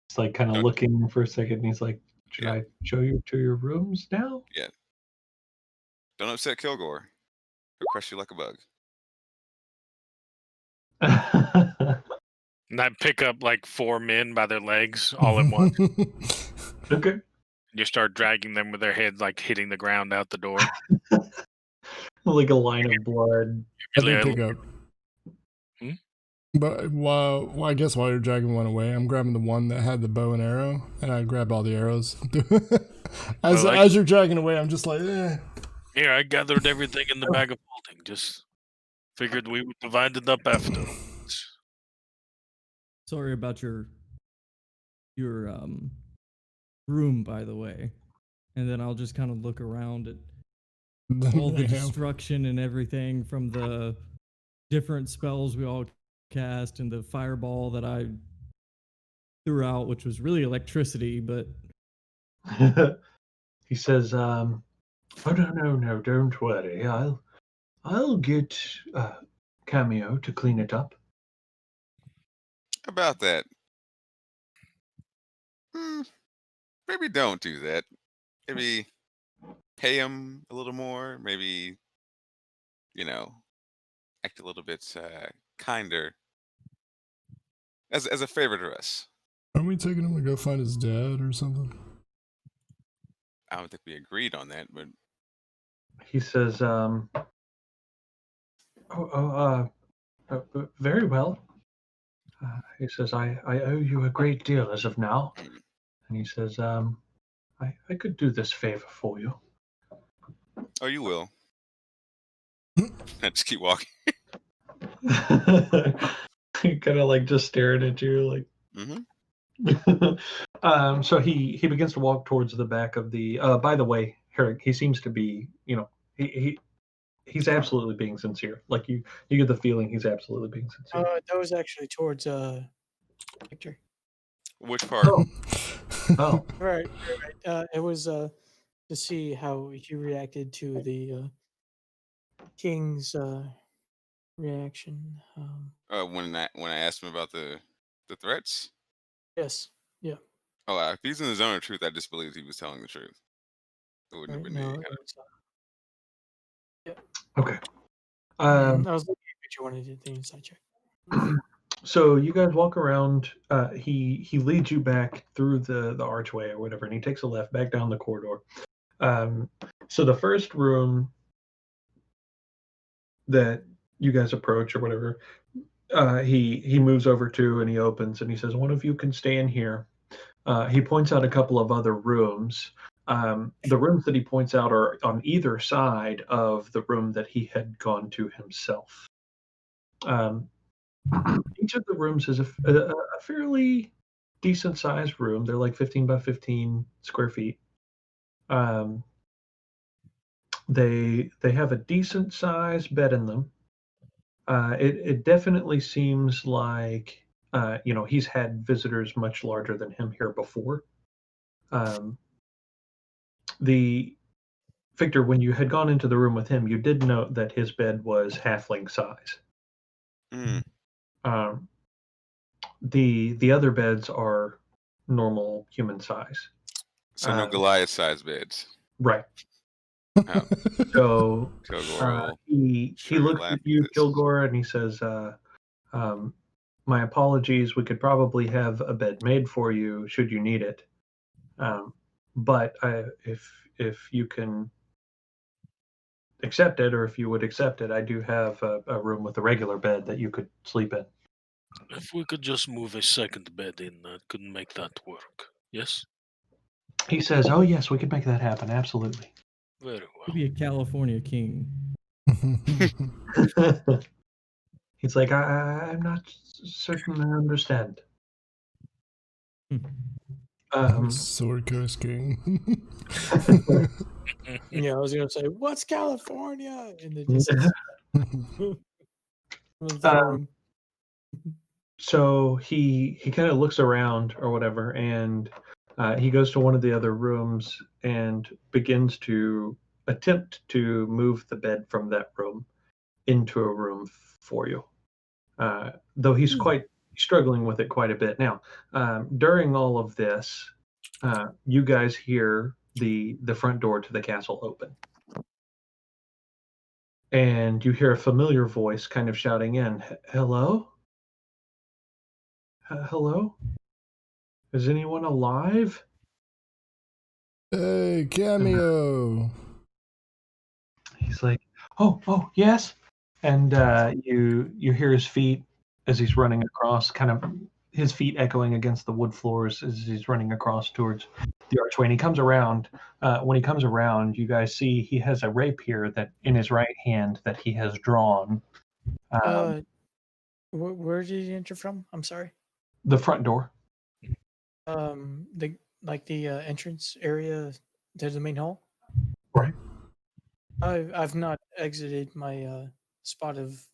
It's like kind of Don't- looking for a second. And he's like, "Should Yeah. I show you to your rooms now?" Yeah. Don't upset Kilgore. He'll crush you like a bug. And I pick up like 4 men by their legs all at once. Okay. And you start dragging them with their heads like hitting the ground out the door. Like a line of blood. I Really, did I pick up. Hmm? But well, I guess while you're dragging one away, I'm grabbing the one that had the bow and arrow, and I grabbed all the arrows. As you're dragging away, I'm just like, eh. Here, I gathered everything in the bag of holding. Just figured we would divide it up after. Sorry about your room, by the way. And then I'll just kind of look around at all the Damn. destruction and everything from the different spells we all cast and the fireball that I threw out, which was really electricity, but He says, "Oh no, don't worry. I'll get Cameo to clean it up." About that. Maybe don't do that. Maybe pay him a little more. Maybe, act a little bit kinder. As a favor to us. Aren't we taking him to go find his dad or something? I don't think we agreed on that, but He says, very well." He says, I owe you a great deal as of now." And he says, I could do this favor for you." oh, you will. I just keep walking. Kind of like just staring at you, like. Mm-hmm. So he begins to walk towards the back of the. By the way, Herrick, he seems to be, he's absolutely being sincere. Like you get the feeling he's absolutely being sincere. that was actually towards Victor. Which part? Oh, oh, Right. It was to see how he reacted to the king's reaction. When I asked him about the threats. Yes. Yeah. Oh, if he's in the zone of truth, I just believed he was telling the truth. It wouldn't have Right. been any No. kind of. Yeah. okay. I was looking at you wanted to do the inside check. So you guys walk around. He leads you back through the archway or whatever, and he takes a left back down the corridor. So the first room that you guys approach or whatever, he moves over to and he opens and he says, "One of you can stay in here." He points out a couple of other rooms. The rooms that he points out are on either side of the room that he had gone to himself. Each of the rooms is a fairly decent sized room. They're like 15 by 15 square feet. They have a decent sized bed in them. It definitely seems like he's had visitors much larger than him here before. The Victor, when you had gone into the room with him, you did note that his bed was halfling size. Mm. Um, the other beds are normal human size. So no Goliath-sized beds. Right. Oh, So Kilgore will he sure looks laugh at you, this. Kilgore, and he says, "My apologies. We could probably have a bed made for you should you need it. But if you can accept it, or if you would accept it, I do have a room with a regular bed that you could sleep in." If we could just move a second bed in, I could make that work. Yes? He says, "Oh yes, we could make that happen. Absolutely." Very To well. be a California king. He's like, I'm not certain I understand. Sword Coast King. Yeah, I was gonna say, "What's California?" in the distance. The throne room. So he kind of looks around or whatever, and he goes to one of the other rooms and begins to attempt to move the bed from that room into a room for you. Though he's quite struggling with it quite a bit now. During all of this, you guys hear the front door to the castle open, and you hear a familiar voice kind of shouting in, "Hello? Hello? Is anyone alive?" Hey, cameo. He's like, "Oh, yes." And you hear his feet as he's running across, kind of his feet echoing against the wood floors as he's running across towards the archway. And he comes around. When he comes around, you guys see he has a rapier that in his right hand that he has drawn. Where did you enter from? I'm sorry. The front door. The entrance area to the main hall. Right. I've not exited my spot of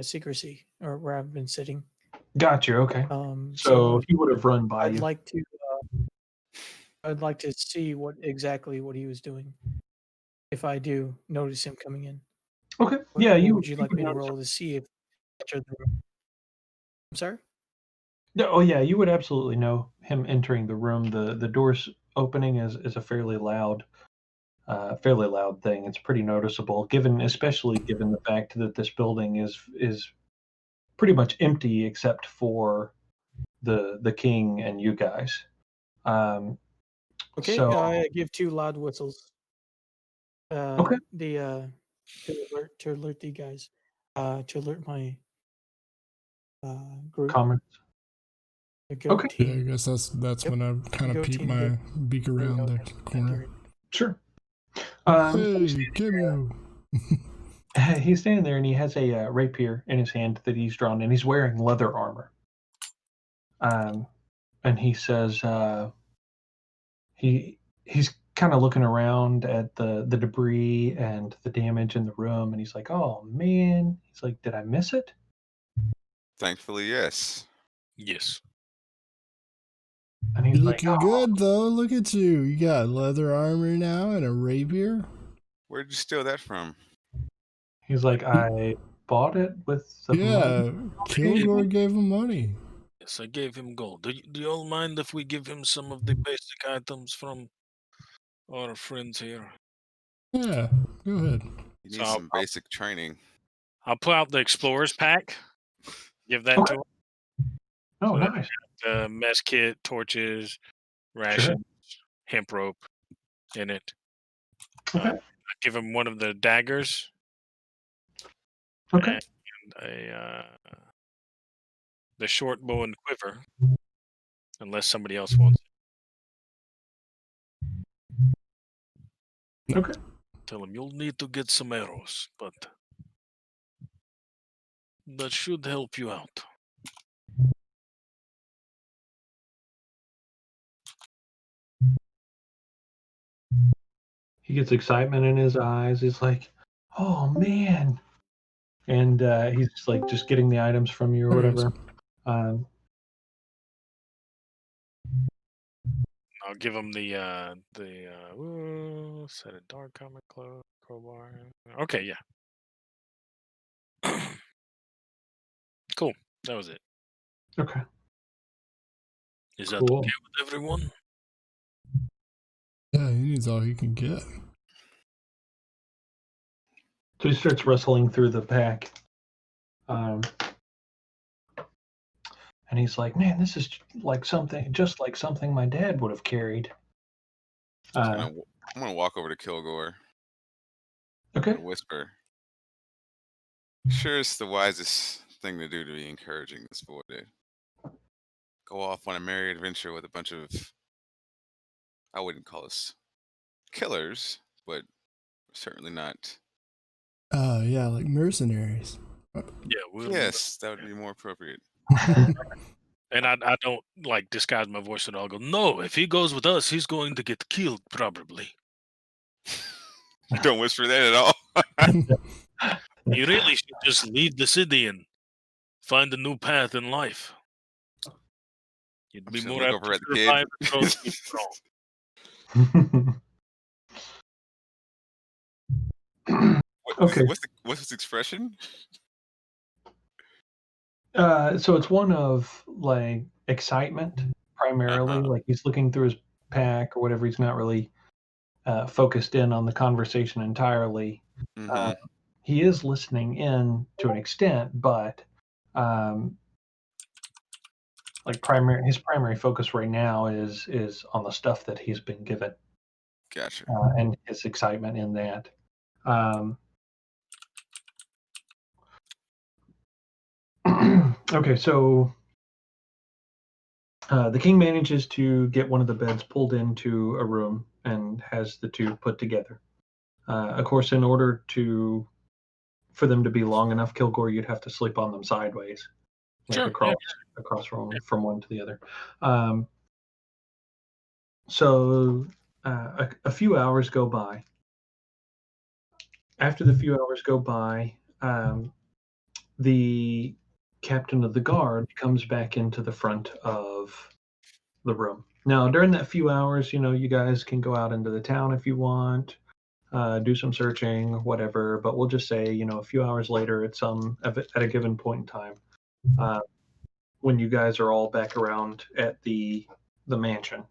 secrecy or where I've been sitting. Got you. Okay. So So he would have run by I'd you. like to see what he was doing. If I do notice him coming in. Okay. What, Yeah. what would you like me to roll to see if enter the room? I'm sorry? No, oh yeah, you would absolutely know him entering the room. The doors opening is a fairly loud thing. It's pretty noticeable, especially given the fact that this building is pretty much empty except for the king and you guys. Okay, So I give 2 loud whistles. Okay. To alert the guys, to alert my group. comments. The GO.A.T. Okay. Yeah, I team. guess that's Yep. when I kind of Go peep team, my go. beak around the corner. Sure. Hey, cameo. He's standing there and he has a rapier in his hand that he's drawn, and he's wearing leather armor. And he says he's kind of looking around at the debris and the damage in the room, and he's like, "Oh man," he's like, "Did I miss it?" Thankfully, yes. Yes. And he's You're like, looking "Oh." good though. Look at you. You got leather armor now and a rapier. Where'd you steal that from? He's like, "I bought it with the money." Yeah, Kilgore gave him money. Yes, I gave him gold. Do you all mind if we give him some of the basic items from our friends here? Yeah, go ahead. You So need some basic training. I'll pull out the explorer's pack. Give that Okay. to him. Oh, So nice. mess kit, torches, rations, hemp rope in it. Okay. I give him one of the daggers Okay. and the short bow and quiver, unless somebody else wants it. Okay. Tell him you'll need to get some arrows, but that should help you out. He gets excitement in his eyes. He's like, "Oh man!" And he's like just getting the items from you or whatever. I'll give him the set of dark comic crowbar. Okay, yeah. Cool. That was it. Okay. Is that Cool. okay with everyone? Yeah, he needs all he can get. So he starts rustling through the pack. And he's like, "Man, this is just like something my dad would have carried." I'm gonna walk over to Kilgore Okay. and whisper. Sure, it's the wisest thing to do to be encouraging this boy to go off on a merry adventure with a bunch of, I wouldn't call us killers, but certainly not. Yeah, like mercenaries. Yeah, Yes, that would be more appropriate. and I don't like disguise my voice at all. Go, no, if he goes with us, he's going to get killed probably. You don't whisper that at all. You really should just leave the city and find a new path in life. You'd be Should more look apt over to at the kid. survive and grow to be strong. Okay. What's his expression? So it's one of like excitement primarily. Uh-huh. Like he's looking through his pack or whatever. He's not really focused in on the conversation entirely. Mm-hmm. He is listening in to an extent, but like his primary focus right now is on the stuff that he's been given Gotcha. and his excitement in that. Okay, so the king manages to get one of the beds pulled into a room and has the two put together. Of course, in order for them to be long enough, Kilgore, you'd have to sleep on them sideways, like Sure. across from one to the other. So a few hours go by. After the few hours go by, the captain of the guard comes back into the front of the room. Now, during that few hours, you guys can go out into the town if you want, do some searching, whatever. But we'll just say, a few hours later, at a given point in time, when you guys are all back around at the mansion,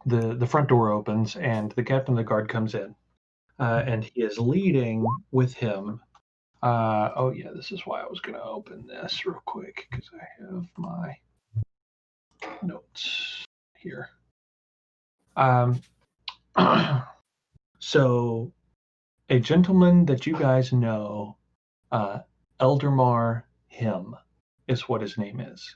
the front door opens and the captain of the guard comes in, and he is leading with him. Oh yeah, this is why I was going to open this real quick because I have my notes here. So a gentleman that you guys know, Eldermar Him, is what his name is.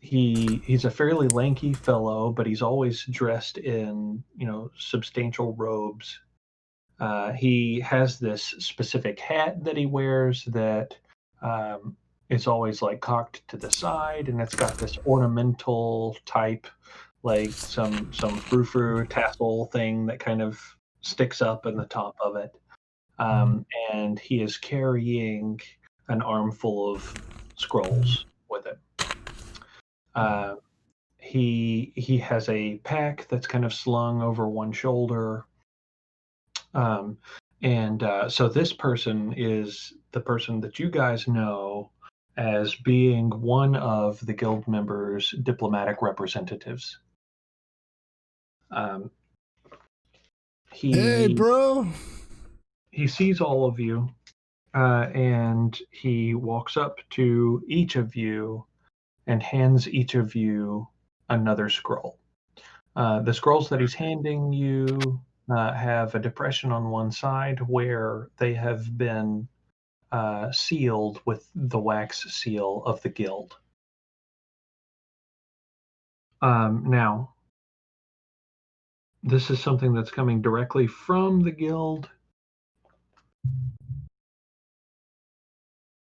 He's a fairly lanky fellow, but he's always dressed in substantial robes. He has this specific hat that he wears that is always like cocked to the side, and it's got this ornamental type, like some frou-frou tassel thing that kind of sticks up in the top of it. And he is carrying an armful of scrolls with him. He has a pack that's kind of slung over one shoulder. So this person is the person that you guys know as being one of the guild members' diplomatic representatives. Hey, bro. He sees all of you, and he walks up to each of you and hands each of you another scroll. The scrolls that he's handing you have a depression on one side where they have been sealed with the wax seal of the guild. Now, this is something that's coming directly from the guild.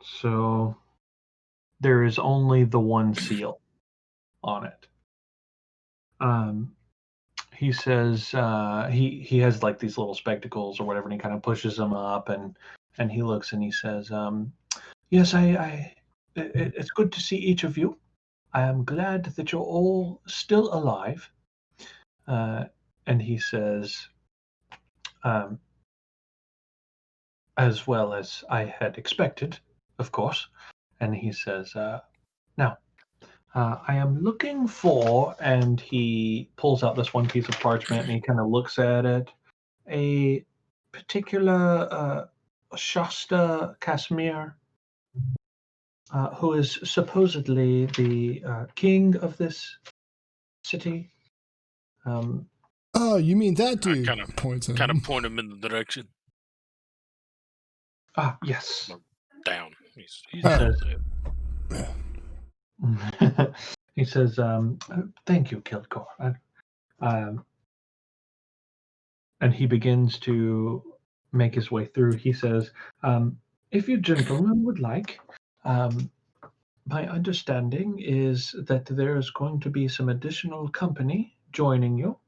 So there is only the one seal on it. He says he has like these little spectacles or whatever, and he kind of pushes them up, and he looks and he says, "Yes, it's good to see each of you. I am glad that you're all still alive." And he says, "As well as I had expected, of course." And he says, "Now, I am looking for," and he pulls out this one piece of parchment and he kind of looks at it, "a particular Shasta Casimir, who is supposedly the king of this city." Oh, you mean that dude? Kind of Points at kind him. of point him in the direction. Yes. Down. He's Oh. there. He says, "Thank you, Kildcore." And he begins to make his way through. He says, "If you gentlemen would like, my understanding is that there is going to be some additional company joining you.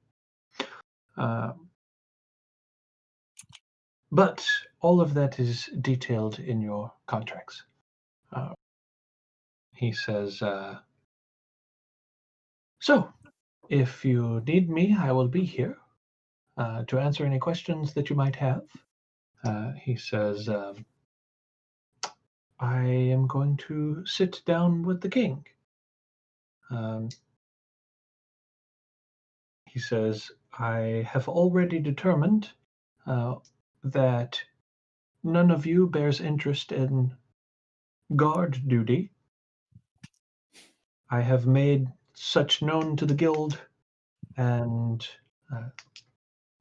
But all of that is detailed in your contracts." He says, "So, if you need me, I will be here to answer any questions that you might have." He says, "I am going to sit down with the king." He says, "I have already determined that none of you bears interest in guard duty. I have made such known to the guild, and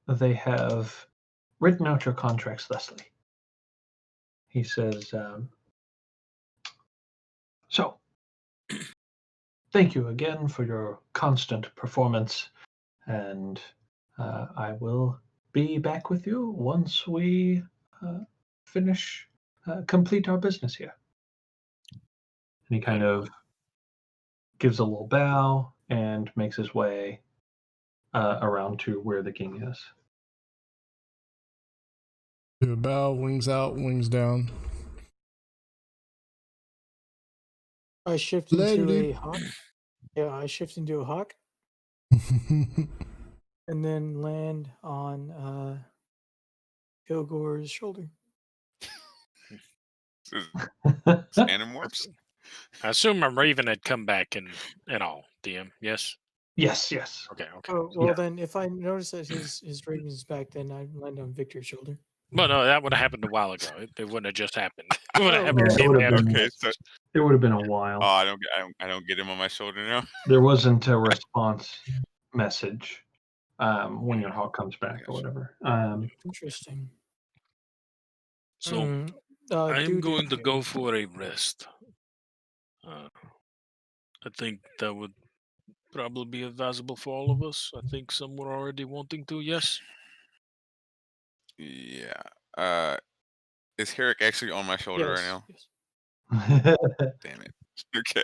they have written out your contracts thusly." He says, "So, thank you again for your constant performance, and I will be back with you once we complete our business here." And he kind of gives a little bow and makes his way around to where the king is. Do a bow, wings out, wings down. I shift Later, into a dude. hawk. Yeah, I shift into a hawk and then land on Kilgore's shoulder. Animorphs? I assume my Raven had come back and all, DM. Yes. Yes. Okay. Oh well, Yeah. then if I notice that his Raven's back, then I land on Victor's shoulder. Well, no, that would have happened a while ago. It wouldn't have just happened. It would have Oh, happened well, Yeah, it in would have after been. Okay, so It would have been a while. oh, I don't get him on my shoulder now. There wasn't a response message when your hawk comes back or Gotcha. whatever. Interesting. So I am dude, going to go for a rest. I think that would probably be advisable for all of us. I think some were already wanting to. Yes. Yeah. Is Herrick actually on my shoulder right now? Yes. Damn it. Okay.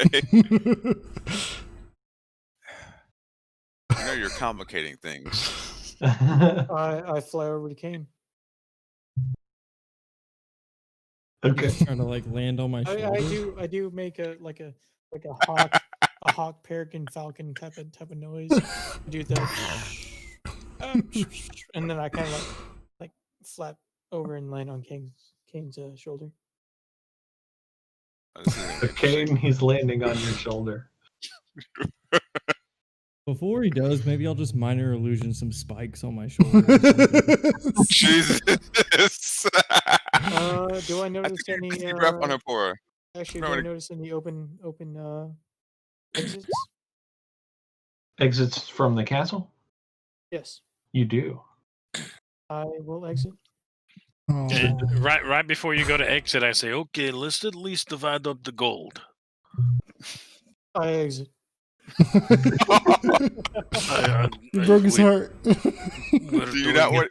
I know you're complicating things. I fly over to Kane. Okay. Trying to like land on my shoulder. I do make a hawk a hawk, peregrine, falcon type of noise. Do the and then I kind of like flap over and land on Kane's shoulder. Oh, this is gonna be Okay, interesting. he's landing on your shoulder. Before he does, maybe I'll just minor illusion some spikes on my shoulder. or something. Jesus. Do I notice any? You rap on her for. Actually, no, do I it- notice any open exits? Exits from the castle? Yes, You do. I will exit. Oh. Right before you go to exit, I say, okay, let's at least divide up the gold. I exit. You broke his heart. We're Do you doing not it want?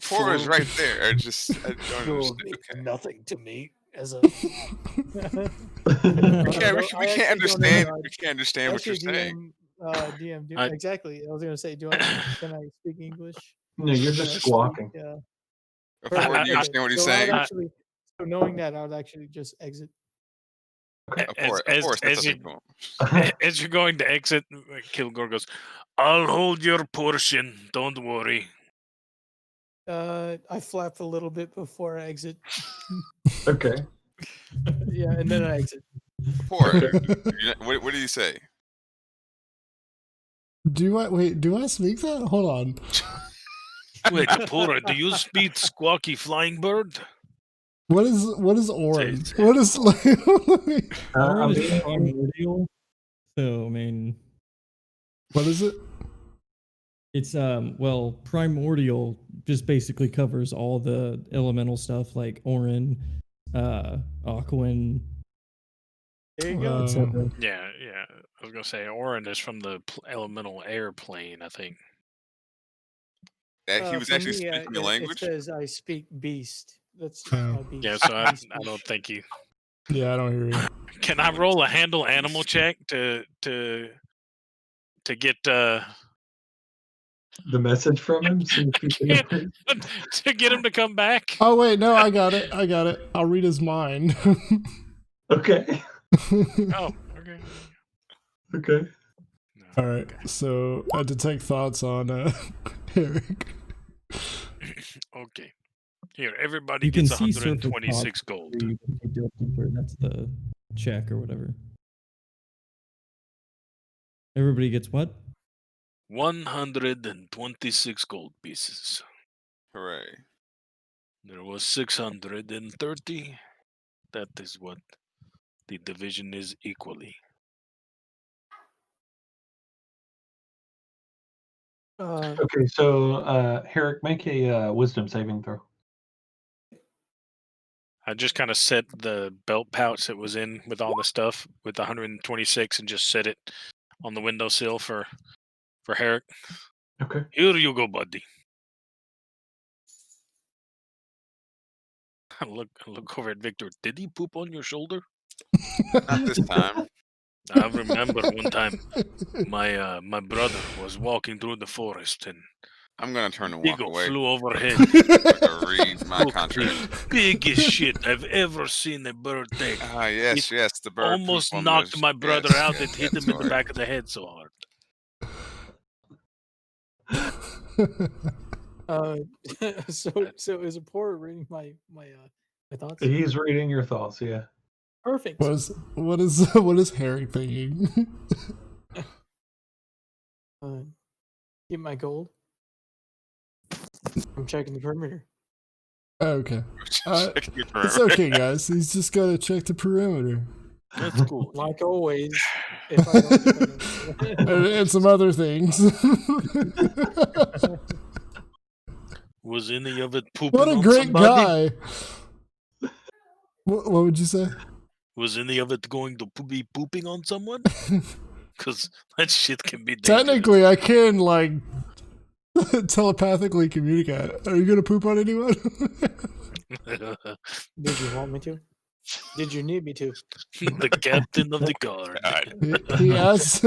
Poor is full- right there. I don't Will understand. mean Okay. nothing to me as a. We No, can't. no, I We can't actually don't know, understand. We can't understand what you're Actually, saying. DM, I- exactly. I was gonna say, can I speak English? No, you're Can I just speak, squawking. Before, do you okay, understand what he's so I would saying? actually, so knowing that, I would actually just exit. Of course, that's as you- cool. As you're going to exit, Kilgore goes, I'll hold your portion. Don't worry. I flap a little bit before I exit. Okay. Yeah, and then I exit. Poor. What did he say? Do I speak that? Hold on. Wait, Pora, do you speak squawky flying bird? What is orange? Say- What is like Orin I'm is being- primordial, so I mean, what is it? it's well, primordial just basically covers all the elemental stuff like Orin, Aquan, There you go. etc. Yeah. I was going to say, Orin is from the elemental airplane, I think. That he was For actually me, speaking the It language. says I speak beast. That's Oh. my beast. Yeah, so I Beast don't speech. think you. Yeah, I don't hear you. Can I roll a handle animal check to get The message from him? See if he can- to get him to come back? Oh wait, no, I got it. I'll read his mind. Okay. Oh, okay. Okay. No, All right. So I detect thoughts on Eric. Okay. Here, everybody You can gets see surface 126 gold. If you go deeper, that's the check or whatever. Everybody gets what? 126 gold pieces. Hooray! There was 630. That is what the division is equally. Okay, so Herrick, make a wisdom saving throw. I just kind of set the belt pouch that was in with all the stuff with 126 and just set it on the windowsill for Herrick. Okay. Here you go, buddy. I look over at Victor. Did he poop on your shoulder? Not this time. I remember one time my brother was walking through the forest and I'm gonna turn and walk eagle away. flew overhead. To read my Took contract. the biggest shit I've ever seen a bird take. Ah, yes, yes. The bird Almost poop on knocked the- my brother yes, out yes, and hit that's him in the right. back of the head so hard. So is it poor reading my thoughts? He's reading your thoughts, yeah. Perfect. what is Harry thinking? Get my gold. I'm checking the perimeter. Okay. Checking your It's perimeter. okay, guys. He's just gotta check the perimeter. That's cool. Like always. If I don't And some other things. Was any of it pooping What a on great somebody? guy. What would you say? Was any of it going to be pooping on someone? Because that shit can be dangerous. Technically, I can, like, telepathically communicate. Are you gonna poop on anyone? Did you want me to? Did you need me to? The captain of the guard. God. He asked.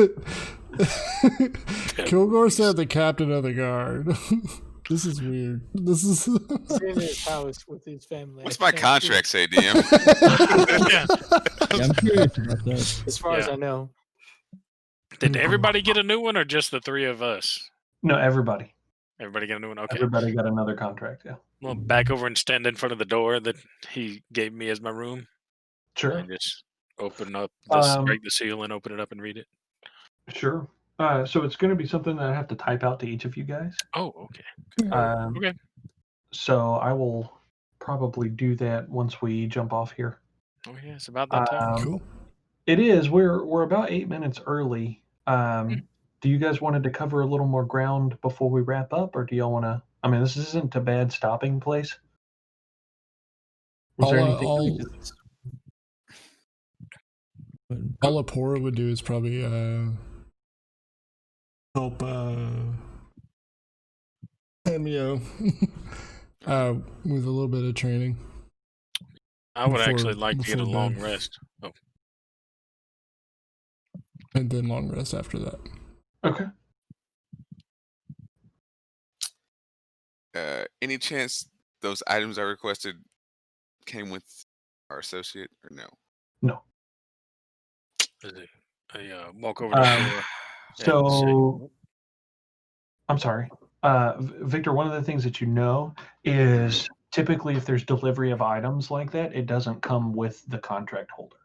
Kilgore said the captain of the guard. This is weird. This is. He's in his house with his family. What's I my can't contract say, DM? Yeah, I'm curious about that. see- As far as Yeah. I know. Did Mhm. everybody get a new one, or just the three of us? No, everybody. Everybody got a new one. Okay. Everybody got another contract. Yeah. Well, back over and stand in front of the door that he gave me as my room, Sure. and just open up this, Um, break the seal, and open it up and read it. Sure. So it's going to be something that I have to type out to each of you guys. Oh, okay. Okay. So I will probably do that once we jump off here. Oh yeah, it's about that time. Cool. It is. We're about 8 minutes early. Do you guys wanted to cover a little more ground before we wrap up, or do y'all want to? I mean, this isn't a bad stopping place. Was there anything? All Apora would do is probably help Cameo with a little bit of training. I would Before- actually like to get a before long bed. rest. Oh, And then long rest after that. Okay. Any chance those items I requested came with our associate or no? No. is it? I walk over to Apora. So I'm sorry, Victor. One of the things that you know is typically if there's delivery of items like that, it doesn't come with the contract holder.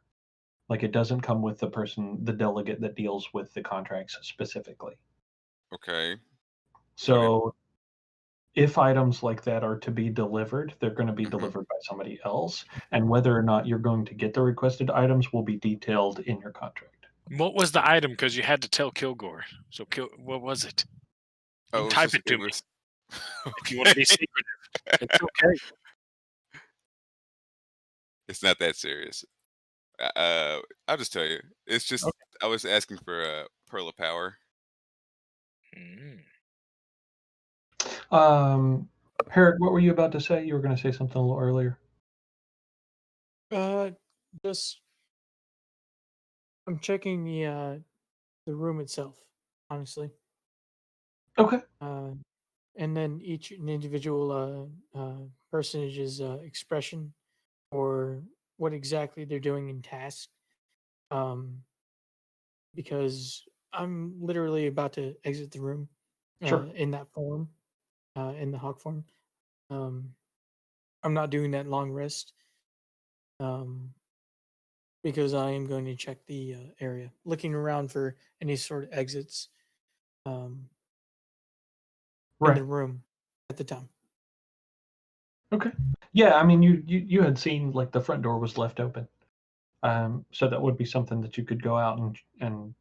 Like it doesn't come with the delegate that deals with the contracts specifically. Okay. So if items like that are to be delivered, they're going to be delivered by somebody else. And whether or not you're going to get the requested items will be detailed in your contract. What was the item? Because you had to tell Kilgore. So, what was it? You can type it to me if you want to be secretive. It's okay. It's not that serious. I'll just tell you. It's just I was asking for a pearl of power. Herrick, what were you about to say? You were going to say something a little earlier. Just I'm checking the room itself, honestly. Okay. And then each individual personage's expression or what exactly they're doing in task. Because I'm literally about to exit the room Sure. in that form, in the hawk form. I'm not doing that long rest because I am going to check the area, looking around for any sort of exits in the room at the time. Okay. Yeah, I mean, you had seen like the front door was left open, so that would be something that you could go out and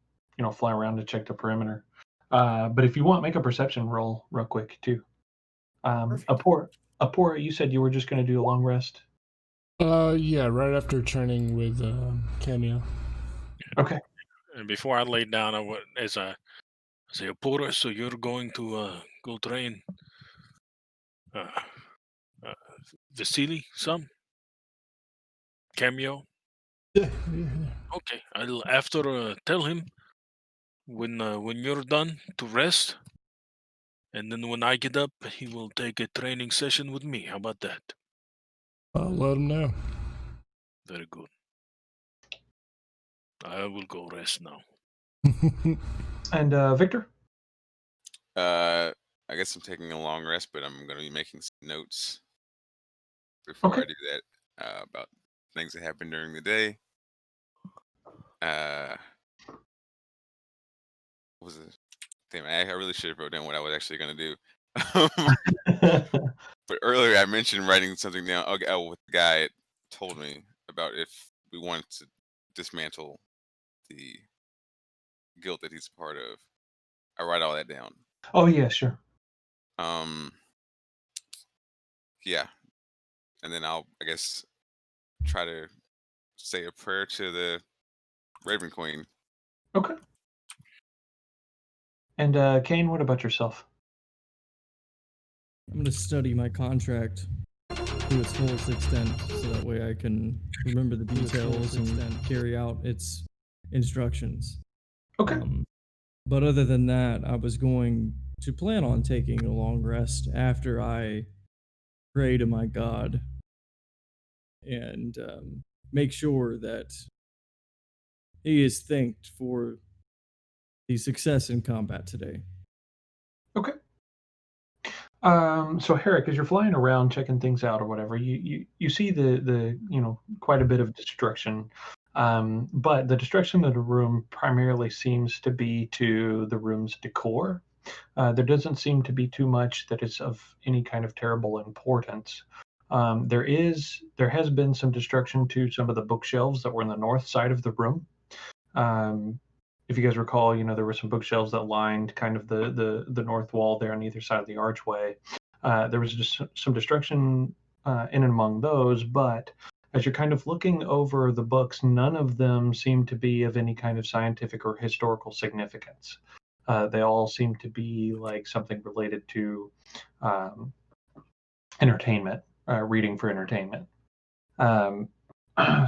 fly around to check the perimeter. But if you want, make a perception roll real quick too. Apora, you said you were just going to do a long rest. Yeah, right after training with Cameo. Okay. And before I laid down, I say, Apora, so you're going to go train Vasily some? Cameo? Yeah. Okay. I'll after tell him when you're done to rest, and then when I get up, he will take a training session with me. How about that? I'll let him know. Very good. I will go rest now. And Victor? I guess I'm taking a long rest, but I'm going to be making some notes before I do that about things that happened during the day. What was it? Damn, I really should have wrote down what I was actually going to do. But earlier I mentioned writing something down. What the guy told me about if we wanted to dismantle the guild that he's a part of. I write all that down. Oh yeah, sure. Yeah, and then I'll, I guess, try to say a prayer to the Raven Queen. Okay. And Kane, what about yourself? I'm going to study my contract to its fullest extent so that way I can remember the details and carry out its instructions. Okay. But other than that, I was going to plan on taking a long rest after I pray to my God and make sure that he is thanked for the success in combat today. Okay. So Herrick, as you're flying around checking things out or whatever, you see the quite a bit of destruction, but the destruction of the room primarily seems to be to the room's decor. There doesn't seem to be too much that is of any kind of terrible importance. There has been some destruction to some of the bookshelves that were in the north side of the room. If you guys recall, there were some bookshelves that lined kind of the north wall there on either side of the archway. There was just some destruction in and among those, but as you're kind of looking over the books, none of them seem to be of any kind of scientific or historical significance. They all seem to be like something related to entertainment, reading for entertainment.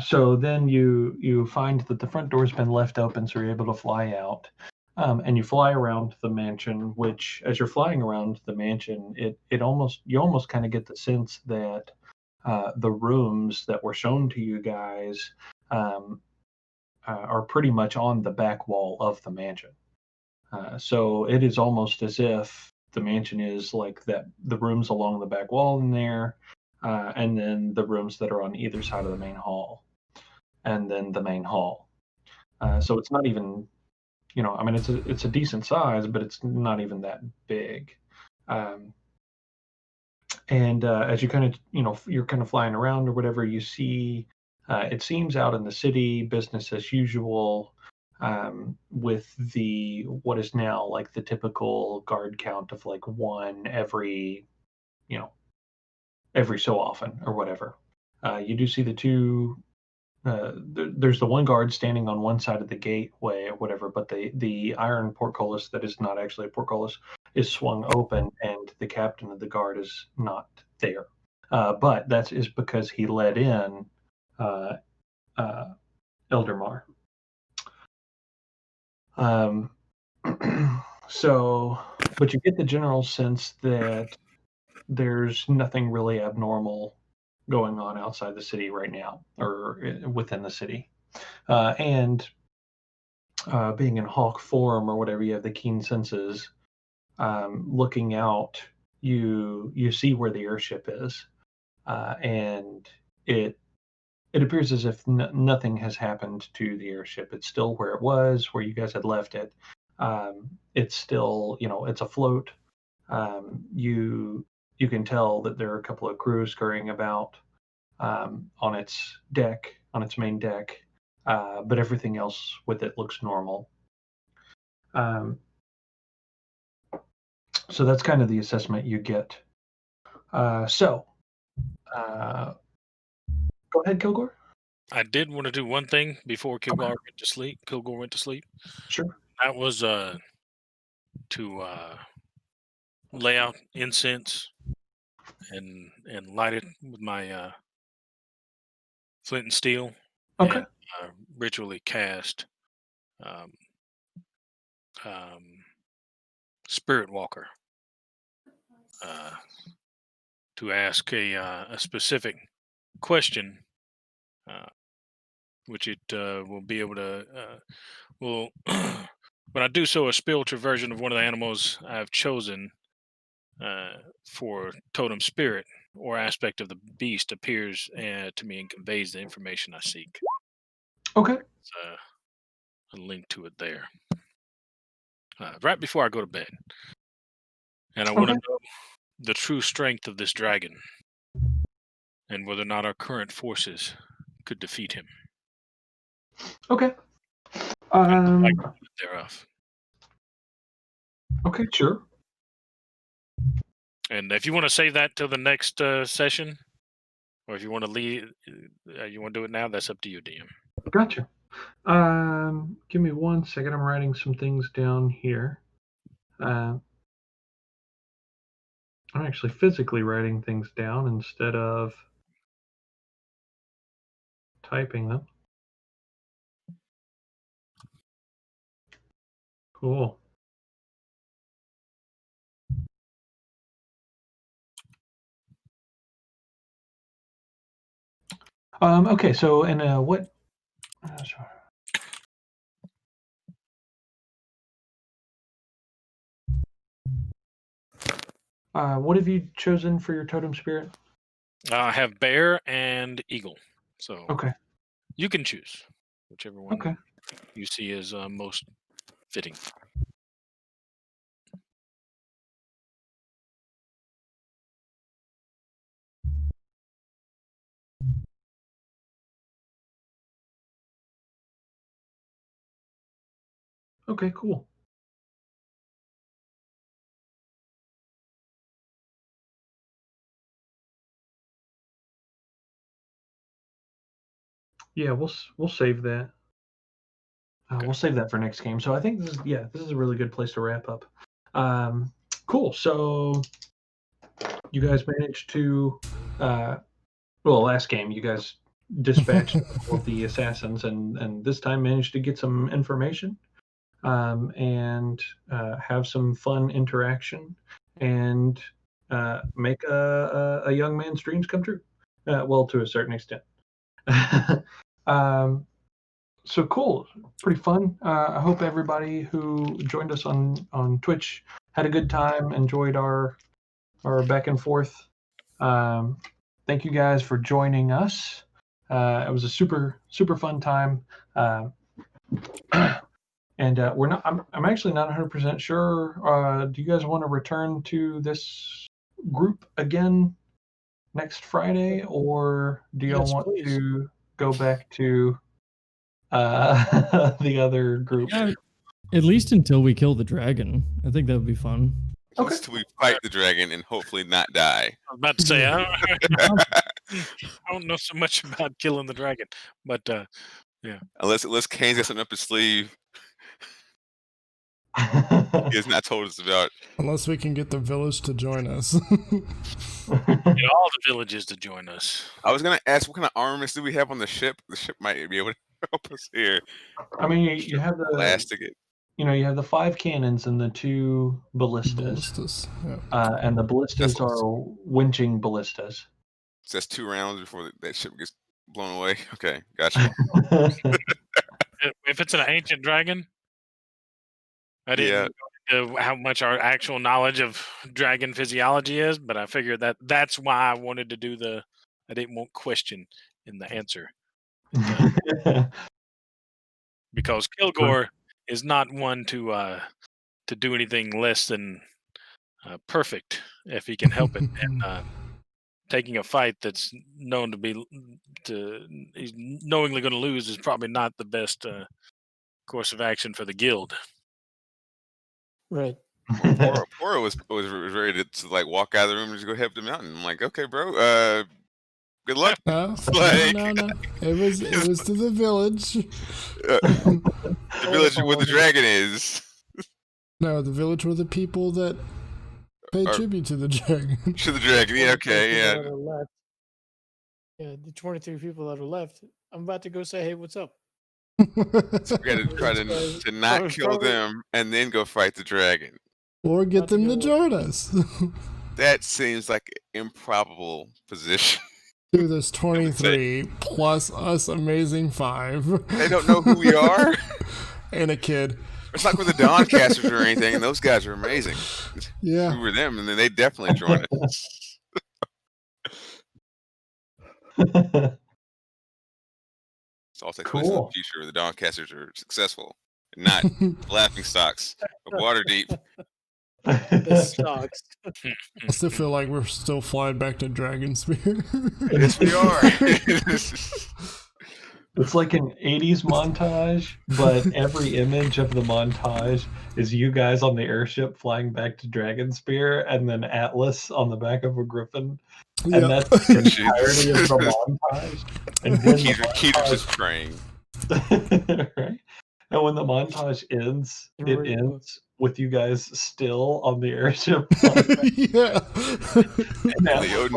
So then you find that the front door's been left open, so you're able to fly out, and you fly around the mansion. Which, as you're flying around the mansion, you almost kind of get the sense that the rooms that were shown to you guys are pretty much on the back wall of the mansion. So it is almost as if the mansion is like that. The rooms along the back wall in there. And then the rooms that are on either side of the main hall, and then the main hall. So it's not even, it's a decent size, but it's not even that big. And as you kind of, you're kind of flying around or whatever, you see, it seems out in the city, business as usual, with what is now like the typical guard count of like one every so often or whatever. You do see the two. There's the one guard standing on one side of the gateway or whatever, but the iron portcullis that is not actually a portcullis is swung open, and the captain of the guard is not there. But that is because he let in Eldermar. So, but you get the general sense that there's nothing really abnormal going on outside the city right now, or within the city. And being in hawk form or whatever, you have the keen senses. Looking out, you see where the airship is, and it appears as if nothing has happened to the airship. It's still where it was, where you guys had left it. It's still, it's afloat. You can tell that there are a couple of crews scurrying about on its deck, on its main deck, but everything else with it looks normal. So that's kind of the assessment you get. Go ahead, Kilgore. I did want to do one thing before Kilgore went to sleep. Sure. That was to lay out incense and light it with my flint and steel. Okay. And ritually cast Spirit Walker to ask a specific question, which it will be able to will when I do so, a spiritual version of one of the animals I've chosen for totem spirit or aspect of the beast appears to me and conveys the information I seek. Okay. A link to it there. Right before I go to bed. And I want to know the true strength of this dragon and whether or not our current forces could defeat him. Okay. Thereof. Okay, sure. And if you want to save that till the next session, or if you want to leave, you want to do it now, that's up to you, DM. Gotcha. Give me 1 second. I'm writing some things down here. I'm actually physically writing things down instead of typing them. Cool. Okay, so what? Sorry. What have you chosen for your totem spirit? I have bear and eagle. So Okay. you can choose whichever one Okay. you see is most fitting. Okay, cool. Yeah, we'll save that. We'll save that for next game. So I think this is a really good place to wrap up. Cool. So you guys managed to, last game you guys dispatched all of the assassins, and this time managed to get some information, and have some fun interaction, and make a young man's dreams come true. Well, to a certain extent. So cool, pretty fun. I hope everybody who joined us on Twitch had a good time, enjoyed our back and forth. Thank you guys for joining us. It was a super fun time. And we're not. I'm actually not 100% sure. Do you guys want to return to this group again next Friday, or do y'all Yes, want please. to go back to the other group? Yeah, at least until we kill the dragon. I think that would be fun. Okay. Till we fight the dragon and hopefully not die. I was about to say I don't know so much about killing the dragon, but Unless Kane's got something up his sleeve he has not told us about. Unless we can get the village to join us. get all the villages to join us. I was gonna ask what kind of armaments do we have on the ship? The ship might be able to help us here. I mean, you have the Elastic it. you have the 5 cannons and the 2 ballistas. Ballistas. Yeah. And the ballistas That's- are winching ballistas. So that's 2 rounds before that ship gets blown away. Okay, gotcha. If it's an ancient dragon, I didn't go into how much our actual knowledge of dragon physiology is, but I figured that's why I wanted to do I didn't want question in the answer. Because Kilgore is not one to do anything less than perfect if he can help it. And taking a fight that's known he's knowingly going to lose is probably not the best course of action for the guild. Right. Poro was ready to like walk out of the room and just go head up the mountain. I'm like, okay, bro. Good luck. No. It was to the village. The village where the dragon is. No, the village were the people that pay tribute to the dragon. To the dragon. Yeah. Okay. Yeah. That are left. Yeah, the 23 people that are left. I'm about to go say, hey, what's up? So we got to try to not kill them and then go fight the dragon. Or get them to join us. That seems like an improbable position. Dude, there's 23 plus us amazing 5. They don't know who we are. And a kid. It's like with the Dawncasters or anything, and those guys are amazing. Yeah. We were them, and then they definitely join us. So I'll take place in the future where the Dawncasters are successful and not laughing stocks of Waterdeep. The stocks. I still feel like we're still flying back to Dragonspear. Yes, we are. It's like an 80s montage, but every image of the montage is you guys on the airship flying back to Dragonspear, and then Atlas on the back of a griffin. And that's the entirety of the montage. And when Keeter's just praying. Right? And when the montage ends, it ends with you guys still on the airship. Yeah.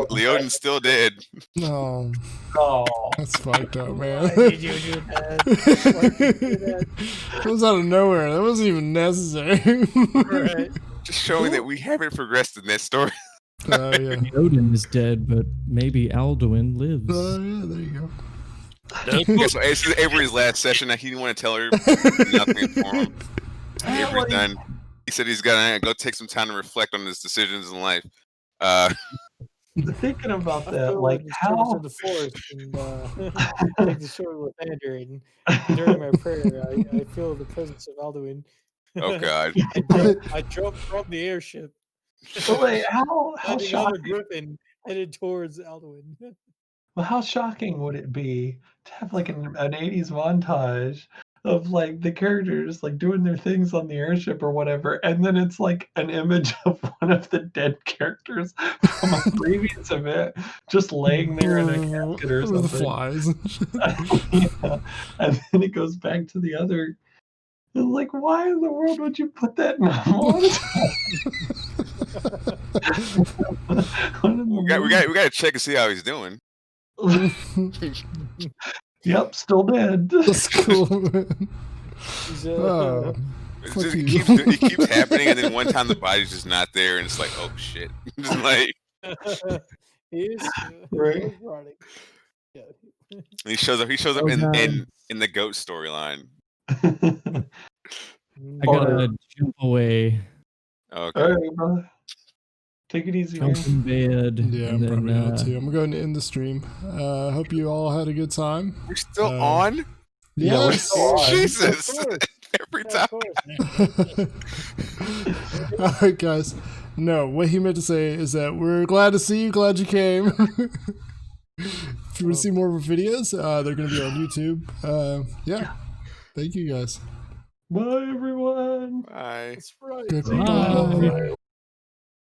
Leodin's still dead. No. Oh, that's fucked up, man. Why did you do that? Why did you do that? It was out of nowhere. That wasn't even necessary. Right. Just showing that we haven't progressed in that story. Oh, yeah. Odin is dead, but maybe Alduin lives. Oh, yeah, there you go. Yeah, so this is Avery's last session. He didn't want to tell her nothing for him. Avery's done. He said he's got to go take some time to reflect on his decisions in life. Thinking about I that, feel like like just turn into how the forest and take the sword with Mandarin. And during my prayer, I feel the presence of Alduin. Oh God. I jumped from the airship, but like how landing on the shocking griffin, headed towards Alduin. well, how shocking would it be to have like an 80s montage of like the characters like doing their things on the airship or whatever, and then it's like an image of one of the dead characters from a previous event just laying there in a casket or With the something. flies. Yeah. And then it goes back to the other. And like, why in the world would you put that in a montage? We got to check and see how he's doing. Yep, still dead. That's cool, man. He's, Oh, fuck It you. keeps happening, and then one time the body's just not there, and it's like, oh shit. Just like he's Right. running. Yeah. he shows up Oh, God. in the goat storyline. I gotta jump away, Okay. All right, brother. Take it easy, jump man. in bed, Yeah, and I'm probably out then too. I'm going to end the stream. Hope you all had a good time. We're still Uh, on? Yeah, we're Yes. still on. Jesus. Of course. Every Of time. course. All right, guys. No, what he meant to say is that we're glad to see you. Glad you came. If you want to see more of our videos, they're going to be on YouTube. Yeah. Thank you, guys. Bye, everyone. Bye. That's right. Goodbye. Bye.